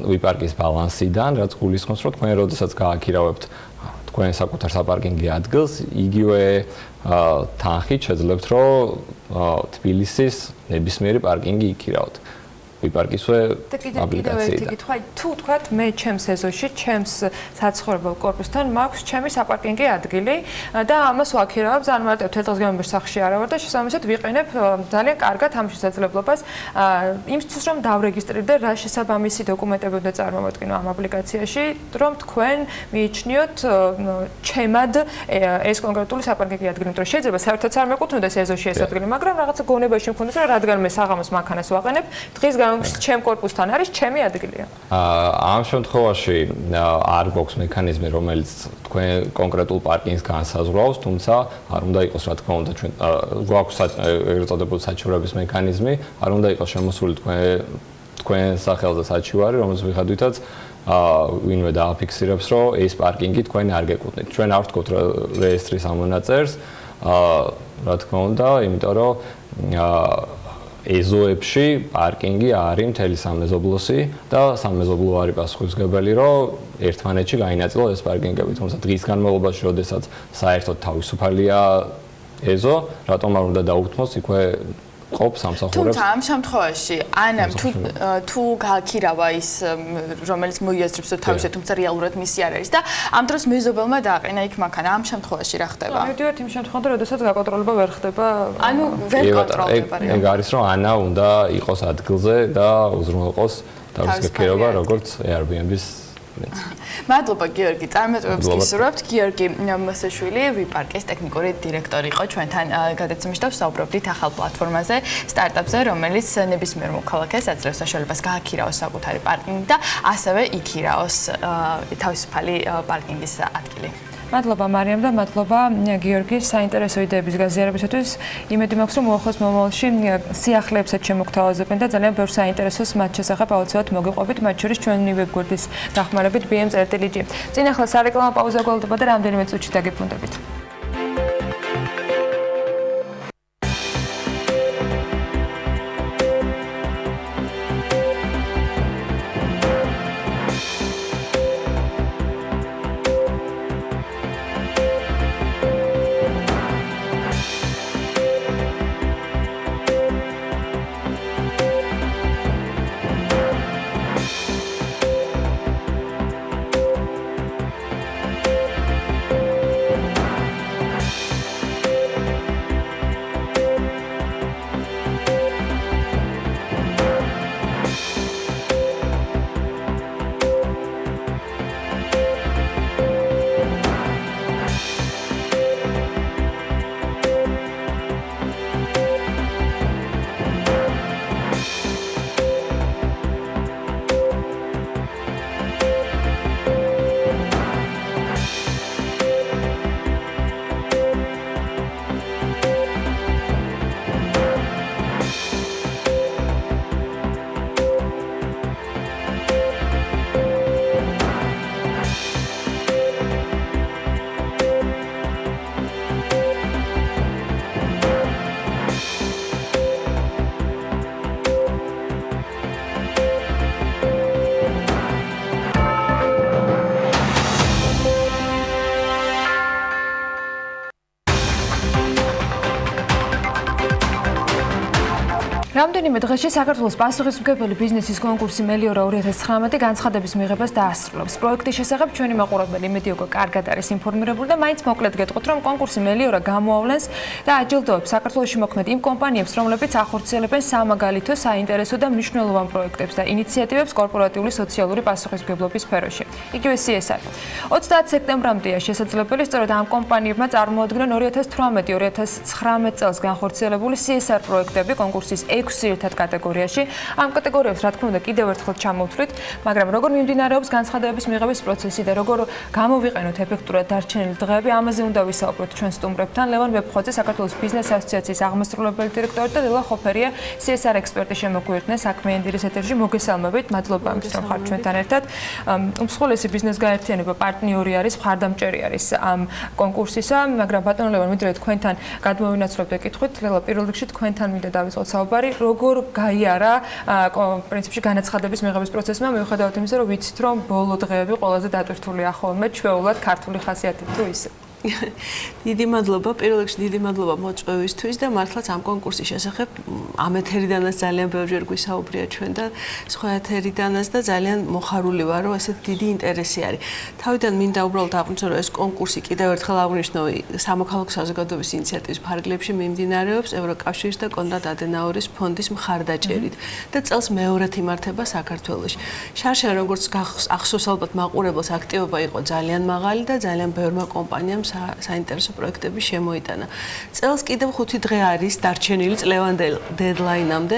ვიპარკის ბალანსიდან, რაც გულისხმობს, რომ თქვენ როდესაც გააქირავებთ თქვენ საკუთარ საპარკინგო ადგილს, იგივე თანხით შეძლებთ, რომ თბილისის ნებისმიერი პარკინგი იქირავოთ. ვიპარკისვე აპლიკაციიდან. თუ თქვათ მე ჩემს ეზოში, ჩემს საცხოვრებელ კორპუსთან მაქვს ჩემი საპარკინგო ადგილი და ამას ვაქირავებ ძალიან მარტივად თეთრ გამომერ სახში არა ვარ და შესაბამისად ვიყენებ ძალიან კარგად ამ შესაძლებლობას იმისთვის რომ დავრეგისტრირდე რა შესაბამისი დოკუმენტები უნდა წარმოვადგინო ამ აპლიკაციაში, რომ თქვენ მიიჩნიოთ ჩემად ეს კონკრეტული საპარკინგო ადგილი, იმიტომ რომ შეიძლება საერთოდ არ მეკუთვნოდეს ეზოში ეს ადგილი, მაგრამ რაღაცა გონებაში მქონდეს, რომ რადგან მე საღამოს მანქანას ვაყენებ, დღის ჩემ კორპუსთან არის ჩემი ადგილია. ამ შემთხვევაში არ გვაქვს მექანიზმი, რომელიც თქვენ კონკრეტულ პარკინგს განსაზღვრავს, თუმცა არ უნდა იყოს, რა თქმა უნდა, ჩვენ გვაქვს ეგრეთ წოდებული საჩივრების მექანიზმი, არ უნდა იყოს შემოსული თქვენ სახელზე საჩივარი, რომელზეც მიხედვითაც ვინმე დააფიქსირებს, რომ ეს პარკინგი თქვენ არ გეკუთვნით. ჩვენ არ ვთქვით რეესტრის ამონაწერს, რა თქმა უნდა, იმიტომ რომ ეზოებში პარკინგი არის მთელი სამეზობლოსი და სამეზობლო არის პასუხისმგებელი, რომ ერთმანეთში გაინაწილოს ეს პარკინგები. თუმცა დღის განმავლობაში, როდესაც საერთოდ თავისუფალია ეზო, რატომ არ უნდა დაუთმოს იქვე ყოფს სამსახურებს. თუმცა ამ შემთხვევაში ანამ თუ გააქირავა ის რომელიც მოიაზრებს თავისე, თუმცა რეალურად მისი არ არის და ამ დროს მეზობელმა დააყენა იქ მანქანა. ამ შემთხვევაში რა ხდება? მივდივართ იმ შემთხვევაში, როდესაც გაკონტროლება ვერ ხდება. ანუ ვერ კონტროლდება. ეგ არის რომ ანა უნდა იყოს ადგილზე და უზრუნველყოს თავის გაქირავება როგორც Airbnb-ის მადლობა გიორგი, წარმატებებს გისურვებთ. გიორგი მოსაშვილი, ვიპარკის ტექნიკური დირექტორი იყო ჩვენთან გადაცემაში და ვსაუბრობდით ახალ პლატფორმაზე, სტარტაპზე, რომელიც ნებისმიერ მოქალაქეს აძლევს საშუალებას გააქირავოს საკუთარი პარკინგი და ასევე იქირაოს თავისუფალი პარკინგის ადგილი. მადლობა მარიამ და მადლობა გიორგი საინტერესო იდეების გაზიარებისათვის. იმედი მაქვს რომ უახლოეს მომავალში სიახლეებსაც შემოგთავაზებენ და ძალიან ბევრ საინტერესოს მათ შესახებ აუცილებლად მოგიყვებით, მათ შორის ჩვენი ვებგვერდის დახმარებით bm.lg. წინ ახლა სარეკლამო პაუზა გვალდება და რამდენიმე წუთში დაგიბრუნდებით. რამდენიმე დღეში საქართველოს პასუხისმგებელი ბიზნესის კონკურსი მელიორა 2019 განცხადების მიღებას დაასრულებს. პროექტის შესახებ ჩვენი მაყურებელი იმედი უკვე კარგად არის ინფორმირებული და მაინც მოკლედ გეტყვით, რომ კონკურსი მელიორა გამოავლენს და აჯილდოებს საქართველოში მოქმედ იმ კომპანიებს, რომლებიც ახორციელებენ სამაგალითო, საინტერესო და მნიშვნელოვან პროექტებს და ინიციატივებს კორპორატიული სოციალური პასუხისმგებლობის სფეროში. იგივე CSR. 30 სექტემბრამდეა შესაძლებელი, სწორედ ამ კომპანიებმა წარმოადგნენ 2018-2019 წელს განხორციელებული CSR პროექტები კონკურსის 6 ერთად კატეგორიაში. ამ კატეგორიებს რა თქმა უნდა კიდევ ერთხელ ჩამოვთვლით, მაგრამ როგორ მიმდინარეობს განცხადებების მიღების პროცესი და როგორ გამოვიყენოთ ეფექტურად დარჩენილი დღეები, ამაზე უნდა ვისაუბროთ ჩვენ სტუმრებთან. ლევან ვებხოძე, საქართველოს ბიზნეს ასოციაციის აღმასრულებელი დირექტორი და დილა ხოფერია, CSR ექსპერტი შემოგვიერთდნენ საქმიანი დილის ეთერში. მოგესალმებით, მადლობა იმის რომ ხართ ჩვენთან ერთად. უმსხვილესი ბიზნეს გაერთიანება პარტნიორი არის, მხარდამჭერი არის ამ კონკურსისა, მაგრამ ბატონო ლევან, მიდრე თქვენთან გადმოვინაცვლებთ ეკითხვით, ლელა პირველ რიგში თქვენთან მინდა დავიწყოთ საუბარი. როგორ გაიარა პრინციპში განაცხადების მიღების პროცესმა, მიუხედავად იმისა, რომ ვიცით, რომ ბოლო დღეები ყველაზე დატვირთულია ხოლმე ჩვეულად ქართული ხასიათით თუ ისე. დიდი მადლობა, პირველ რიგში დიდი მადლობა მოწვევისთვის და მართლაც ამ კონკურსის შესახებ ამ ეთერიდანაც ძალიან ბევრჯერ გვისაუბრია ჩვენ და სხვა ეთერიდანაც და ძალიან მოხარული ვარ, რომ ესეთ დიდი ინტერესი არის. თავიდან მინდა უბრალოდ აღვნიშნო, რომ ეს კონკურსი კიდევ ერთხელ აღვნიშნო სამოქალაქო საზოგადოების ინიციატივის ფარგლებში მიმდინარეობს ევროკავშირის და კონრად ადენაურის ფონდის მხარდაჭერით და წელს მეორედ იმართება საქართველოში. შარშან როგორც ახსოვს ალბათ მაყურებელს აქტივობა იყო ძალიან მაღალი და ძალიან ბევრმა კომპანიამ საინტერესო პროექტები შემოიტანა. წელს კიდევ 5 დღე არის დარჩენილი წლევანდელ დედლაინამდე.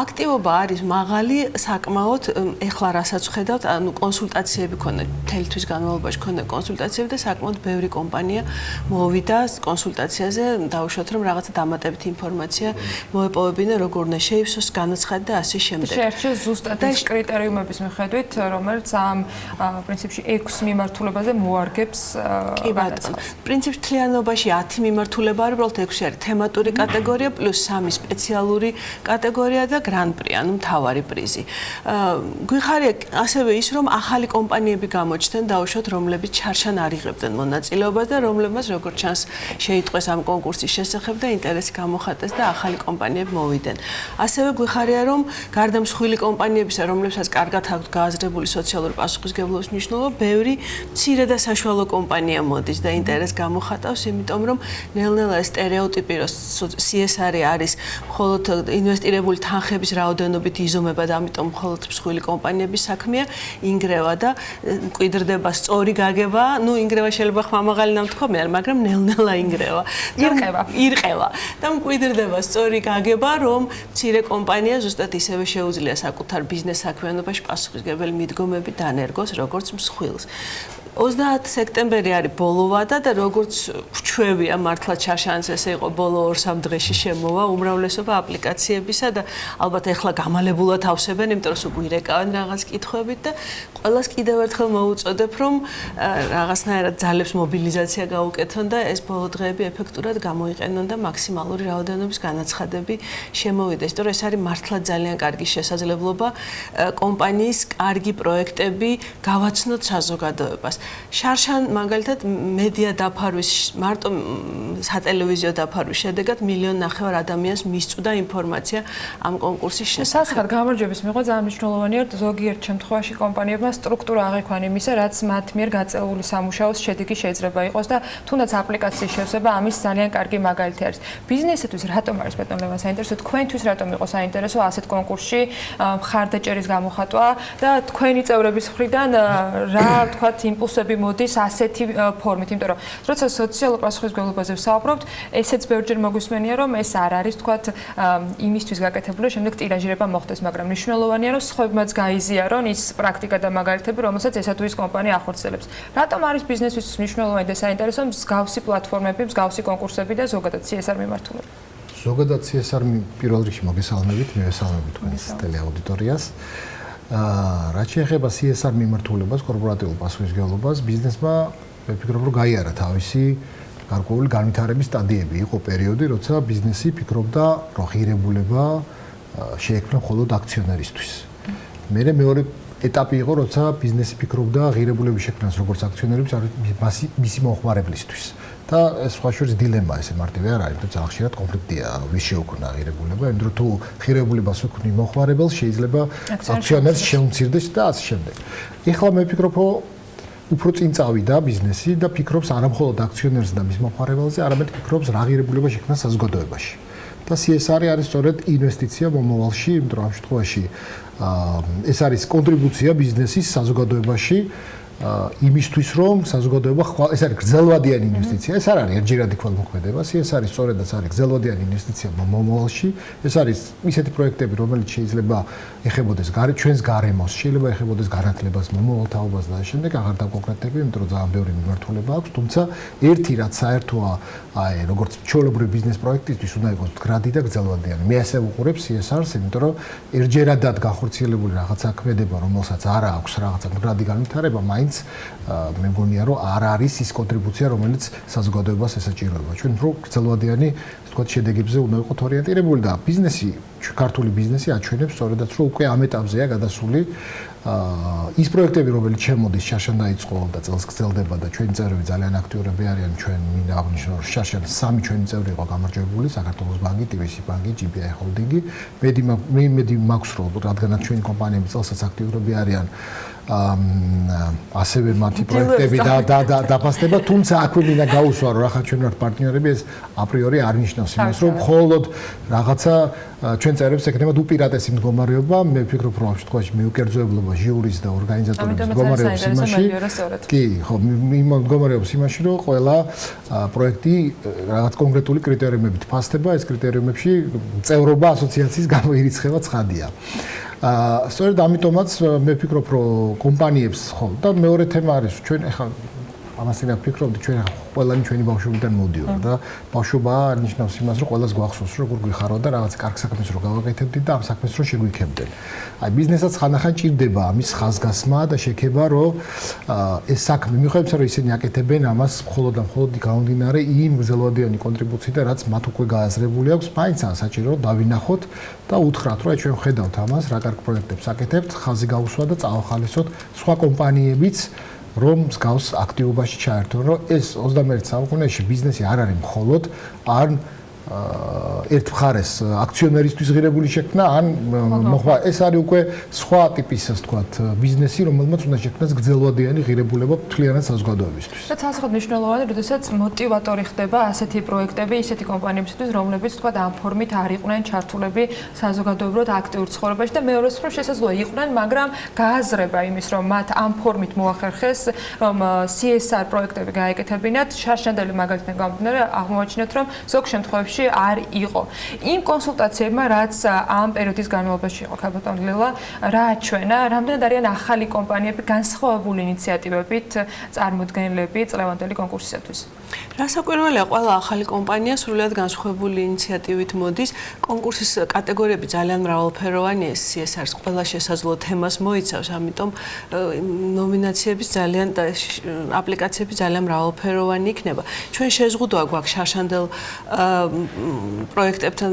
აქტივობა არის მაღალი, საკმაოდ ეხლა რასაც ვხედავთ, ანუ კონსულტაციები ქონდა, მთელი თვის განმავლობაში ქონდა კონსულტაციები და საკმაოდ ბევრი კომპანია მოვიდა კონსულტაციაზე, დაუშვათ რომ რაღაცა დამატებითი ინფორმაცია მოეპოვებინა, როგორ უნდა შეივსოს განაცხადი და ასე შემდეგ. შეერჩეს ზუსტად ის კრიტერიუმების მიხედვით, რომელიც ამ პრინციპში 6 მიმართულებაზე მოარგებს. კი ბატონო. პრინციპში თლიანობაში 10 მიმართულება არის, უბრალოდ 6 არის თემატური კატეგორია პლუს 3 სპეციალური კატეგორია და გრან-პრი, ანუ მთავარი პრიზი. გვიხარია ასევე ის, რომ ახალი კომპანიები გამოჩნდნენ დაუშვათ, რომლებიც ჩარშან არ იღებდნენ მონაწილეობას და რომლებმაც როგორც ჩანს შეიტყვეს ამ კონკურსის შესახებ და ინტერესი გამოხატეს და ახალი კომპანიები მოვიდნენ. ასევე გვიხარია, რომ გარდა მსხვილი კომპანიებისა, რომლებსაც კარგად აქვთ გააზრებული სოციალური პასუხისმგებლობის მნიშვნელობა, ბევრი მცირე და საშუალო კომპანია მოდის და ინტერესს გამოხატავს, იმიტომ რომ ნელ-ნელა ეს სტერეოტიპი, რომ CSR არის მხოლოდ ინვესტირებული თანხების რაოდენობით იზომება და ამიტომ მხოლოდ მსხვილი კომპანიების საქმეა, ინგრევა და მკვიდრდება სწორი გაგება, ну ინგრევა შეიძლება ხმამაღალი ნამთქომი არ, მაგრამ ნელ-ნელა ინგრევა. ირყევა და მკვიდრდება სწორი გაგება, რომ მცირე კომპანია ზუსტად ისევე შეუძლია საკუთარ ბიზნეს საქმიანობაში პასუხისმგებელი მიდგომები დანერგოს, როგორც მსხვილს. 30 სექტემბერი არის ბოლო ვადა და როგორც ვჩვევია მართლა ჩარშანს ესე იყო ბოლო 2-3 დღეში შემოვა უმრავლესობა აპლიკაციებისა და ალბათ ეხლა გამალებულად ავსებენ, იმიტომ რომ უგვირეკავენ რაღაც კითხვებით და ყველას კიდევ ერთხელ მოუწოდებ, რომ რაღაცნაირად ძალებს მობილიზაცია გაუკეთონ და ეს ბოლო დღეები ეფექტურად გამოიყენონ და მაქსიმალური რაოდენობის განაცხადები შემოვიდეს. იმიტომ რომ ეს არის მართლა ძალიან კარგი შესაძლებლობა კომპანიის კარგი პროექტები გავაცნოთ საზოგადოებას. შარშან მაგალითად მედია დაფარვის მარტო სატელევიზიო დაფარვის შედეგად 1.5 მილიონ ადამიანს მისწვდა ინფორმაცია ამ კონკურსის შესახებ. საერთოდ გამარჯვების მიღება ძალიან მნიშვნელოვანია, ზოგიერთ შემთხვევაში კომპანიებმა სტრუქტურა აღიქვან იმისა, რაც მათ მიერ გაწეული სამუშაოს შედეგი შეიძლება იყოს და თუნდაც აპლიკაციის შევსება ამის ძალიან კარგი მაგალითი არის. ბიზნესისთვის რატომ არის ბატონ ლევან საინტერესო, თქვენთვის რატომ იყო საინტერესო ასეთ კონკურსში მხარდაჭერის გამოხატვა და თქვენი წევრების მხრიდან რა თქვათ იმპულსები მოდის ასეთი ფორმით, იმიტომ რომ როცა სოციალურ პასუხისმგებლობაზე ვსაუბრობთ, ესეც ბევრჯერ მოგვისმენია, რომ ეს არ არის თქვათ იმისთვის გაკეთებული, შემდეგ ტირაჟირება მოხდეს, მაგრამ მნიშვნელოვანია, რომ სხვებმაც გაიზიარონ ის პრაქტიკა და მაგალითები, რომელსაც ესა თუ ის კომპანია ახორციელებს. რატომ არის ბიზნესთვის მნიშვნელოვანი და საინტერესო მსგავსი პლატფორმები, მსგავსი კონკურსები და ზოგადად CSR მიმართულება? ზოგადად CSR პირველ რიგში მოგესალმებით, მივესალმებით თქვენს ტელეაუდიტორიას. რაც შეეხება CSR მიმართულებას, კორპორატიულ პასუხისმგებლობას, ბიზნესმა ვფიქრობ, რომ გაიარა თავისი გარკვეული განვითარების სტადიები. იყო პერიოდი, როცა ბიზნესი ფიქრობდა, რომ ღირებულება შეექმნა მხოლოდ აქციონერისთვის. მეორე ეტაპი იყო, როცა ბიზნესი ფიქრობდა ღირებულების შექმნას როგორც აქციონერებს, არის მისი მომხმარებლისთვის. და ეს სხვა შორის დილემა ესე მარტივი არ არის, თუმცა ხშირად კონფლიქტია, ვის შეუქმნა ღირებულება, იმიტომ თუ ღირებულებას უქმნი მომხმარებელს, შეიძლება აქციონერს შეუმცირდეს და ასე შემდეგ. ეხლა მე ვფიქრობ, რომ უფრო წინ წავიდა ბიზნესი და ფიქრობს არა მხოლოდ აქციონერს და მის მომხმარებელზე, არამედ ფიქრობს რა ღირებულება შექმნა საზოგადოებაში. და CSR არის სწორედ ინვესტიცია მომავალში, იმიტომ რომ ამ შემთხვევაში ეს არის კონტრიბუცია ბიზნესის საზოგადოებაში იმისთვის, რომ საზოგადოება ეს არის გრძელვადიანი ინვესტიცია, ეს არ არის ერთჯერადი ქველმოქმედება, ეს არის სწორედაც არის გრძელვადიანი ინვესტიცია მომავალში, ეს არის ისეთი პროექტები, რომელიც შეიძლება ეხებოდეს ჩვენს გარემოს, შეიძლება ეხებოდეს განათლებას, მომავალთაობას და შემდეგ აღარ დაკონკრეტები, იმიტომ რომ ძალიან ბევრი მიმართულება აქვს, თუმცა ერთი რაც საერთოა, როგორც ჩვეულებრივი ბიზნეს პროექტისთვის უნდა იყოს მდგრადი და გრძელვადიანი. მე ასე ვუყურებ CSR-ს, იმიტომ რომ ერთჯერადად განხორციელებული რაღაცა ქმედება, რომელსაც არ აქვს რაღაცა მდგრადი განვითარება, მაინც მე მგონია, რომ არ არის ის კონტრიბუცია, რომელიც საზოგადოებას ესაჭიროება. ჩვენ უფრო გრძელვადიანი, თქვათ, შედეგებზე უნდა ვიყოთ ორიენტირებული და ბიზნესი, ქართული ბიზნესი აჩვენებს სწორედაც, რომ უკვე ამ ეტაპზეა გადასული ის პროექტები, რომელიც შემოდის, შარშან დაიწყო და წელს გრძელდება და ჩვენი წევრები ძალიან აქტიურები არიან, ჩვენ მინდა აღნიშნო, რომ შარშან 3 ჩვენი წევრი იყო გამარჯვებული, საქართველოს ბანკი, TBC ბანკი, GBI ჰოლდინგი. მედი მაქვს, რომ რადგანაც ჩვენი კომპანიები წელსაც აქტიურები არიან, ასევე მათი პროექტები დაფასდება, თუმცა აქვე მინდა გაუსვა, რომ ახლა ჩვენ ვართ პარტნიორები, ეს აპრიორი არ ნიშნავს იმას, რომ მხოლოდ რაღაცა ჩვენ წერებს ექნება უპირატესი მდგომარეობა, მე ვფიქრობ, რომ ამ შემთხვევაში მიუკერძოებლობა ჟიურის და ორგანიზატორების მდგომარეობის იმაში. კი, ხო, მდგომარეობის იმაში, რომ ყველა პროექტი რაღაც კონკრეტული კრიტერიუმებით ფასდება, ეს კრიტერიუმებში წევრობა ასოციაციის გამოირიცხება ცხადია. სწორედ ამიტომაც მე ვფიქრობ, რომ კომპანიებს ხო და მეორე თემა არის, ჩვენ ახლა ამასთან ვფიქრობდი ჩვენ ყველანი ჩვენი ბავშვობიდან მოდიოდა და ბავშვობა ნიშნავს იმას რომ ყველას გვახსოვს რომ როგორ გვიხარო და რაღაც კარგ საქმეს რო გავაკეთებდით და ამ საქმეს რო შეგვიქებდნენ. აი ბიზნესაც ხანდახან ჭირდება ამის ხაზგასმა და შექება რომ ეს საქმე მიუხედავად რომ ისინი აკეთებენ ამას მხოლოდ და მხოლოდ გამომდინარე იმ გრძელვადიანი კონტრიბუციიდან რაც მათ უკვე გააზრებული აქვს, მაინც საჭირო რომ დავინახოთ და უთხრათ რომ ჩვენ ვხედავთ ამას, რა კარგ პროექტებს აკეთებთ, ხაზი გავუსვა და წავახალისოთ სხვა კომპანიებიც რომ მსგავს აქტივობაში ჩაერთონ, რომ ეს 21 საუკუნეში ბიზნესი არ არის მხოლოდ ან ერთ მხარეს აქციონერისთვის ღირებული შექმნა, ან მოხდა ეს არის უკვე სხვა ტიპის, ასე ვთქვათ, ბიზნესი, რომელმაც უნდა შექმნას გრძელვადიანი ღირებულება მთლიანად საზოგადოებისთვის. და ცალსახად მნიშვნელოვანია, როდესაც მოტივატორი ხდება ასეთი პროექტები, ისეთი კომპანიებისთვის, რომლებიც თქვა ამ ფორმით არ იყვნენ ჩართულები საზოგადოებრივად აქტიურ ცხოვრებაში და მეორე მხრივ შესაძლოა იყვნენ, მაგრამ გააზრება იმის, რომ მათ ამ ფორმით მოახერხეს, რომ CSR პროექტები გაეკეთებინათ, შარშანდელი მაგალითად გამომდინარე, აღმოაჩინეთ, რომ ზოგ შემთხვევაში არ იყო. იმ კონსულტაციებმა, რაც ამ პერიოდის განმავლობაში იყო, ქალბატონ დილა, რა აჩვენა, რამდენად არიან ახალი კომპანიები განსხვავებული ინიციატივებით წარმოდგენილები წლევანდელი კონკურსისათვის? რასაკვირველია, ყველა ახალი კომპანია სრულად განსხვავებული ინიციატივით მოდის. კონკურსის კატეგორიები ძალიან მრავალფეროვანია, CSR-ს ყველა შესაძლო თემას მოიცავს, ამიტომ ნომინაციების ძალიან და აპლიკაციები ძალიან მრავალფეროვანი იქნება. ჩვენ შეზღუდვა გვაქვს შარშანდელ პროექტებთან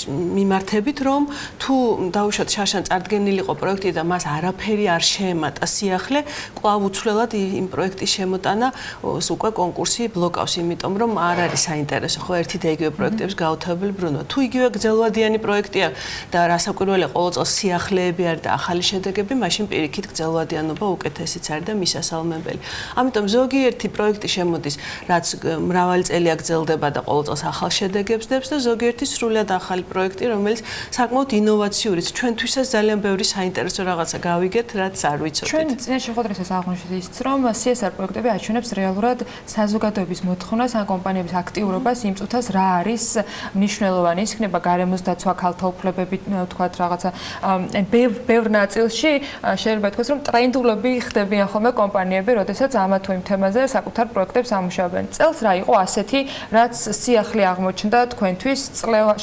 მიმართებით, რომ თუ დაუშვათ შარშან წარდგენილიყო პროექტი და მას არაფერი არ შეემატა სიახლე, კვლავ უცვლელად იმ პროექტის შემოტანა უკვე კონკურსი ბლოკავს, იმიტომ რომ არ არის საინტერესო ხო ერთი და იგივე პროექტების გაუთავებელი ბრუნვა. თუ იგივე გრძელვადიანი პროექტია და რასაკვირველია ყოველ წელს სიახლეები არის და ახალი შედეგები, მაშინ პირიქით გრძელვადიანობა უკეთესიც არის და მისასალმებელი. ამიტომ ზოგიერთი პროექტი შემოდის, რაც მრავალი წელია გრძელდება და ყოველ წელს ახალ შედეგებს დებს და ზოგიერთი სრულად ახალი პროექტი, რომელიც საკმაოდ ინოვაციურიც ჩვენთვისაც ძალიან ბევრი საინტერესო რაღაცა გავიგეთ, რაც არ ვიცოდით. ჩვენ წინა შეხვედრასაც აღვნიშნეთ ის, რომ CSR პროექტები აჩვენებს რეალურად საზოგადოების მოთხოვნას ან კომპანიების აქტიურობას იმ წუთას რა არის მნიშვნელოვანი. ის იქნება გარემოს დაცვა, ქალთა უფლებები, თქვათ რაღაცა ბევრ ნაწილში შეიძლება ითქვას, რომ ტრენდულები ხდებიან ხოლმე კომპანიები, როდესაც ამა თუ იმ თემაზე საკუთარ პროექტებს ამუშავებენ. წელს რა იყო ასეთი, რაც სიახლე აღმოჩნდა თქვენთვის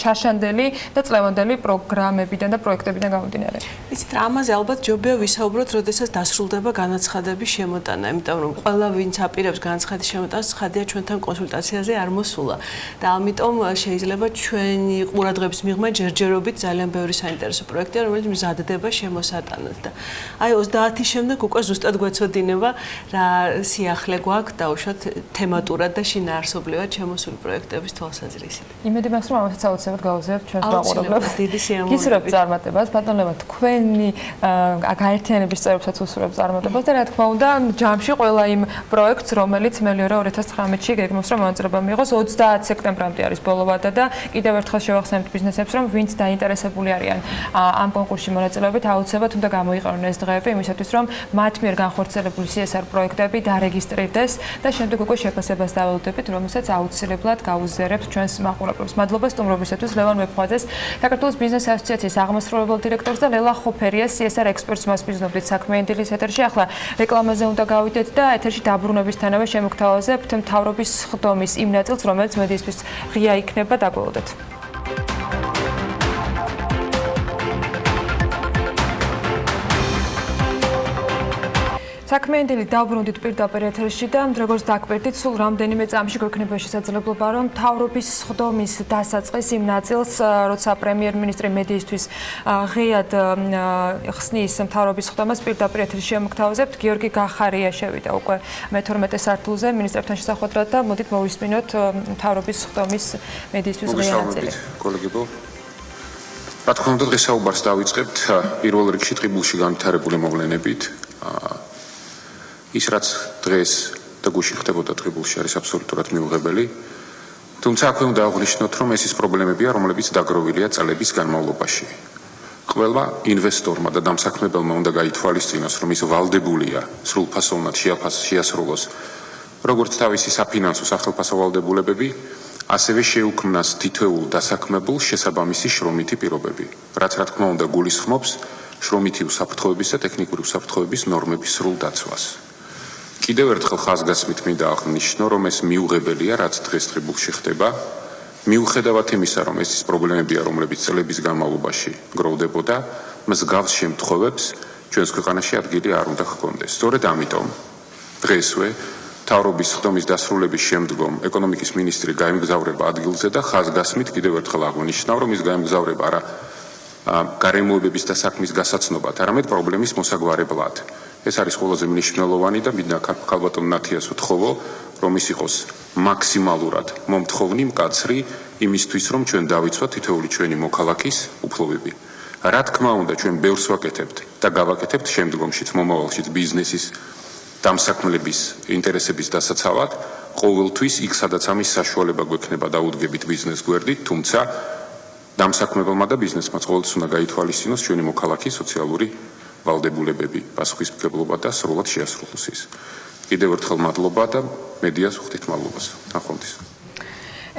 შარშანდელი და წლევანდელი პროგრამებიდან და პროექტებიდან გამომდინარე? იცით, ამაზე ალბათ ჯობია ვისაუბროთ, როდესაც დასრულდება განაცხადების შემოტანა, იმიტომ რომ ყველა ვინც აპირებს განაცხადის შემოტანას, ხადია ჩვენთან კონსულტაციაზე არ მოსულა და ამიტომ შეიძლება ჩვენი ყურადღების მიღმა ჯერჯერობით ძალიან ბევრი საინტერესო პროექტია, რომელიც მზადდება შემოსატანად და აი 30-ის შემდეგ უკვე ზუსტად გვეცოდინება რა სიახლე გვაქვს დაუშვათ თემატურად და შინაარსობრივად შემოსული პროექტების თვალსაზრისით. იმედი მაქვს, რომ ამასაც აუცილებლად გავაზრებთ ჩვენს მაყურებლებს. დიდი სიამოვნებით. გისურვებთ წარმატებას, ბატონებო, თქვენი გაერთიანების წევრებსაც უსურვებთ წარმატებას და რა თქმა უნდა, ჯამში ყველა იმ პროექტს, რომელიც მელიორა 2019-ში გეგმავს, რომ მონაწილეობა მიიღოს 30 სექტემბრამდე არის ბოლო ვადა და კიდევ ერთხელ შევახსენებთ ბიზნესებს, რომ ვინც დაინტერესებული არიან ამ კონკურსში მონაწილეობით, აუცილებლად უნდა გამოიყენონ ეს დღეები იმისათვის, რომ მათ მიერ განხორციელებული CSR პროექტები დარეგისტრირდეს და შემდეგ უკვე შეფასებას დაველოდებით, რომელსაც აუცილებლად გაუზიარებთ ჩვენს მაყურებლებს. მადლობა სტუმრობისათვის ლევან მეფხვაძეს, საქართველოს ბიზნეს ასოციაციის აღმასრულებელ დირექტორს და ლელა ხოფერიას, CSR ექსპერტს მასპინძლობთ საქმიანი დილის ეთერში. ახლა რეკლამაზე უნდა გავიდეთ და ეთერში დაბრუნებისთანავე შემოგთავაზებთ მთავრობის ხდომის იმ ნაწილს, რომელიც მედიისთვის ღია იქნება, დაგველოდეთ. საქმიანი დაუბრუნდით პირდაპირ ეთერში და როგორც დაგვერდით, სულ რამდენიმე წამში გვექნება შესაძლებლობა, რომ მთავრობის ხდომის დასაწყის იმ ნაწილს, როცა პრემიერ-მინისტრი მედიისთვის ღიად ხსნის მთავრობის ხდომას პირდაპირ ეთერში შემოგთავაზებთ. გიორგი გახარია შევიდა უკვე მე-12 სართულზე მინისტრებთან შესახვედრად და მოდით მოვისმინოთ მთავრობის ხდომის მედიისთვის ღია ნაწილი. კოლეგებო, რა თქმა უნდა, დღესაუბარს დავიწყებთ პირველ რიგში ტყიბულში განვითარებული მოვლენებით. ის რაც დღეს და გუშინ ხდებოდა ტყიბულში არის აბსოლუტურად მიუღებელი. თუმცა აქვე უნდა აღვნიშნოთ, რომ ეს ის პრობლემებია, რომლებიც დაგროვილია წლების განმავლობაში. ყველა ინვესტორმა და დამსაქმებელმა უნდა გაითვალისწინოს, რომ ის ვალდებულია სრულფასოვნად შეასრულოს როგორც თავისი საფინანსო სახელფასო ვალდებულებები, ასევე შეუქმნას თითოეულ დასაქმებულს შესაბამისი შრომითი პირობები, რაც რა თქმა უნდა გულისხმობს შრომითი უსაფრთხოების და ტექნიკური უსაფრთხოების ნორმების სრულ დაცვას. კიდევ ერთხელ ხაზგასმით მინდა აღნიშნო, რომ ეს მიუღებელია, რაც დღეს ღრიბულში ხდება. მიუხედავად იმისა, რომ ეს პრობლემებია, რომლებიც წლების განმავლობაში გროვდებოდა, მსგავს შემთხვევებს ჩვენს ქვეყანაში ადგილი არ უნდა ჰქონდეს. სწორედ ამიტომ დღესვე მთავრობის ხდომის დასრულების შემდგომ ეკონომიკის მინისტრი გაემგზავრება ადგილზე და ხაზგასმით კიდევ ერთხელ აღვნიშნავ, რომ ის გაემგზავრება არა გარემოებების და საქმის გასაცნობად, არამედ პრობლემის მოსაგვარებლად. ეს არის ყველაზე მნიშვნელოვანი და მინდა ქალბატონ ნათიას ვთხოვო, რომ ის იყოს მაქსიმალურად მომთხოვნი, მკაცრი იმისთვის, რომ ჩვენ დავიცვათ თითოეული ჩვენი მოქალაქის უფლებები. რა თქმა უნდა, ჩვენ ბევრს ვაკეთებთ და გავაკეთებთ შემდგომშიც, მომავალშიც ბიზნესის დამსაქმლების ინტერესების დასაცავად, ყოველთვის იქ, სადაც ამის საშუალება გვექნება დაუდგებით ბიზნეს გვერდით, თუმცა დამსაქმებელმა და ბიზნესმა ყოველთვის უნდა გაითვალისწინოს ჩვენი მოქალაქის სოციალური ვალდებულებები, პასუხისმგებლობა და სრულად შეასრულოს ის. კიდევ ერთხელ მადლობა და მედიას ვხდით მადლობას. ნახვამდის.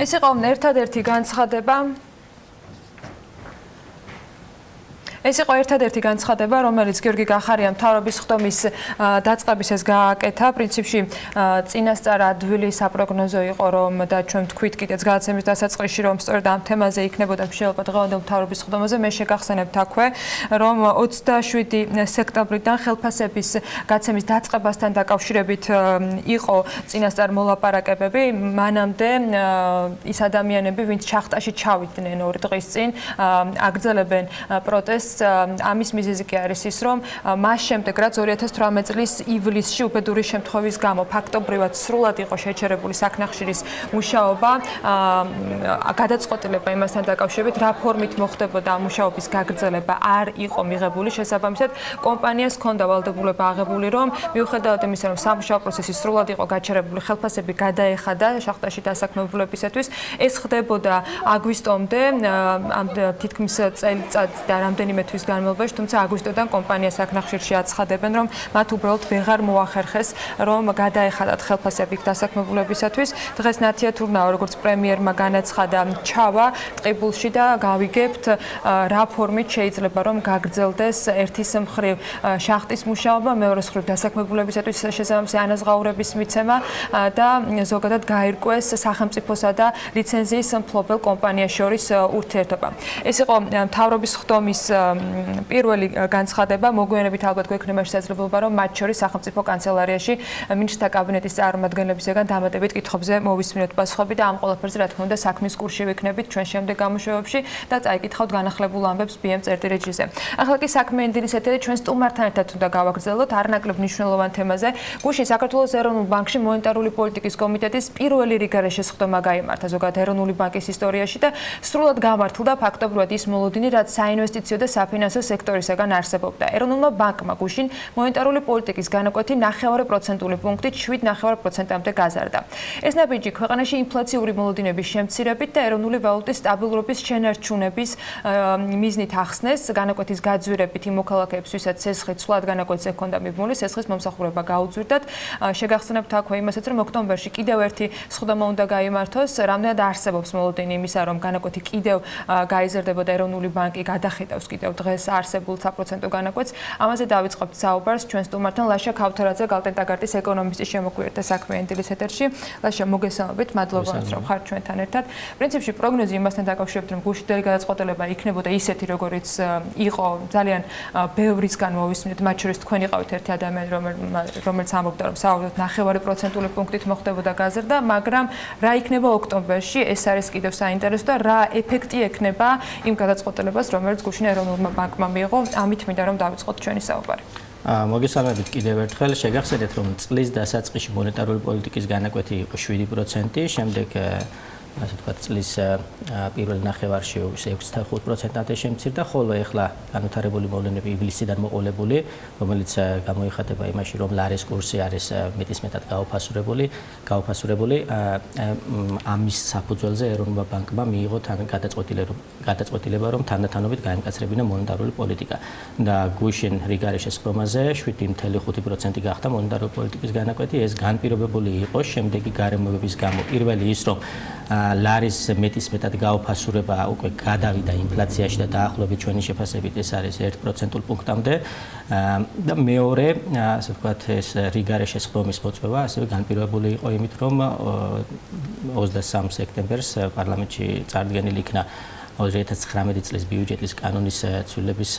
ეს იყო ერთადერთი განცხადება. ეს იყო ერთადერთი განცხადება, რომელიც გიორგი გახარიამ მთავრობის ხდომის დაწყებისას გააკეთა. პრინციპში წინასწარ ადვილი საპროგნოზო იყო, რომ და ჩვენ თქვით კიდეც გადაცემის დასაწყისში, რომ სწორედ ამ თემაზე იქნებოდა მშენებლობა დღევანდელ მთავრობის ხდომაზე. მე შეგახსენებთ აქვე, რომ 27 სექტემბრიდან ხელფასების გაცემის დაწყებასთან დაკავშირებით იყო წინასწარ მოლაპარაკებები. მანამდე ის ადამიანები, ვინც შახტაში ჩავიდნენ 2 დღის წინ, აგრძელებენ პროტესტს. ამის მიზეზი კი არის ის, რომ მას შემდეგ, რაც 2018 წლის ივლისში უბედური შემთხვევის გამო ფაქტობრივად სრულად იყო შეჩერებული საქნახშირის მუშაობა, გადაწყვეტილება იმასთან დაკავშირებით, რა ფორმით მოხდებოდა ამ მუშაობის გაგრძელება არ იყო მიღებული. შესაბამისად, კომპანიას ჰქონდა ვალდებულება აღებული, რომ მიუხედავად იმისა, რომ სამუშაო პროცესი სრულად იყო გაჩერებული, ხელფასები გადაეხადა შახტაში დასაქმებულებისათვის. ეს ხდებოდა აგვისტომდე, ამ თითქმის წელიწად და რამდენიმე თვის განმავლობაში, თუმცა აგვისტოდან კომპანია საქნახშირში აცხადებენ, რომ მათ უბრალოდ ვეღარ მოახერხეს, რომ გადაეხადათ ხელფასები დასაქმებულებისათვის. დღეს ნათია თურნავა, როგორც პრემიერმა განაცხადა, ჩავა ტყიბულში და გავიგებთ, რა ფორმით შეიძლება რომ გაგრძელდეს ერთის მხრივ შახტის მუშაობა, მეორეს მხრივ დასაქმებულებისათვის შესაბამისი ანაზღაურების მიცემა და ზოგადად გაირკვეს სახელმწიფოსა და ლიცენზიის მფლობელ კომპანიას შორის ურთიერთობა. ეს იყო მთავრობის ხდომის პირველი განცხადება. მოგვიანებით ალბათ გვექნება შესაძლებლობა, რომ მათ შორის სახელმწიფო კანცელარიაში მინისტრთა კაბინეტის წარმომადგენლებისგან დამატებით კითხვებზე მოვისმინოთ პასუხები და ამ ყველაფერზე რა თქმა უნდა საქმის კურსში ვიქნებით ჩვენ შემდეგ გამოშვებებში და წაიკითხავთ განახლებულ ამბებს BM წერტილ-ზე. ახლა კი საქმიანი დილის ეთერი ჩვენ სტუმართან ერთად უნდა გავაგრძელოთ არნაკლებ მნიშვნელოვან თემაზე. გუშინ საქართველოს ეროვნულ ბანკში მონეტარული პოლიტიკის კომიტეტის პირველი რიგარეშე სხდომა გაიმართა ზოგადად ეროვნული ბანკის ისტორიაში და სრულად გამართლდა ფაქტობრივად ის მოლოდინი, რაც საინვესტიციო და საფინანსო სექტორისაგან არსებობდა. ეროვნულმა ბანკმა გუშინ მონეტარული პოლიტიკის განაკვეთი 9% პუნქტით 7.5%-მდე გაზარდა. ეს ნაბიჯი ქვეყანაში ინფლაციური მოლოდინების შემცირებით და ეროვნული ვალუტის სტაბილურობის შენარჩუნების მიზნით ახსნეს. განაკვეთის გაძვირებით იმ მოქალაქეებს, ვისაც სესხი ცვლად განაკვეთზე ჰქონდა მიბმული, სესხის მომსახურება გაუძვირდათ. შეგახსენებთ აქვე იმასაც, რომ ოქტომბერში კიდევ ერთი სხდომა უნდა გაიმართოს. რამდენად არსებობს მოლოდინი იმისა, რომ განაკვეთი კიდევ გაიზარდებოდა ეროვნული ბანკი გადახედავს კიდევ დღეს არსებულ საპროცენტო განაკვეთს. ამაზე დავიწყებთ საუბარს ჩვენ სტუმართან ლაშა ქავთარაძე, გალტენტაგარტის ეკონომისტის შემოგვიერთდა საქმიანი დილის ეთერში. ლაშა, მოგესალმებით, მადლობა რომ ხართ ჩვენთან ერთად. პრინციპში პროგნოზი იმასთან დაკავშირებით, რომ გუშინდელი გადაწყვეტილება იქნებოდა ისეთი, როგორიც იყო, ძალიან ბევრისგან მოვისმინეთ, მათ შორის თქვენ იყავით ერთი ადამიანი, რომელიც ამბობდა, რომ საავადმყოფოდ 9% პუნქტით მოხდებოდა გაზრდა, მაგრამ რა იქნება ოქტომბერში, ეს არის კიდევ საინტერესო და რა ეფექტი ექნება იმ გადაწყვეტილებას, რომელიც გუშინ ეროვნულმა ბანკმა მიიღო. ამით მინდა რომ დავიწყოთ ჩვენი საუბარი. მოგესალმებით კიდევ ერთხელ. შეგახსენეთ, რომ წლის დასაწყისში მონეტარული პოლიტიკის განაკვეთი იყო 7%, შემდეგ ასე ვთქვათ, წლის პირველ ნახევარში 6.5%-ამდე შემცირდა, ხოლო ეხლა განვითარებული მოვლენები ივლისიდან მოყოლებული, რომელიც გამოიხატება იმაში, რომ ლარის კურსი არის მეტისმეტად გაუფასურებული. ამის საფუძველზე ეროვნულმა ბანკმა მიიღო გადაწყვეტილება, რომ თანდათანობით გაემკაცრებინა მონეტარული პოლიტიკა. და გუშინ რიგარეშე სხდომაზე 7.5% გახდა მონეტარული პოლიტიკის განაკვეთი. ეს განპირობებული იყო შემდეგი გარემოებების გამო. პირველი ის, რომ ლარის მეტისმეტად გაუფასურება უკვე გადავიდა ინფლაციაში და დაახლოებით ჩვენი შეფასებით ეს არის 1%-ულ პუნქტამდე და მეორე ასე ვთქვათ ეს რიგარეშე სხდომის მოწვევა ასევე განპირობებული იყო იმით რომ 23 სექტემბერს პარლამენტში წარდგენილი იქნა 2019 წლის ბიუჯეტის კანონის ცვლილების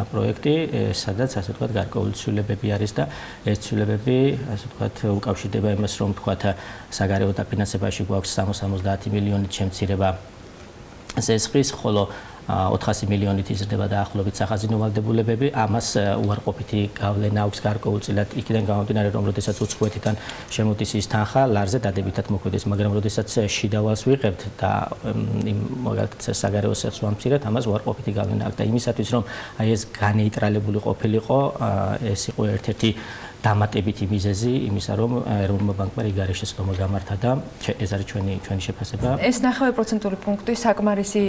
პროექტი, სადაც ასე ვთქვათ გარკვეული ცვლილებები არის და ეს ცვლილებები ასე ვთქვათ უკავშირდება იმას, რომ ვთქვათ საგარეო დაფინანსებაში გვაქვს 60-70 მილიონით შემცირება ზესხის, ხოლო 400 მილიონით იზრდება დაახლოებით სახაზინო ვალდებულებები, ამას უარყოფითი გავლენა აქვს გარკვეულწილად იქიდან გამომდინარე, რომ როდესაც უცხოეთიდან შემოდის ის თანხა, ლარზე დადებითად მოქმედეს, მაგრამ როდესაც შიდავალს ვიღებთ და იმ მაგალითად საგარეო სეხს ვამცირებთ, ამას უარყოფითი გავლენა აქვს და იმისათვის, რომ აი ეს განეიტრალებული ყოფილიყო, ეს იყო ერთ-ერთი დამატებითი მიზეზი იმისა, რომ ეროვნულმა ბანკმა რიგარეშე სხდომა გამართა და ეს არის ჩვენი შეფასება. ეს 9%-ული პუნქტი საკმარისი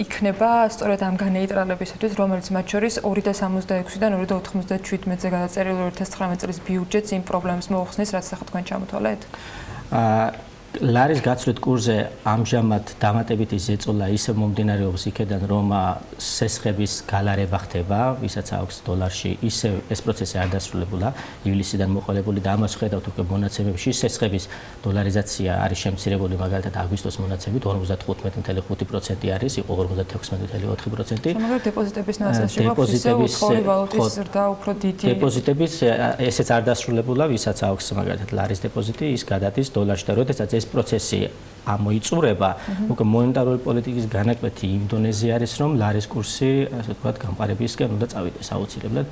იქნება სწორედ ამ განეიტრალებისათვის, რომელიც მათ შორის 2.66-დან 2.97-ზე გადაწერილი 2019 წლის ბიუჯეტს იმ პრობლემებს მოუხსნის, რაც ახლა თქვენ ჩამოთვალეთ? ლარის გაცვლით კურსზე ამჟამად დამატებითი ზეწოლა ისე მომდინარეობს იქედან, რომ სესხების გალარება ხდება, ვისაც აქვს დოლარში, ისე ეს პროცესი არ დასრულებულა, ივლისიდან მოყოლებული და ამას ხედავთ უკვე მონაცემებში, სესხების დოლარიზაცია არის შემცირებული, მაგალითად აგვისტოს მონაცემით 55.5% არის, იყო 56.4%. მაგრამ დეპოზიტების ნაწილში გვაქვს ისე უცხოური ვალუტის ზრდა უფრო დიდი. დეპოზიტების ესეც არ დასრულებულა, ვისაც აქვს მაგალითად ლარის დეპოზიტი, ის გადადის დოლარში და როდესაც ეს პროცესი ამოიწურება, უკვე მონეტარული პოლიტიკის განაკვეთი იმ დონეზე არის, რომ ლარის კურსი, ასე ვთქვათ, გამყარებისკენ უნდა წავიდეს აუცილებლად.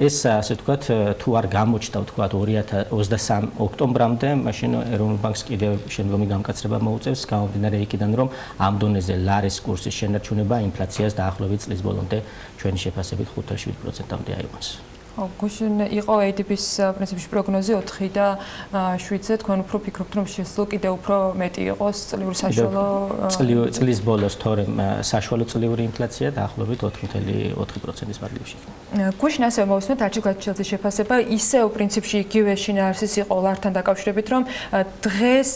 ეს ასე ვთქვათ, თუ არ გამოჩნდა ვთქვათ 2023 ოქტომბრამდე, მაშინ ეროვნულ ბანკს კიდევ შემდგომი გამკაცრება მოუწევს, გამომდინარე იქიდან, რომ ამ დონეზე ლარის კურსის შენარჩუნება ინფლაციას დაახლოებით წლის ბოლომდე ჩვენი შეფასებით 5-7%-მდე აიყვანს. გუშინ იყო ADB-ის პრინციპში პროგნოზი 4 და 7-ზე, თქვენ უფრო ფიქრობთ, რომ შესაძლოა კიდევ უფრო მეტი იყოს წლიური საშუალო წლის ბოლოს თორემ საშუალო წლიური ინფლაცია დაახლოებით 4.4%-ის პარალელში. გუშინ ასევე მოვისმენთ არჩილ-გაჩილზე შეფასება, ისევ პრინციპში იგივე შინაარსის იყო ლართან დაკავშირებით, რომ დღეს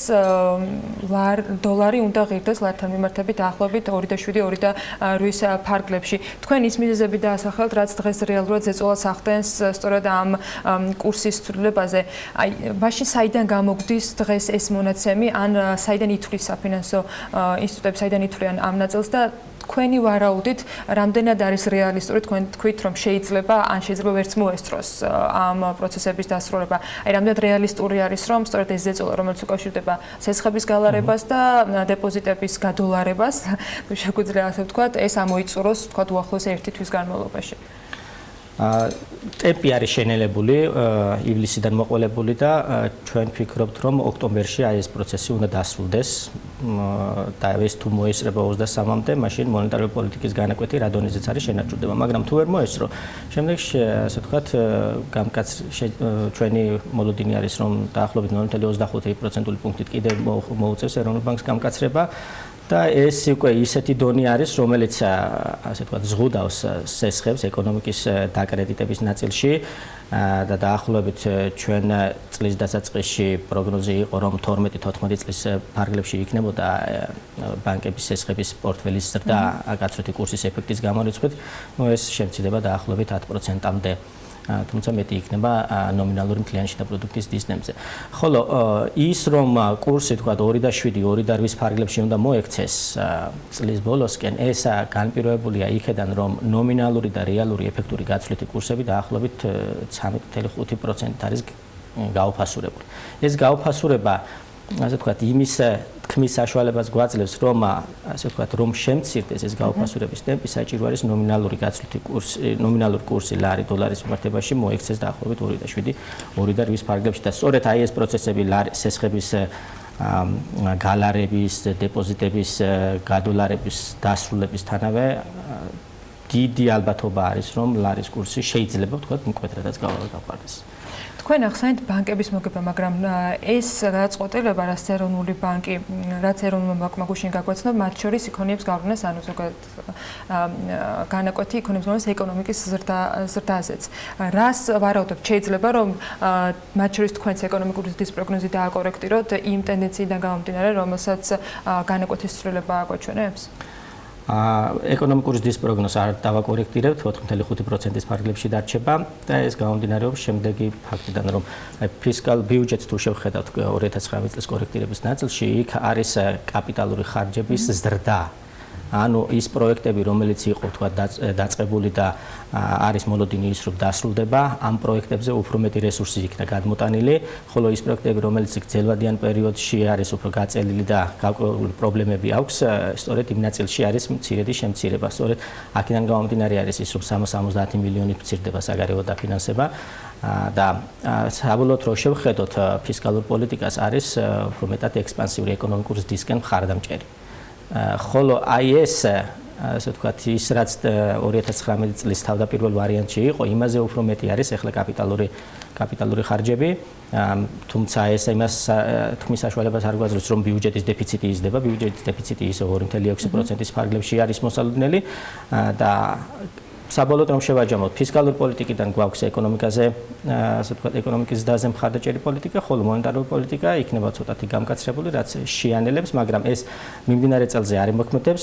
დოლარი უნდა ღირდეს ლართან მიმართებით დაახლოებით 2.7-2.8-ის ფარგლებში. თქვენ ის მიზეზები დაასახელეთ, რაც დღეს რეალურად ზეწოლას ახდენს სწორედ ამ კურსის ცვლილებაზე. აი, მაშინ საიდან გამოგდის დღეს ეს მონაცემი, ან საიდან ითვლის საფინანსო ინსტიტუტები, საიდან ითვლიან ამ ნაწილს და თქვენი ვარაუდით, რამდენად არის რეალისტური, თქვენ თქვით, რომ შეიძლება ვერც მოესწროს ამ პროცესების დასრულება. აი, რამდენად რეალისტური არის, რომ სწორედ ეს ზეწოლა, რომელიც უკავშირდება სესხების გალარებას და დეპოზიტების გადოლარებას, თუ შეგვიძლია ასე ვთქვათ, ეს ამოიწუროს, ვთქვათ, უახლოეს 1 თვის განმავლობაში. ტემპი არის შენელებული, ივლისიდან მოყოლებული და ჩვენ ვფიქრობთ, რომ ოქტომბერში აი ეს პროცესი უნდა დასრულდეს და ეს თუ მოესწრება 23-მდე, მაშინ მონეტარული პოლიტიკის განაკვეთი რა დონეზეც არის შენარჩუნდება, მაგრამ თუ ვერ მოესწრო, შემდეგში ასე ვთქვათ, ჩვენი მოლოდინი არის, რომ დაახლოებით 0.25%-ული პუნქტით კიდევ მოუწევს ეროვნულ ბანკს გამკაცრება. და ეს უკვე ისეთი დონე არის, რომელიც ასე ვთქვათ, ზღუდავს სესხებს ეკონომიკის დაკრედიტების ნაწილში და დაახლოებით ჩვენ წლის დასაწყისში პროგნოზი იყო, რომ 12-14 წლის ფარგლებში იქნებოდა ბანკების სესხების პორტფელის ზრდა გაცვლითი კურსის ეფექტის გამორიცხვით, ეს შემცირდება დაახლოებით 10%-მდე. თუმცა მეტი იქნება ნომინალური მთლიანი შიდა პროდუქტის დისნემზე. ხოლო ის რომ კურსი თქვა 2.7, 2.8 ფარგლებში უნდა მოექცეს წლის ბოლოსკენ, ეს განპირობებულია იქედან, რომ ნომინალური და რეალური ეფექტური გაცვლითი კურსები დაახლოებით 13.5% არის გაუფასურებული. ეს გაუფასურება ასე ვთქვათ, იმის თქმის საშუალებას გვაძლევს, რომ ასე ვთქვათ, რომ შემცირდეს ეს გაუფასურების ტემპი, საჭირო არის ნომინალური გაცვლითი კურსი, ნომინალური კურსი ლარი დოლარის მიმართებაში მოექცეს დაახლოებით 2.7, 2.8 ფარგლებში და სწორედ აი ეს პროცესები სესხების გალარების, დეპოზიტების, გადოლარების დასრულებისთანავე დიდი ალბათობა არის, რომ ლარის კურსი შეიძლება ვთქვათ, მკვეთრადაც გავყარდეს. თქვენ ახსენეთ ბანკების მოგება, მაგრამ ეს გადაწყვეტილება, რაც ეროვნული ბანკი, რაც ეროვნულმა ბანკმა გუშინ გაგვაცნო, მათ შორის იქონიებს გავლენას, ანუ ზოგადად განაკვეთი იქონიებს გავლენას ეკონომიკის ზრდაზეც. რას ვარაუდობთ, შეიძლება რომ მათ შორის თქვენს ეკონომიკური ზრდის პროგნოზი დააკორექტიროთ იმ ტენდენციიდან გამომდინარე, რომელსაც განაკვეთის ცვლილება აგვაჩვენებს? ეკონომიკური ზრდის პროგნოზს არ დავაკორექტირებთ, 4.5%-ის ფარგლებში დარჩება და ეს გამომდინარეობს შემდეგი ფაქტიდან, რომ ფისკალ ბიუჯეტს თუ შევხედავთ 2019 წლის კორექტირების ნაწილში, იქ არის კაპიტალური ხარჯების ზრდა. ანუ ის პროექტები, რომელიც იყო თქვა დაწყებული და არის მოლოდინი ის რომ დასრულდება, ამ პროექტებზე უფრო მეტი რესურსი იქნა გადმოტანილი, ხოლო ის პროექტები, რომელიც გრძელვადიან პერიოდში არის უფრო გაწელილი და გაკვეთილი პრობლემები აქვს, სწორედ იმ ნაწილში არის მცირედი შემცირება. სწორედ აქედან გამომდინარე არის ის რომ 370 მილიონი მცირდება საგარეო დაფინანსება და საბოლოოდ რო შევხედოთ ფისკალურ პოლიტიკას არის უფრო მეტად ექსპანსიური ეკონომიკური ზრდისკენ მხარდამჭერი. ხოლო აი ეს ასე ვთქვათ ის რაც 2019 წლის თავდაპირველ ვარიანტში იყო, იმაზე უფრო მეტი არის ახლა კაპიტალური ხარჯები, თუმცა ეს იმას თქმის საშუალებას არ გვაძლევს, რომ ბიუჯეტის დეფიციტი იზრდება, ბიუჯეტის დეფიციტი ისე 2.6%-ის ფარგლებში არის მოსალოდნელი და საბოლოოდ რომ შევაჯამოთ, ფისკალური პოლიტიკიდან გვაქვს ეკონომიკაზე, ასე ვთქვათ, ეკონომიკის ზრდაზე მხარდაჭერი პოლიტიკა, ხოლო მონეტარული პოლიტიკა იქნება ცოტათი გამკაცრებული, რაც შეანელებს, მაგრამ ეს მიმდინარე წელზე არ იმოქმედებს.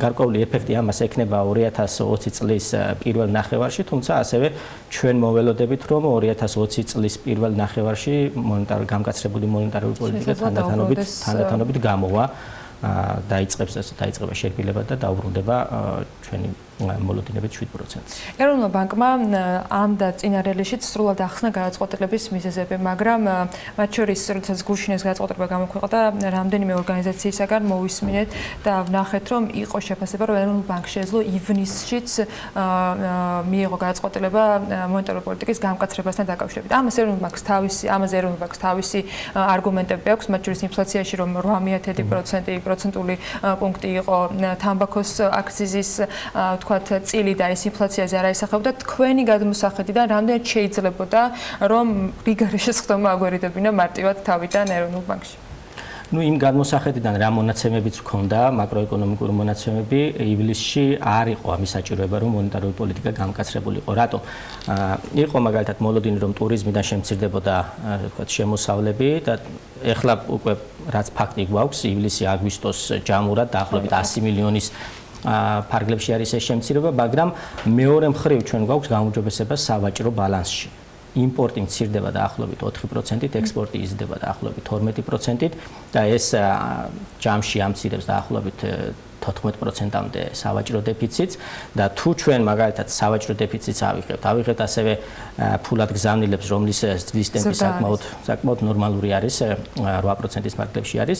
გარკვეული ეფექტი ამას ექნება 2020 წლის პირველ ნახევარში, თუმცა ასევე ჩვენ მოველოდებით, რომ 2020 წლის პირველ ნახევარში გამკაცრებული მონეტარული პოლიტიკა თანდათანობით გამოვა. დაიწყება შერბილება და დაუბრუნდება ჩვენი მოლოდინებით 7%-ს. ეროვნულ ბანკმა ამ და წინა რელისშიც სრულად ახსნა გადაწყვეტილების მიზეზები, მაგრამ მათ შორის როდესაც გუშინ ეს გადაწყვეტილება გამოქვეყნდა, რამდენიმე ორგანიზაციისაგან მოვისმინეთ და ვნახეთ, რომ იყო შეფასება, რომ ეროვნულ ბანკს შეეძლო ივნისშიც მიიღო გადაწყვეტილება მონეტარული პოლიტიკის გამკაცრებასთან დაკავშირებით. ამაზე ეროვნულ ბანკს თავისი არგუმენტები აქვს, მათ შორის ინფლაციაში რომ 8% პროცენტული პუნქტი იყო თამბაქოს აქციზის თქვათ წილი და ეს ინფლაციაზე არ აისახებოდა, თქვენი გადმოსახედიდან რამდენად შეიძლებოდა რომ რიგარეშე სხდომა აგვერიდებინა მარტივად თავიდან ეროვნულ ბანკში? იმ გადმოსახედიდან რა მონაცემებიც ჰქონდა, მაკროეკონომიკური მონაცემები, ივლისში არ იყო ამის საჭიროება, რომ მონეტარული პოლიტიკა გამკაცრებულიყო. რატო? იყო მაგალითად მოლოდინი, რომ ტურიზმიდან შემცირდებოდა, ვთქვათ, შემოსავლები და ეხლა უკვე რაც ფაქტი გვაქვს, ივლისი-აგვისტოს ჯამურად დაახლოებით 100 მილიონის ფარგლებში არის ეს შემცირება, მაგრამ მეორე მხრივ ჩვენ გვაქვს გაუმჯობესება სავაჭრო ბალანსში. იმპორტი მცირდება დაახლოებით 4%-ით, ექსპორტი იზრდება დაახლოებით 12%-ით და ეს ჯამში ამცირებს დაახლოებით 14%-მდე სავაჭრო დეფიციტს და თუ ჩვენ მაგალითად სავაჭრო დეფიციტს ავიღებთ ასევე ფულად გზავნილებს, რომლის ზრდის ტემპი საკმაოდ ნორმალური არის, 8%-ის ფარგლებში არის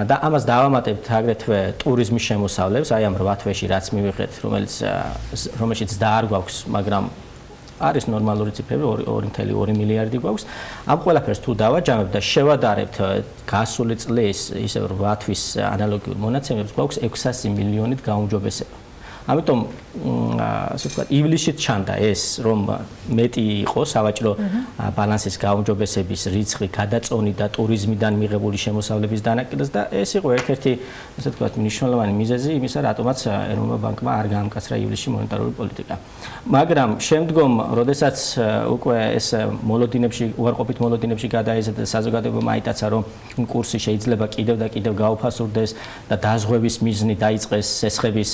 და ამას დავამატებთ აგრეთვე ტურიზმის შემოსავლებს, აი ამ 8 თვეში რაც მივიღეთ, რომელშიც და არ გვაქვს, მაგრამ არის ნორმალური ციფრები 2.2 მილიარდი გვაქვს. ამ ყველაფერს თუ დავაჯამებთ და შევადარებთ გასული წლის ისე 8 თვის ანალოგიურ მონაცემებს, გვაქვს 600 მილიონით გაუმჯობესება. ამიტომ ასე ვთქვათ, ივლისშიც ჩანდა ეს, რომ მეტი იყო სავაჭრო ბალანსის გაუმჯობესების რიცხვი, გადაწონი და ტურიზმიდან მიღებული შემოსავლების დანაკლებას და ეს იყო ერთ-ერთი, ასე ვთქვათ, მნიშვნელოვანი მიზეზი იმისა, რატომაც ეროვნულ ბანკმა არ გაამკაცრა ივლისში მონეტარული პოლიტიკა. მაგრამ შემდგომ, როდესაც უკვე ეს მოლოდინებში, უარყოფით მოლოდინებში გადაიზარდა და საზოგადოებამ აიტაცა, რომ კურსი შეიძლება კიდევ და კიდევ გაუფასურდეს და დაზღვევის მიზნი დაიწყეს სესხების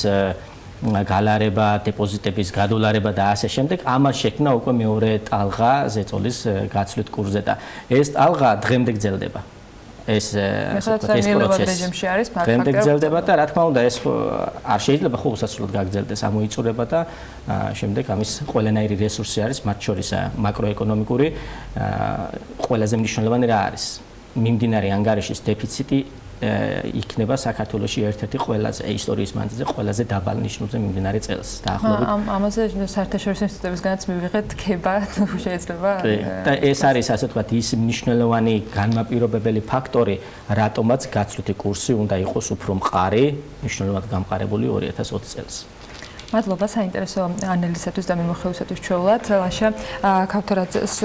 გალარება, დეპოზიტების გადოლარება და ასე შემდეგ, ამას შექმნა უკვე მეორე ტალღა ზეწოლის გაცვლით კურსზე და ეს ტალღა დღემდე გრძელდება. ეს პროცესი დღემდე გრძელდება და რა თქმა უნდა ეს არ შეიძლება ხო უსასრულოდ გაგრძელდეს, ამოიწურება და შემდეგ ამის ყველანაირი რესურსი არის, მათ შორის მაკროეკონომიკური ყველაზე მნიშვნელოვანი რა არის? მიმდინარე ანგარიშის დეფიციტი იქნება საქართველოში ერთ-ერთი ყველაზე ისტორიის მანძილზე ყველაზე დაბალ ნიშნულზე მიმდინარე წელს დაახლოებით. ამაზე საერთაშორისო ინსტიტუტებისგანაც მივიღეთ ქება შეიძლება. და ეს არის ასე ვთქვათ ის მნიშვნელოვანი განმაპირობებელი ფაქტორი, რატომაც გაცვლითი კურსი უნდა იყოს უფრო მყარი, მნიშვნელოვნად გამყარებული 2020 წელს. მადლობა საინტერესო ანალიზისათვის და მიმოხილვისათვის ჩვეულად. ლაშა ქავთარაძეს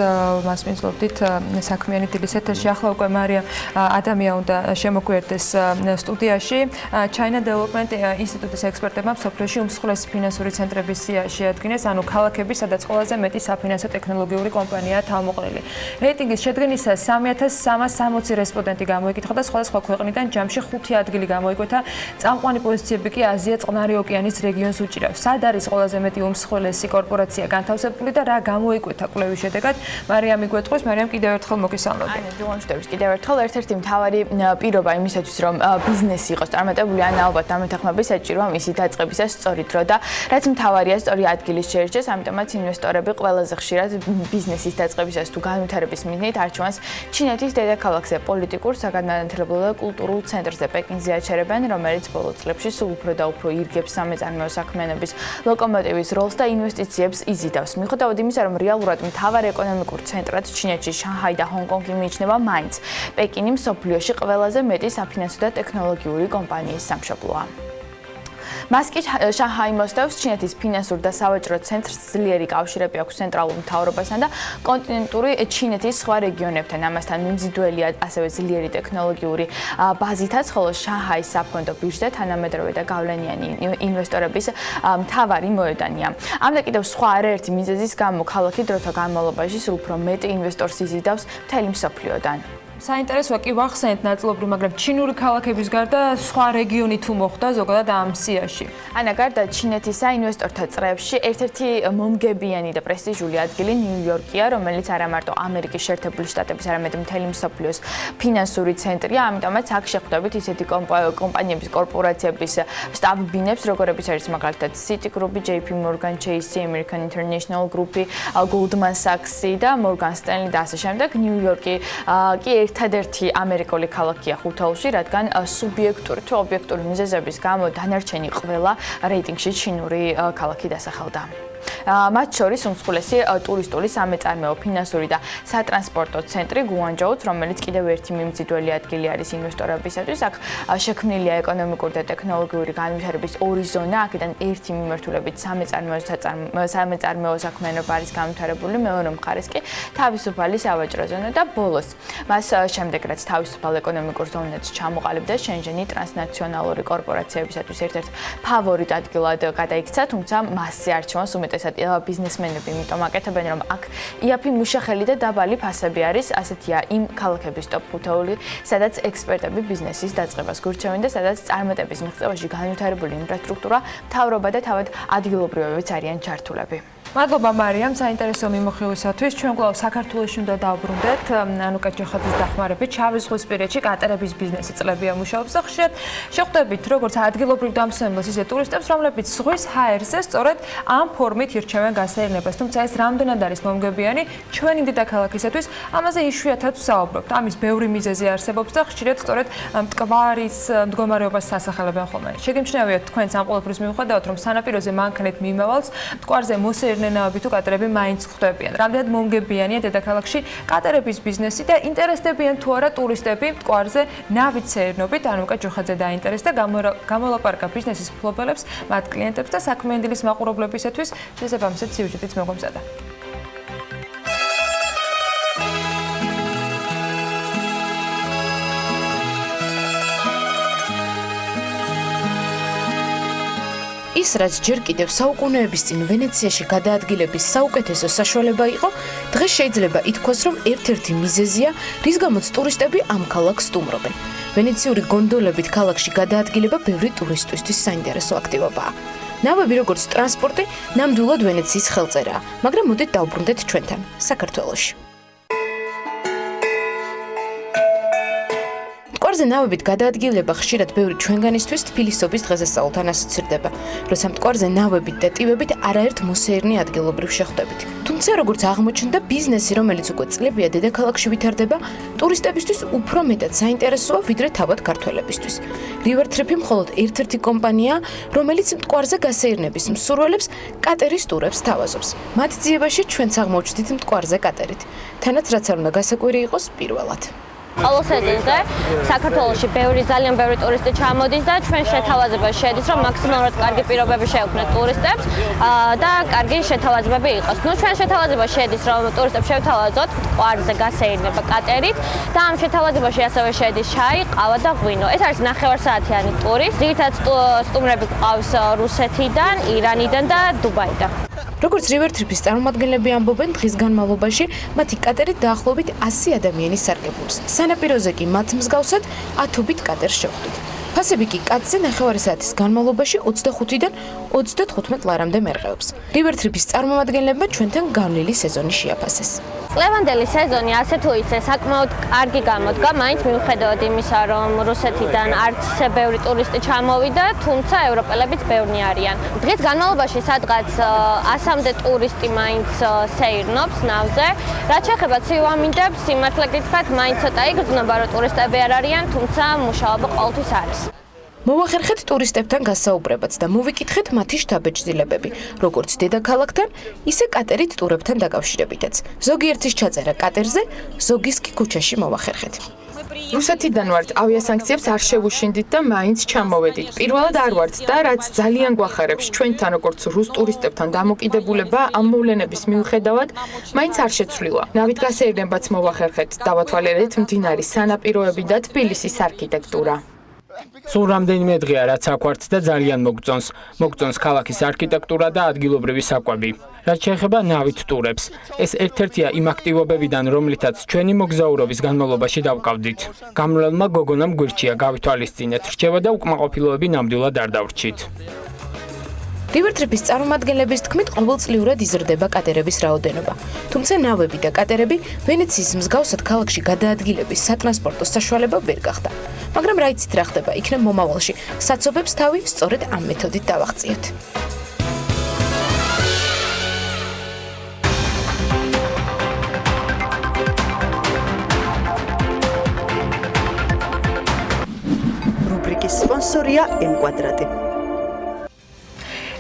მასპინძლობდით საქმიანი დილის ეთერში. ახლა უკვე მარია ადამია უნდა შემოგვიერთდეს სტუდიაში. China Development ინსტიტუტის ექსპერტებმა მსოფლიოში უმსხვილესი ფინანსური ცენტრების სიაში ადგინეს, ანუ ქალაქები, სადაც ყველაზე მეტი საფინანსო ტექნოლოგიური კომპანიაა თავმოყრილი. რეიტინგის შედგენისას 3360 რესპონდენტი გამოიკითხა და სხვადასხვა ქვეყნიდან ჯამში 5 ადგილი გამოიკვეთა. წამყვანი პოზიციები კი აზია წყნარი ოკეანის რეგიონს უჭირავს. სად არის ყველაზე მეტი უმსხვილესი კორპორაცია განთავსებული და რა გამოიკვეთა კვლევის შედეგად? მარიამი გვეტყვის, მარიამ კიდევ ერთხელ მოგესალმები. აი, დილონშტების კიდევ ერთხელ ერთ-ერთი მთავარი პირობა იმისათვის, რომ ბიზნესი იყოს წარმატებული, ან ალბათ დამეთანხმების საჭიროა მისი დაწყებისას სწორი დრო და რაც მთავარია, სწორი ადგილის შეერჩეს, ამიტომაც ინვესტორები ყველაზე ხშირად ბიზნესის დაწყებისას თუ განვითარების მიზნით არჩევანს ჩინეთის დედაქალაქზე, პოლიტიკურ, საგანმანათლებლო და კულტურულ ცენტრზე პეკინზე აჩერებენ, რომელიც ბოლო წლებში სულ უფრო და უფრო ირგებს სამეწარმეო საქმიანობის ლოკომოტივის როლს და ინვესტიციებს იზიდავს. მიუხედავად იმისა, რომ რეალურად მთავარ ეკონომიკურ ცენტრად ჩინეთში შანჰაი და ჰონკონგი მიიჩნევა, მაინც პეკინი მსოფლიოში ყველაზე მეტი საფინანსო და ტექნოლოგიური კომპანიის სამშობლოა. მას კი შანჰაი მოსდევს ჩინეთის ფინანსურ და სავაჭრო ცენტრს ძლიერი კავშირები აქვს ცენტრალურ მთავრობასთან და კონტინენტური ჩინეთის სხვა რეგიონებთან. ამასთან მიმზიდველია ასევე ძლიერი ტექნოლოგიური ბაზითაც, ხოლო შანჰაის საფონდო ბირჟა თანამედროვე და გავლენიანი ინვესტორების მთავარი მოედანია. ამდა კიდევ სხვა არაერთი მიზეზის გამო ქალაქი დროთა განმავლობაში სულ უფრო მეტ ინვესტორს იზიდავს მთელი მსოფლიოდან. საინტერესოა კი ვახსენეთ ნაწილობრივ, მაგრამ ჩინური ქალაქების გარდა სხვა რეგიონი თუ მოხვდა ზოგადად ამ სიაში. ანა, გარდა ჩინეთისა ინვესტორთა წრეებში ერთ-ერთი მომგებიანი და პრესტიჟული ადგილი ნიუ-იორკია, რომელიც არა მარტო ამერიკის შეერთებული შტატების, არამედ მთელი მსოფლიოს ფინანსური ცენტრია, ამიტომაც აქ შეხვდებით ისეთი კომპანიების, კორპორაციების შტაბ-ბინებს, როგორებიც არის მაგალითად Citigroup, JP Morgan Chase, American International Group, Goldman Sachs და Morgan Stanley და ასე შემდეგ. ნიუ-იორკი კი ერთადერთი ამერიკული ქალაქია ხუთაულში, რადგან სუბიექტური თუ ობიექტური მიზეზების გამო დანარჩენი ყველა რეიტინგში ჩინური ქალაქი დასახელდა. მათ შორის უმსხვილესი ტურისტული სამეწარმეო, ფინანსური და სატრანსპორტო ცენტრი გუანჯოუც, რომელიც კიდევ ერთი მიმზიდველი ადგილი არის ინვესტორებისათვის. აქ შექმნილია ეკონომიკური და ტექნოლოგიური განვითარების ორი ზონა, აქედან ერთი მიმართულებით სამეწარმეო საქმიანობა არის განვითარებული, მეორე მხარეს კი თავისუფალი სავაჭრო ზონა და ბოლოს მას შემდეგ რაც თავისუფალ ეკონომიკურ ზონას ჩამოყალიბდა, შენჟენი ტრანსნაციონალური კორპორაციებისათვის ერთ-ერთ ფავორიტ ადგილად გადაიქცა, თუმცა მასზე არჩევანს უმეტესად ბიზნესმენები იმიტომ აკეთებენ, რომ აქ იაფი მუშახელი და დაბალი ფასები არის, ასეთია იმ ქალაქების ტოპ 5-ული, სადაც ექსპერტები ბიზნესის დაწყებას გურჩევენ და სადაც წარმატების მიღწევაში განვითარებული ინფრასტრუქტურა, მთავრობა და თავად ადგილობრივებიც არიან ჩართულები. მადლობა მარიამ, საინტერესო მიმოხილვისათვის. ჩვენ კვლავ საქართველოში უნდა დავბრუნდეთ. ანუკა ჯოხაძის დახმარებით შავი ზღვისპირეთში კატერების ბიზნესი წლებია მუშაობს და ხშირად შეხვდებით როგორც ადგილობრივ დამსვენებელს, ისე ტურისტებს, რომლებიც ზღვის ჰაერზე სწორედ ამ ფორმით ირჩევენ გასეირნებას. თუმცა ეს რამდენად არის მომგებიანი ჩვენი დედაქალაქისათვის, ამაზე იშვიათად ვსაუბრობთ. ამის ბევრი მიზეზი არსებობს და ხშირად სწორედ მტკვარის მდგომარეობას სასახელებენ ხოლმე. შეგიმჩნევიათ თქვენს ამ ყველაფრის მიუხედავად, რომ სანაპიროზე მანქანით მიმავალს მტკვარზე მოსეირნენავები თუ კატერები მაინც ხვდებიან. რამდენად მომგებიანია დედაქალაქში კატერების ბიზნესი და ინტერესდებიან თუ არა ტურისტები მტკვარზე ნავით სეირნობით. ანუკა ჯოხაძე დაინტერესდა, გამოლაპარაკა ბიზნესის მფლობელებს, მათ კლიენტებს და საქმიანი დილის მაყურებლებისათვის შესაბამისად სიუჟეტიც მოგომზადა. ის რაც ჯერ კიდევ საუკუნეების წინ ვენეციაში გადაადგილების საუკეთესო საშუალება იყო, დღეს შეიძლება ითქვას, რომ ერთ-ერთი მიზეზია, რის გამოც ტურისტები ამ ქალაქს სტუმრობენ. ვენეციური გონდოლებით ქალაქში გადაადგილება ბევრი ტურისტისთვის საინტერესო აქტივობაა. ნავები როგორც ტრანსპორტი, ნამდვილად ვენეციის ხელწერაა, მაგრამ მოდით დავბრუნდეთ ჩვენთან, საქართველოში. მტკვარზე ნავებით გადაადგილება ხშირად ბევრი ჩვენგანისთვის თბილისობის დღესასწაულთან ასოცირდება, როცა მტკვარზე ნავებით და ტივებით არაერთ მოსეირნე ადგილობრივ შეხვდებით. თუმცა როგორც აღმოჩნდა, ბიზნესი, რომელიც უკვე წლებია დედაქალაქში ვითარდება, ტურისტებისთვის უფრო მეტად საინტერესოა, ვიდრე თავად ქართველებისთვის. River Trip მხოლოდ ერთ-ერთი კომპანიაა, რომელიც მტკვარზე გასეირნების მსურველებს კატერის ტურებს თავაზობს. მათ ძიებაში ჩვენც აღმოჩნდით მტკვარზე კატერით. თანაც რაც არ უნდა გასაკვირი იყოს პირველად. ყოველ სეზონზე საქართველოში ძალიან ბევრი ტურისტი ჩამოდის და ჩვენ შეთავაზებაში შედის, რომ მაქსიმალურად კარგი პირობები შეექმნათ ტურისტებს და კარგი შეთავაზებები იყოს. ნუ ჩვენ შეთავაზებაში შედის, რომ ტურისტებს შევთავაზოთ მტკვარზე გასეირნება კატერით და ამ შეთავაზებაში ასევე შედის შაი, ყავა და ღვინო. ეს არის 9 საათიანი ტური. ძირითადად სტუმრები გვყავს რუსეთიდან, ირანიდან და დუბაიდან. როგორც River Trip-ის წარმომადგენლები ამბობენ, დღის განმავლობაში მათი კატერით დაახლოებით 100 ადამიანი სარგებლობს. სანაპიროზე კი მათ მსგავსად 10-ობით კატერს შევხვდით. ფასები კი კატზე 9 საათის განმავლობაში 25-დან 35 ლარამდე მერყეობს. River Trip-ის წარმომადგენლებმა ჩვენთან გავლილი სეზონი შეაფასეს. წლევანდელი სეზონი ასე თუ ისე საკმაოდ კარგი გამოდგა, მაინც მიუხედავად იმისა, რომ რუსეთიდან არც ისე ბევრი ტურისტი ჩამოვიდა, თუმცა ევროპელებიც ბევრნი არიან. დღის განმავლობაში სადღაც 100-მდე ტურისტი მაინც სეირნობს ნავზე. რაც შეეხება ციუამინდებს, სიმართლე გითხრათ, მაინც ცოტა იგრძნობა, რომ ტურისტები არ არიან, თუმცა მუშაობა ყოველთვის არის. მოვახერხეთ ტურისტებთან გასაუბრებაც და მოვიკითხეთ მათი შთაბეჭდილებები, როგორც დედაქალაქთან, ისე კატერით ტურებთან დაკავშირებითაც. ზოგიერთის ჩაწერა კატერზე, ზოგის კი ქუჩაში მოვახერხეთ. რუსეთიდან ვართ, ავიასანქციებს არ შევუშინდით და მაინც ჩამოვედით. პირველად არ ვართ და რაც ძალიან გვახარებს ჩვენთან როგორც რუს ტურისტებთან დამოკიდებულება ამ მოვლენების მიუხედავად, მაინც არ შეცვლილა. ნავით გასეირნებაც მოვახერხეთ, დავათვალიერეთ მდინარის სანაპიროები და თბილისის არქიტექტურა. სულ რამდენიმე დღეა რაც აქ ვართ და ძალიან მოგწონს. მოგწონს ქალაქის არქიტექტურა და ადგილობრივი საკვები. რაც შეეხება ნავით ტურებს, ეს ერთ-ერთია იმ აქტივობებიდან, რომლითაც ჩვენი მოგზაურობის განმავლობაში დავკავდით. გამრავლმა გოგონამ გვირჩია გავითვალისწინეთ რჩევა და უკმაყოფილოები ნამდვილად არ დავრჩით. River Trip-ის წარმომადგენლების თქმით, ყოველწლიურად იზრდება კატერების რაოდენობა. თუმცა ნავები და კატერები ვენეციის მსგავსად ქალაქში გადაადგილების სატრანსპორტო საშუალება ვერ გახდა. მაგრამ რა იცით რა ხდება, იქნებ მომავალში საცობებს თავი სწორედ ამ მეთოდით დავაღწიოთ. რუბრიკის სპონსორია M-კვადრატი.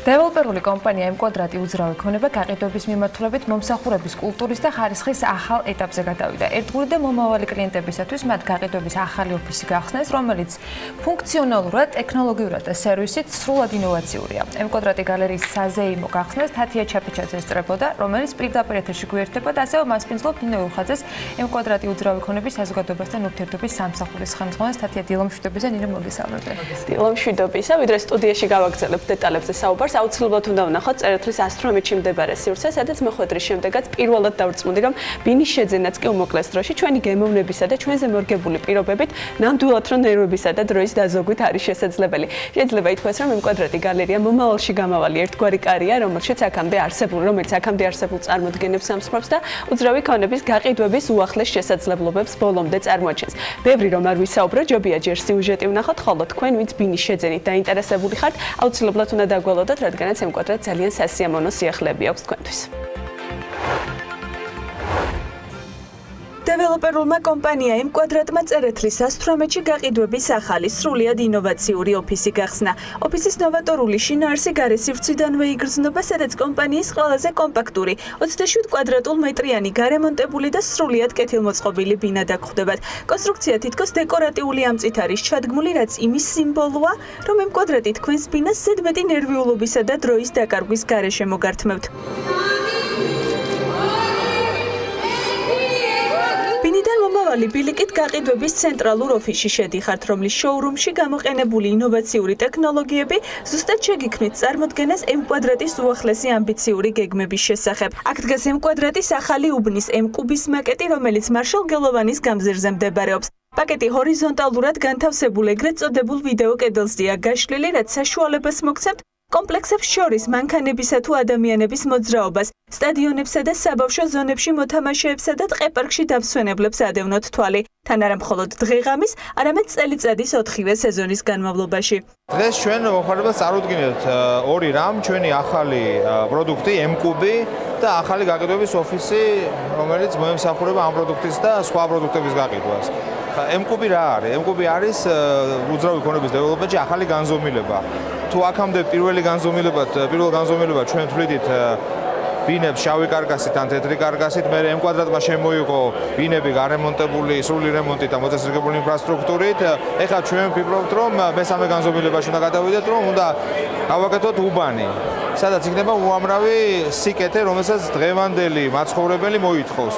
დეველოპერული კომპანია M-კვადრატი უძრავი ქონება გაყიდვების მიმართულებით მომსახურების კულტურის და ხარისხის ახალ ეტაპზე გადავიდა. ერთგული და მომავალი კლიენტებისათვის მათ გაყიდვების ახალი ოფისი გახსნეს, რომელიც ფუნქციონალურად, ტექნოლოგიურად და სერვისით სრულად ინოვაციურია. M-კვადრატი გალერიის საზეიმო გახსნეს თათია ჩაფიჩაძეს წრებოდა, რომელიც პირდაპირ ეთერში გვერდება და ასევე მასპინძლობ ნინო ილხაძეს M-კვადრატი უძრავი ქონების საზოგადოებასთან ურთიერთობის სამსახურის ხელმძღვანელს თათია დილა მშვიდობისა ნინო მოგესალმებით. დილა მშვიდობისა, ვიდრე სტუდიაში გავაგრძელებთ დეტალებზე საუბარს, აუცილებლად უნდა ვნახოთ წერეთლის 118-ში მდებარე სივრცე, სადაც მოხვედრის შემდეგაც პირველად დავწმუნდი, რომ ბინის შეძენაც კი უმოკლეს დროში ჩვენი გემოვნებისა და ჩვენზე მორგებული პირობებით ნამდვილად რომ ნერვებისა და დროის დაზოგვით არის შესაძლებელი. შეიძლება ითქვას, რომ M-კვადრატი გალერეა მომავალში გამავალი ერთგვარი კარია, რომელიც აქამდე არსებულ წარმოდგენებს ამსხვრევს და უძრავი ქონების გაყიდვების უახლეს შესაძლებლობებს ბოლომდე წარმოაჩენს. ბევრი რომ არ ვისაუბრო, ჯობია ჯერ სიუჟეტი ვნახოთ, ხოლო თქვენ, ვინც ბინის შეძენით დაინტერესებული ხართ, აუცილებლად უნდა დაგველოდოთ, რადგანაც M-კვადრატს ძალიან სასიამოვნო სიახლეები აქვს თქვენთვის. დეველოპერულმა კომპანია M-კვადრატმა წერეთლის 118-ში გაყიდვების ახალი სრულიად ინოვაციური ოფისი გახსნა. ოფისის ნოვატორული შინაარსი გარე სივრციდანვე იგრძნობა, სადაც კომპანიის ყველაზე კომპაქტური 27 კვადრატულ მეტრიანი გარემონტებული და სრულიად კეთილმოწყობილი ბინა დაგხვდებათ. კონსტრუქცია თითქოს დეკორატიული ამწით არის ჩადგმული, რაც იმის სიმბოლოა, რომ M-კვადრატი თქვენს ბინას ზედმეტი ნერვიულობისა და დროის დაკარგვის გარეშე მოგართმევთ. ბინიდან მომავალი ბილიკით გაყიდვების ცენტრალურ ოფისში შედიხართ, რომლის შოურუმში გამოყენებული ინოვაციური ტექნოლოგიები ზუსტად შეგიქმნით წარმოდგენას M-კვადრატის უახლესი ამბიციური გეგმების შესახებ. აქ დგას M-კვადრატის ახალი უბნის M-კუბის მაკეტი, რომელიც მარშალ გელოვანის გამზირზე მდებარეობს. პაკეტი ჰორიზონტალურად განთავსებულ ეგრეთ წოდებულ ვიდეო კედელზეა გაშლილი, რაც საშუალებას მოგცემთ კომპლექსებს შორის მანქანებისა თუ ადამიანების მოძრაობას, სტადიონებსა და საბავშვო ზონებში მოთამაშეებსა და ტყეპარკში დავსვენებლებს ადევნოთ თვალი. თან არა მხოლოდ დღე-ღამის, არამედ წელიწადის 4-ვე სეზონის განმავლობაში. დღეს ჩვენ მოხარებას წარუდგინეთ ორი რამ, ჩვენი ახალი პროდუქტი M-კუბი და ახალი გაყიდვების ოფისი, რომელიც მოემსახურება ამ პროდუქტის და სხვა პროდუქტების გაყიდვას. M-კუბი რა არის? M-კუბი არის უძრავი ქონების დეველოპმენტში ახალი განზომილება. თუ აქამდე პირველ განზომილებად ჩვენ თვლიდით ბინებს შავი კარკასით ან თეთრი კარკასით, მე M კვადრატმა შემოიღო ბინები გარემონტებული, სრული რემონტით და მოწესრიგებული ინფრასტრუქტურით. ეხლა ჩვენ ვფიქრობთ, რომ მესამე განზომილებაში უნდა გადავიდეთ, რომ უნდა გავაკეთოთ უბანი, სადაც იქნება უამრავი სიკეთე, რომელსაც დღევანდელი მაცხოვრებელი მოითხოვს.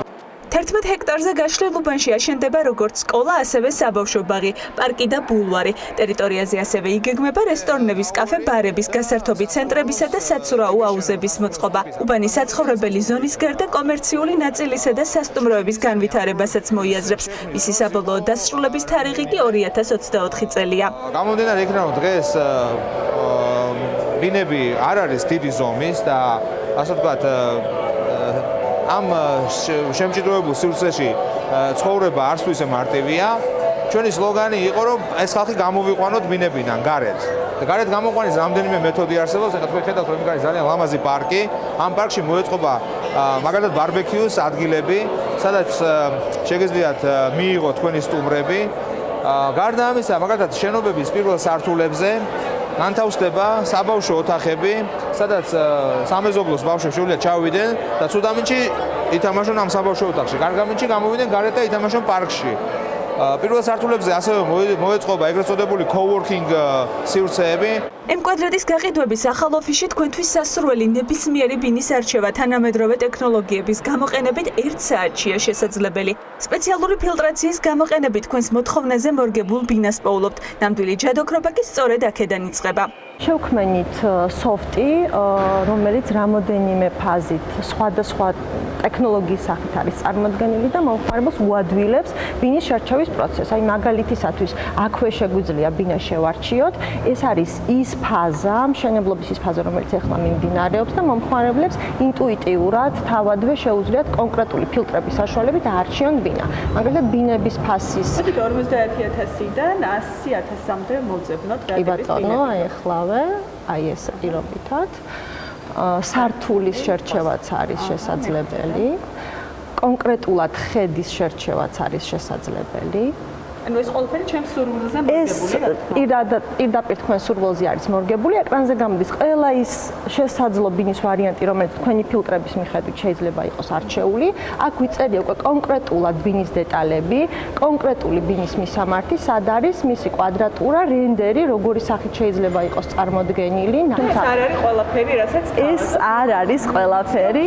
11 ჰექტარზე გაშლილ უბანში აშენდება როგორც სკოლა, ასევე საბავშვო ბაღი, პარკი და ბულვარი. ტერიტორიაზე ასევე იგეგმება რესტორნების, კაფე-ბარების, გასართობი ცენტრებისა და საცურაო აუზების მოწყობა. უბანი საცხოვრებელი ზონის გარდა კომერციული ნაწილისა და სასტუმროების განვითარებასაც მოიაზრებს. მისი საბოლოო დასრულების თარიღი კი 2024 წელია. გამომდინარე იქიდან, რომ დღეს ბინები არ არის დიდი ზომის და ასე ვთქვათ ამ შემჭიდროებულ სივრცეში ცხოვრება არც თუ ისე მარტივია. ჩვენი სლოგანი იყო, რომ ეს ხალხი გამოვიყვანოთ ბინებიდან გარეთ. და გარეთ გამოყვანის რამდენიმე მეთოდი არსებობს. ეხლა თქვენ ხედავთ, რომ იქ არის ძალიან ლამაზი პარკი. ამ პარკში მოეწყობა მაგალითად ბარბეკიუს ადგილები, სადაც შეგიძლიათ მიიღოთ თქვენი სტუმრები. გარდა ამისა, მაგალითად შენობების პირველ სართულებზე განთავსდება საბავშვო ოთახები, სადაც სამეზობლოს ბავშვები შეუძლიათ ჩავიდნენ და ცუდამინჩი ითამაშონ ამ საბავშვო ოთახში. კარგამინჩი გამოვიდნენ გარეთ და ითამაშონ პარკში. პირველ სართულებზე ასევე მოეწყობა ეგრეთ წოდებული coworking სივრცეები. M კვადრატის გაყიდვების ახალ ოფისში თქვენთვის სასურველი ნებისმიერი ბინის არჩევა თანამედროვე ტექნოლოგიების გამოყენებით 1 საათშია შესაძლებელი. სპეციალური ფილტრაციის გამოყენებით თქვენს მოთხოვნაზე მორგებულ ბინას პოულობთ. ნამდვილი ჯადოქრობა კი სწორედ აქედან იწყება. შევქმნით სოფტი, რომელიც რამოდენიმე ფაზით სხვადასხვა ტექნოლოგიის სახით არის წარმოდგენილი და მომხმარებელს უადვილებს ბინის შერჩევის პროცესს. აი მაგალითისათვის, აქვე შეგვიძლია ბინა შევარჩიოთ. ეს არის ის ფაზა, მშენებლობის ის ფაზა, რომელიც ახლა მიმდინარეობს და მომხმარებლებს ინტუიტიურად თავადვე შეუძლიათ კონკრეტული ფილტრების საშუალებით არჩიონ ბინა. მაგალითად, ბინების ფასის 40000-დან 100000-მდე მოძებნოთ კი ბატონო, აი ახლავე, აი ეს პირობითად. სართულის შერჩევაც არის შესაძლებელი. კონკრეტულად ხედის შერჩევაც არის შესაძლებელი. ანუ ეს ყველაფერი ჩემს სურვილზე მორგებული. ეს პირდაპირ თქვენ სურვილზე არის მორგებული. ეკრანზე გამოდის ყველა ის შესაძლო ბინის ვარიანტი, რომელიც თქვენი ფილტრების მიხედვით შეიძლება იყოს არჩეული. აქ ვიწერია უკვე კონკრეტულად ბინის დეტალები, კონკრეტული ბინის მისამართი, სად არის მისი კვადრატურა, რენდერი, როგორი სახით შეიძლება იყოს წარმოდგენილი. ეს არ არის ყველაფერი, რასაც ეს არ არის ყველაფერი.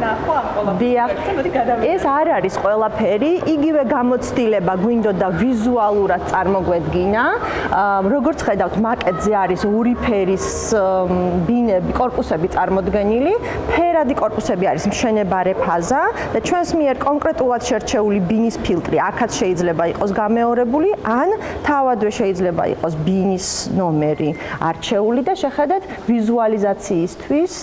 ნახო ამ ყველაფერს. ეს არ არის ყველაფერი. იგივე გამოცდილება გვინდოდა ვიზუალურად წარმოგვედგინა. როგორც ხედავთ, მაკეტზე არის ორი ფერის ბინები, корпуსები წარმოდგენილი. ფერადი корпуსები არის მშენებარე ფაზა და ჩვენს მიერ კონკრეტულად შერჩეული ბინის ფილტრი აქაც შეიძლება იყოს გამეორებული, ან თავადვე შეიძლება იყოს ბინის ნომერი არჩეული და შეხედეთ ვიზუალიზაციისთვის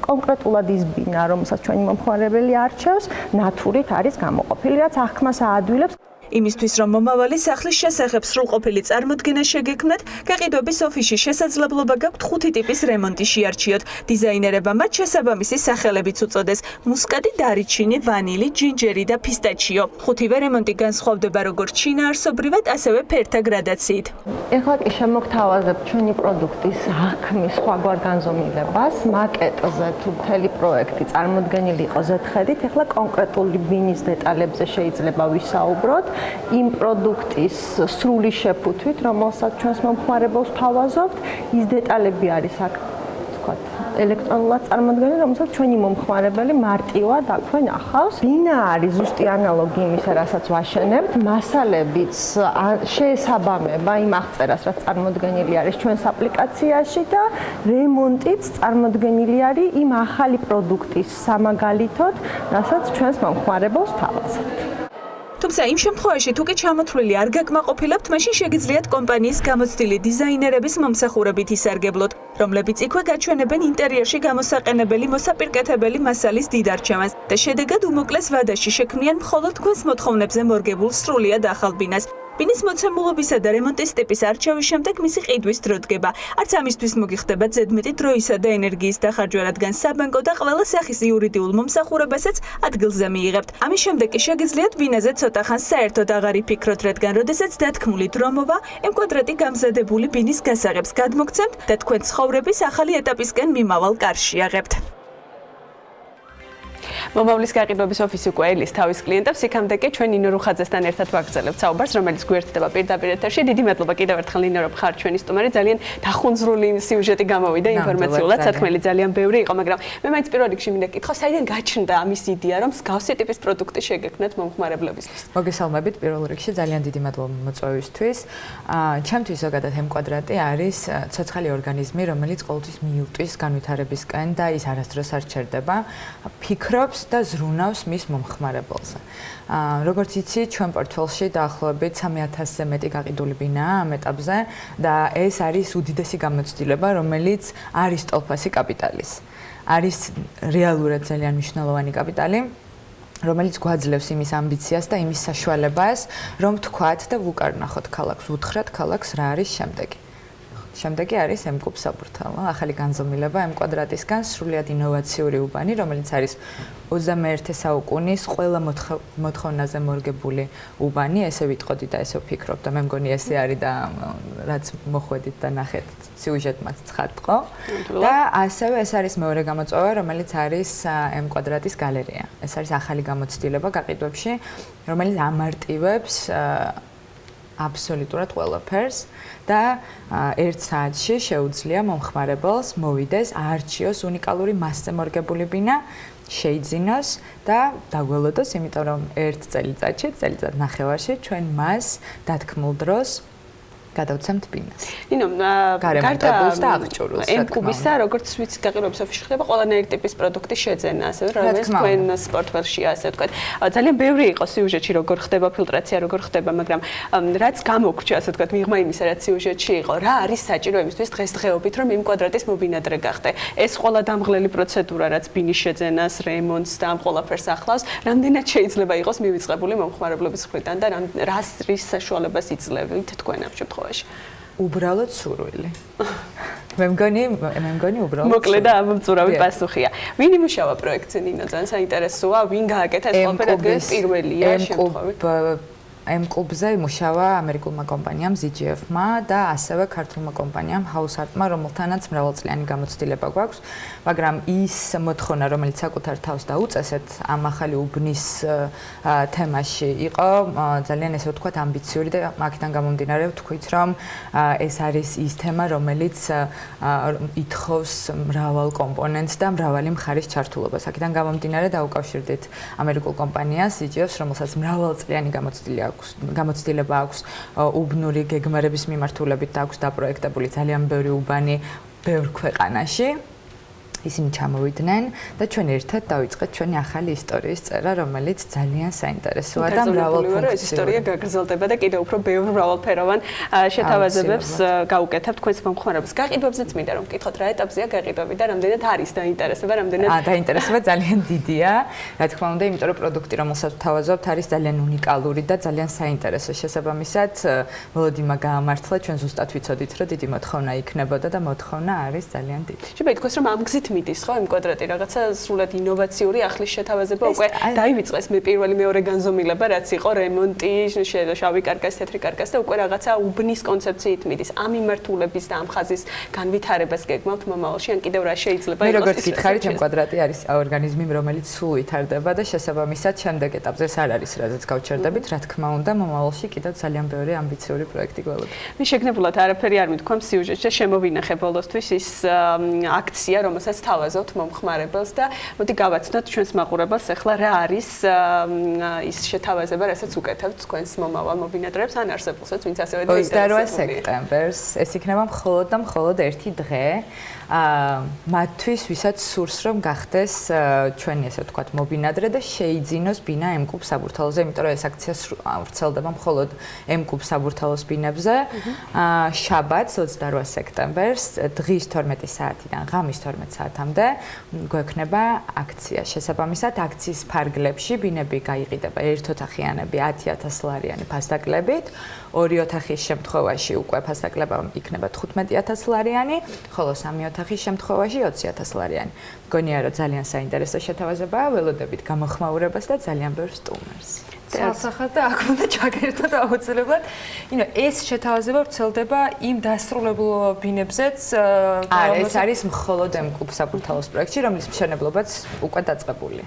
კონკრეტულად ის ბინა, რომელსაც ჩვენი მომხმარებელი არჩევს, ნატურით არის გამოყოფილი, რაც აღქმას აადვილებს. იმისთვის, რომ მომავალი სახლის შესახებ სრულყოფილი წარმოდგენა შეგექმნათ, გაყიდვების ოფისში შესაძლებლობა გაქვთ 5 ტიპის რემონტი შეარჩიოთ. დიზაინერებმა მათ შესაბამისი სახელებიც უწოდეს: მუსკატი, დარიჩინი, ვანილი, ჯინჯერი და ფისტაჩიო. 5-ვე რემონტი განსხვავდება როგორც შინაარსობრივად, ასევე ფერთა გრადაციით. ეხლა კი შემოგთავაზებთ ჩვენი პროდუქტის აღქმის სხვაგვარ განზომილებას, მაკეტზე თუ მთელი პროექტი წარმოდგენილი იყო ზედხედით, ეხლა კონკრეტული ბინის დეტალებზე შეიძლება ვისაუბროთ. იმ პროდუქტის სრული შეფუთვით, რომელსაც ჩვენს მომხმარებელს თავაზობთ, ის დეტალები არის აქ, ვთქვათ, ელექტრონულად წარმოდგენილი, რომელსაც ჩვენი მომხმარებელი მარტივად აქვე ნახავს. ბინა არის ზუსტი ანალოგი იმისა, რასაც ვაშენებთ, მასალებიც შეესაბამება იმ აღწერას, რაც წარმოდგენილი არის ჩვენს აპლიკაციაში და რემონტიც წარმოდგენილი არის იმ ახალი პროდუქტის სამაგალითოდ, რასაც ჩვენს მომხმარებელს თავაზობთ. თუმცა იმ შემთხვევაში თუ კი ჩამოთვლილი არ გაკმაყოფილებთ, მაშინ შეგიძლიათ კომპანიის გამოცდილი დიზაინერების მომსახურებით ისარგებლოთ, რომლებიც იქვე გაჩვენებენ ინტერიერში გამოსაყენებელი მოსაპირკეთებელი მასალის დიდ არჩევანს და შედეგად უმოკლეს ვადაში შექმნიან მხოლოდ თქვენს მოთხოვნებზე მორგებულ სრულიად ახალ ბინას. ბინის მოცემულობისა და რემონტის ტიპის არჩევის შემდეგ მისი ყიდვის დრო დგება. არც ამისთვის მოგიხდება ზედმეტი დროისა და ენერგიის დახარჯვა, რადგან საბანკო და ყველა სახის იურიდიულ მომსახურებასაც ადგილზე მიიღებთ. ამის შემდეგ კი შეგიძლიათ ბინაზე ცოტა ხანს საერთოდ აღარ იფიქროთ, რადგან როდესაც დათქმული დრო მოვა, M კვადრატი გამზადებული ბინის გასაღებს გადმოგცემთ და თქვენ ცხოვრების ახალი ეტაპისკენ მიმავალ კარში აღებთ. მომავლის გაყიდვების ოფისი უკვე ელის თავის კლიენტებს, იქამდე კი ჩვენ ნინო რუხაძესთან ერთად ვაგრძელებთ საუბარს, რომელიც გვერდდება პირდაპირ ეთერში. დიდი მადლობა კიდევ ერთხელ ნინო, რომ ხარ ჩვენი სტუმარი. ძალიან დახუნძრული სიუჟეტი გამოვიდა ინფორმაციულად, სათქმელი ძალიან ბევრი იყო, მაგრამ მე მაინც პირველ რიგში მინდა გითხრა, საიდან გაჩნდა ამის იდეა, რომ მსგავსი ტიპის პროდუქტი შეგექმნათ მომხმარებლებისთვის? მოგესალმებით პირველ რიგში, ძალიან დიდი მადლობა მოწვევისთვის. ჩემთვის ზოგადად M კვადრატი არის ცოცხალი ორგანიზმი, რომელიც ყოველთვის მიუტვის განვითარებისკენ და ის არასდროს არ ჩერდება, ფიქრობს და ზრუნავს მის მომხმარებელზე. როგორც იცი, ჩვენ პორტფელში დაახლოებით 3000-ზე მეტი გაყიდული ბინაა ამ ეტაპზე და ეს არის უდიდესი გამოცდილება, რომელიც არის ტოლფასი კაპიტალის. არის რეალურად ძალიან მნიშვნელოვანი კაპიტალი, რომელიც გვაძლევს იმის ამბიციას და იმის საშუალებას, რომ თქვათ და ვუკარნახოთ ქალაქს, უთხრათ ქალაქს რა არის შემდეგი. შემდეგი არის M კუბ საბურთალო, ახალი განზომილება M კვადრატისგან, სრულიად ინოვაციური უბანი, რომელიც არის 21 საუკუნის ყველა მოთხოვნაზე მორგებული უბანი, ესე ვიტყოდი და ესე ვფიქრობ და მე მგონი ესე არის და რაც მოხვედით და ნახეთ სიუჟეტმაც ცხადყო. და ასევე ეს არის მეორე გამოწვევა, რომელიც არის M კვადრატის გალერეა. ეს არის ახალი გამოცდილება გაყიდვებში, რომელიც ამარტივებს აბსოლუტურად ყველაფერს და 1 საათში შეუძლია მომხმარებელს მოვიდეს, აარჩიოს უნიკალური მასზე მორგებული ბინა, შეიძინოს და დაგველოდოს, იმიტომ რომ 1 წელიწად ნახევარში ჩვენ მას დათქმულ დროს გადავცემთ ბინას. ნინო, გარემონტებულს და აღჭურვილს. M კუბისა, როგორც ვიცი, გაყიდვების ოფისში ხდება ყველანაირი ტიპის პროდუქტის შეძენა, ასე რომ ეს თქვენ სპორტველშია, ასე ვთქვათ. ძალიან ბევრი იყო სიუჟეტში, როგორ ხდება ფილტრაცია, როგორ ხდება, მაგრამ რაც გამოგვრჩა, ასე ვთქვათ, მიღმა იმისა, რაც სიუჟეტში იყო, რა არის საჭირო იმისთვის დღესდღეობით, რომ M კვადრატის მობინადრე გახდე. ეს ყველა დამღლელი პროცედურა, რაც ბინის შეძენას, რემონტს და ამ ყველაფერს ახლავს, რამდენად შეიძლება იყოს მივიწყებული მომხმარებლების მხრიდან და რას რის საშუალებას იძლევით თქვენ ამ შემთხვევაში? უბრალოდ სურვილი. მე მგონი უბრალოდ მოკლედ და ამომწურავი პასუხია. ვინ იმუშავა პროექტზე, ნინო, ძალიან საინტერესოა, ვინ გააკეთა ეს ყველაფერი, რადგან პირველია შემთხვევით? M კუბზე იმუშავა ამერიკულმა კომპანიამ ZGF-მა და ასევე ქართულმა კომპანიამ House-art-მა, რომელთანაც მრავალწლიანი გამოცდილება გვაქვს, მაგრამ ის მოთხოვნა, რომელიც საკუთარ თავს დაუწესეთ ამ ახალი უბნის თემაში იყო ძალიან ესე ვთქვათ ამბიციური და აქედან გამომდინარე ვთქვით, რომ ეს არის ის თემა, რომელიც ითხოვს მრავალ კომპონენტს და მრავალი მხარის ჩართულობას. აქედან გამომდინარე დაუკავშირდით ამერიკულ კომპანიას ZGF-ს, რომელსაც მრავალწლიანი გამოცდილება აქვს უბნური გეგმარების მიმართულებით და აქვს დაპროექტებული ძალიან ბევრი უბანი ბევრ ქვეყანაში. ისინი ჩამოვიდნენ და ჩვენ ერთად დავიწყეთ ჩვენი ახალი ისტორიის წერა, რომელიც ძალიან საინტერესოა და მრავალფუნქციური. ისტორია გაგრძელდება და კიდევ უფრო ბევრ მრავალფეროვან შეთავაზებებს გაუკეთებთ თქვენს მომხმარებელს. გაყიდვებზეც მინდა რომ ვკითხოთ, რა ეტაპზეა გაყიდვები და რამდენად არის დაინტერესება, რამდენად დაინტერესება ძალიან დიდია. რა თქმა უნდა, იმიტომ რომ პროდუქტი, რომელსაც ვთავაზობთ, არის ძალიან უნიკალური და ძალიან საინტერესო. შესაბამისად, მოლოდინმა გაამართლა, ჩვენ ზუსტად ვიცოდით, რომ დიდი მოთხოვნა იქნებოდა და მოთხოვნა არის ძალიან დიდი. შეიძლება ითქვას, რომ ამ გზით მიდის ხო M კვადრატი, რაღაცა სრულად ინოვაციური ახლის შეთავაზება უკვე დაივიწყეს მე პირველი მეორე განზომილება, რაც იყო რემონტი, შავი კარკას, თეთრი კარკას და უკვე რაღაცა უბნის კონცეფციით მიდის. ამ მიმართულების და ამ ხაზის განვითარებას გეგმავთ მომავალში, ან კიდევ რა შეიძლება იყოს? მე როგორც გითხარით, M კვადრატი არის ორგანიზმი, რომელიც სულ ვითარდება და შესაბამისად შემდეგ ეტაპზე ეს არ არის, რაზეც გავჩერდებით, რა თქმა უნდა, მომავალში კიდევ ძალიან ბევრი ამბიციური პროექტი გველოდება. მე შეგნებულად არაფერი არ მithქვამ სიუჟეტში, შემოვინახე ბოლოსთვის ის აქცია, რომელსაც თავაზობთ მომხმარებელს და მოდი გავაცნოთ ჩვენს მაყურებელს ახლა რა არის ის შეთავაზება, რასაც უკეთებთ თქვენს მომავალ მობინადრეებს ან არსებულსაც, ვინც ასევე 28 სექტემბერს ეს იქნება მხოლოდ და მხოლოდ ერთი დღე. მათთვის, ვისაც სურს რომ გახდეს ჩვენი ესე ვთქვათ მობინადრე და შეიძინოს ბინა M კუბ საბურთალოზე, იმიტომ რომ ეს აქცია ვრცელდება მხოლოდ M კუბ საბურთალოს ბინებზე. შაბათს 28 სექტემბერს დღის 12 საათიდან ღამის 12 საათამდე გვექნება აქცია. შესაბამისად, აქციის ფარგლებში ბინები გაიყიდება ერთოთახიანები 10,000 ლარიანი ფასდაკლებით, ორი ოთახის შემთხვევაში უკვე ფასდაკლება იქნება 15,000 ლარიანი, ხოლო სამი ოთახის შემთხვევაში 20,000 ლარიანი. მგონია რომ ძალიან საინტერესო შეთავაზებაა, ველოდებით გამოხმაურებას და ძალიან ბევრ სტუმარს. ცალსახად და აქ უნდა ჩაგერთოთ აუცილებლად. ეს შეთავაზება ვრცელდება იმ დასრულებულ ბინებზეც, ეს არის მხოლოდ M კუბ საბურთალოს პროექტში, რომლის მშენებლობაც უკვე დაწყებულია.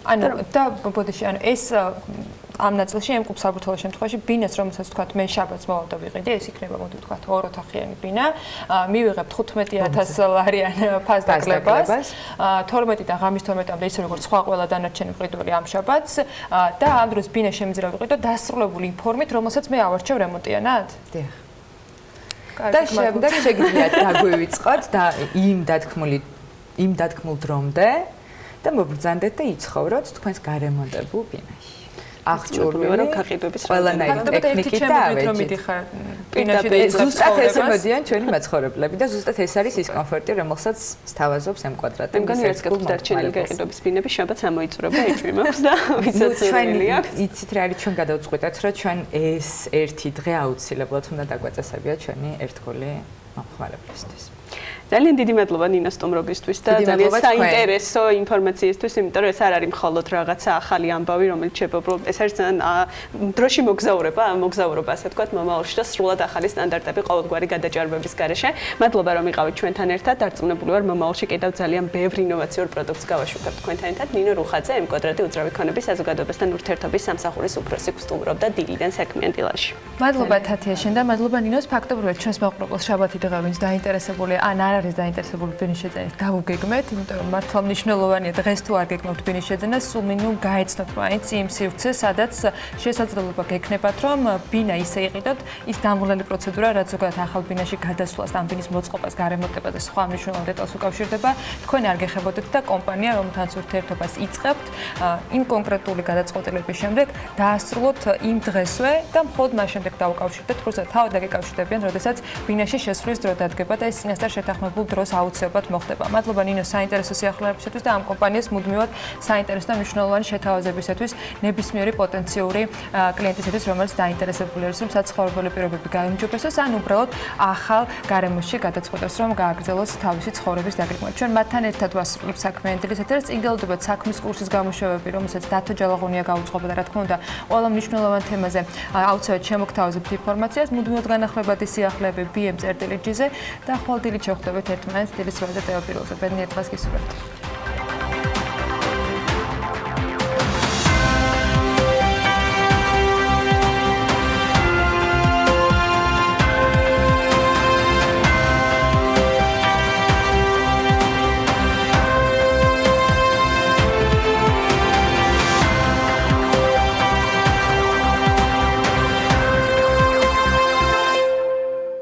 ანუ და ბოდიში ანუ ეს ამ ნაწილში ამ კლუბ საბურთალოს შემთხვევაში ბინას რომელსაც თქვა მე შაბათს მოვავდა ვიყიდე ეს იქნება მოდი თქვა 2 ოთახიანი ბინა მივიღებ 15000 ლარიან ფასდაკლებას 12-დან ღამის 12-მდე ისე როგორც სხვა ყველა დანარჩენი მყიდველი ამ შაბათს და ამ დროს ბინა შემიძლია ვიყიდო დასრულებული იმ ფორმით რომელსაც მე ავარჩევ რემონტიანად დიახ და შემდეგ შეგიძლიათ დაგვივიწყოთ და იმ დათქმულ დრომდე და მობრძანდეთ და იცხოვროთ თქვენს გარემონტებულ ბინაში. აღჭურვილი გაყიდვების ყველანაირი ტექნიკით და ავეჯით. ზუსტად ესე მოდიან ჩვენი მაცხოვრებლები და ზუსტად ეს არის ის კომფორტი, რომელსაც სთავაზობს M კვადრატი. მე მგონი რაც გქონდა დარჩენილი გაყიდვების ბინები შაბათს ამოიწურება ეჭვი მაქვს და ვისაც ჩვენი იცით რა არის ჩვენ გადავწყვიტეთ რომ ჩვენ ეს ერთი დღე აუცილებლად უნდა დაგვაწესებია ჩვენი ერთგული მომხმარებლისთვის. ძალიან დიდი მადლობა ნინო სტუმრობისთვის და ძალიან საინტერესო ინფორმაციისთვის, იმიტომ რომ ეს არ არის მხოლოდ რაღაცა ახალი ამბავი, რომელიც შეპობრალ, ეს არის ძალიან დროში მოგზაურობა, ასე ვთქვათ, მომავალში და სრულად ახალი სტანდარტები ყოველგვარი გადაჭარბების გარეშე. მადლობა რომ იყავით ჩვენთან ერთად. დარწმუნებული ვარ, მომავალში კიდევ ძალიან ბევრ ინოვაციურ პროდუქტს გავაშვებთ თქვენთან ერთად. ნინო რუხაძე, M კვადრატი უძრავი ქონების საზოგადოებასთან ურთიერთობის სამსახურის უფროსი სტუმრობდა დილიდან საქმიან დილაში. მადლობა თათია შენ და მადლობა ნინოს ფაქტობრივად ჩვენს მაყურებელს შაბათი დღე ვინც დაინტერესებული ან არ არის დაინტერესებული ბინის შეძენის დავუგეგმეთ, იმიტომ რომ მართლა მნიშვნელოვანია დღეს თუ არ გეგმავთ ბინის შეძენას, სულ მინიმუმ გაეცნოთ მაინც იმ სივრცეს, სადაც შესაძლებლობა გექნებათ, რომ ბინა ისე იყიდოთ, ის დამულელი პროცედურა, რაც ზოგადად ახალ ბინაში გადასვლას, ამ ბინის მოწყობას, გარემონტებას და სხვა მნიშვნელოვან დეტალს უკავშირდება, თქვენ არ გეხებოდეთ და კომპანია, რომთანაც ურთიერთობას იწყებთ, იმ კონკრეტული გადაწყვეტილების შემდეგ დაასრულოთ იმ დღესვე და მხოლოდ მას შემდეგ დაუკავშირდეთ, როცა თავად დაგეკავშირდებიან, როდესაც ბინაში შესვლის დრო დადგება და ეს წინასწარ შეთანხმებულ დროს აუცილებლად მოხდება. მადლობა ნინო საინტერესო სიახლეებისათვის და ამ კომპანიას მუდმივად საინტერესო და მნიშვნელოვანი შეთავაზებისათვის ნებისმიერი პოტენციური კლიენტისათვის, რომელიც დაინტერესებული არის, რომ საცხოვრებელი პირობები გაიმჯობესოს, ან უბრალოდ ახალ გარემოში გადაწყვეტოს, რომ გააგრძელოს თავისი ცხოვრების დაგეგმვა. ჩვენ მათთან ერთად ვასრულებთ საქმიანი დილის ეთერს, წიგნელოდებათ საქმის კურსის გამოშვებები, რომელსაც დათო ჯალაღონია გაუძღვება და რა თქმა უნდა, ყველა მნიშვნელოვან თემაზე აუცილებლად შემოგთავაზებთ ინფორმაციას, მუდმივად განახლებადი სიახლეები BM-ზე და ხვალ დილით შევხვდებით ერთმანეთს დილის 8-ზე ტელეპიროზე. ბედნიერ დღეს გისურვებთ.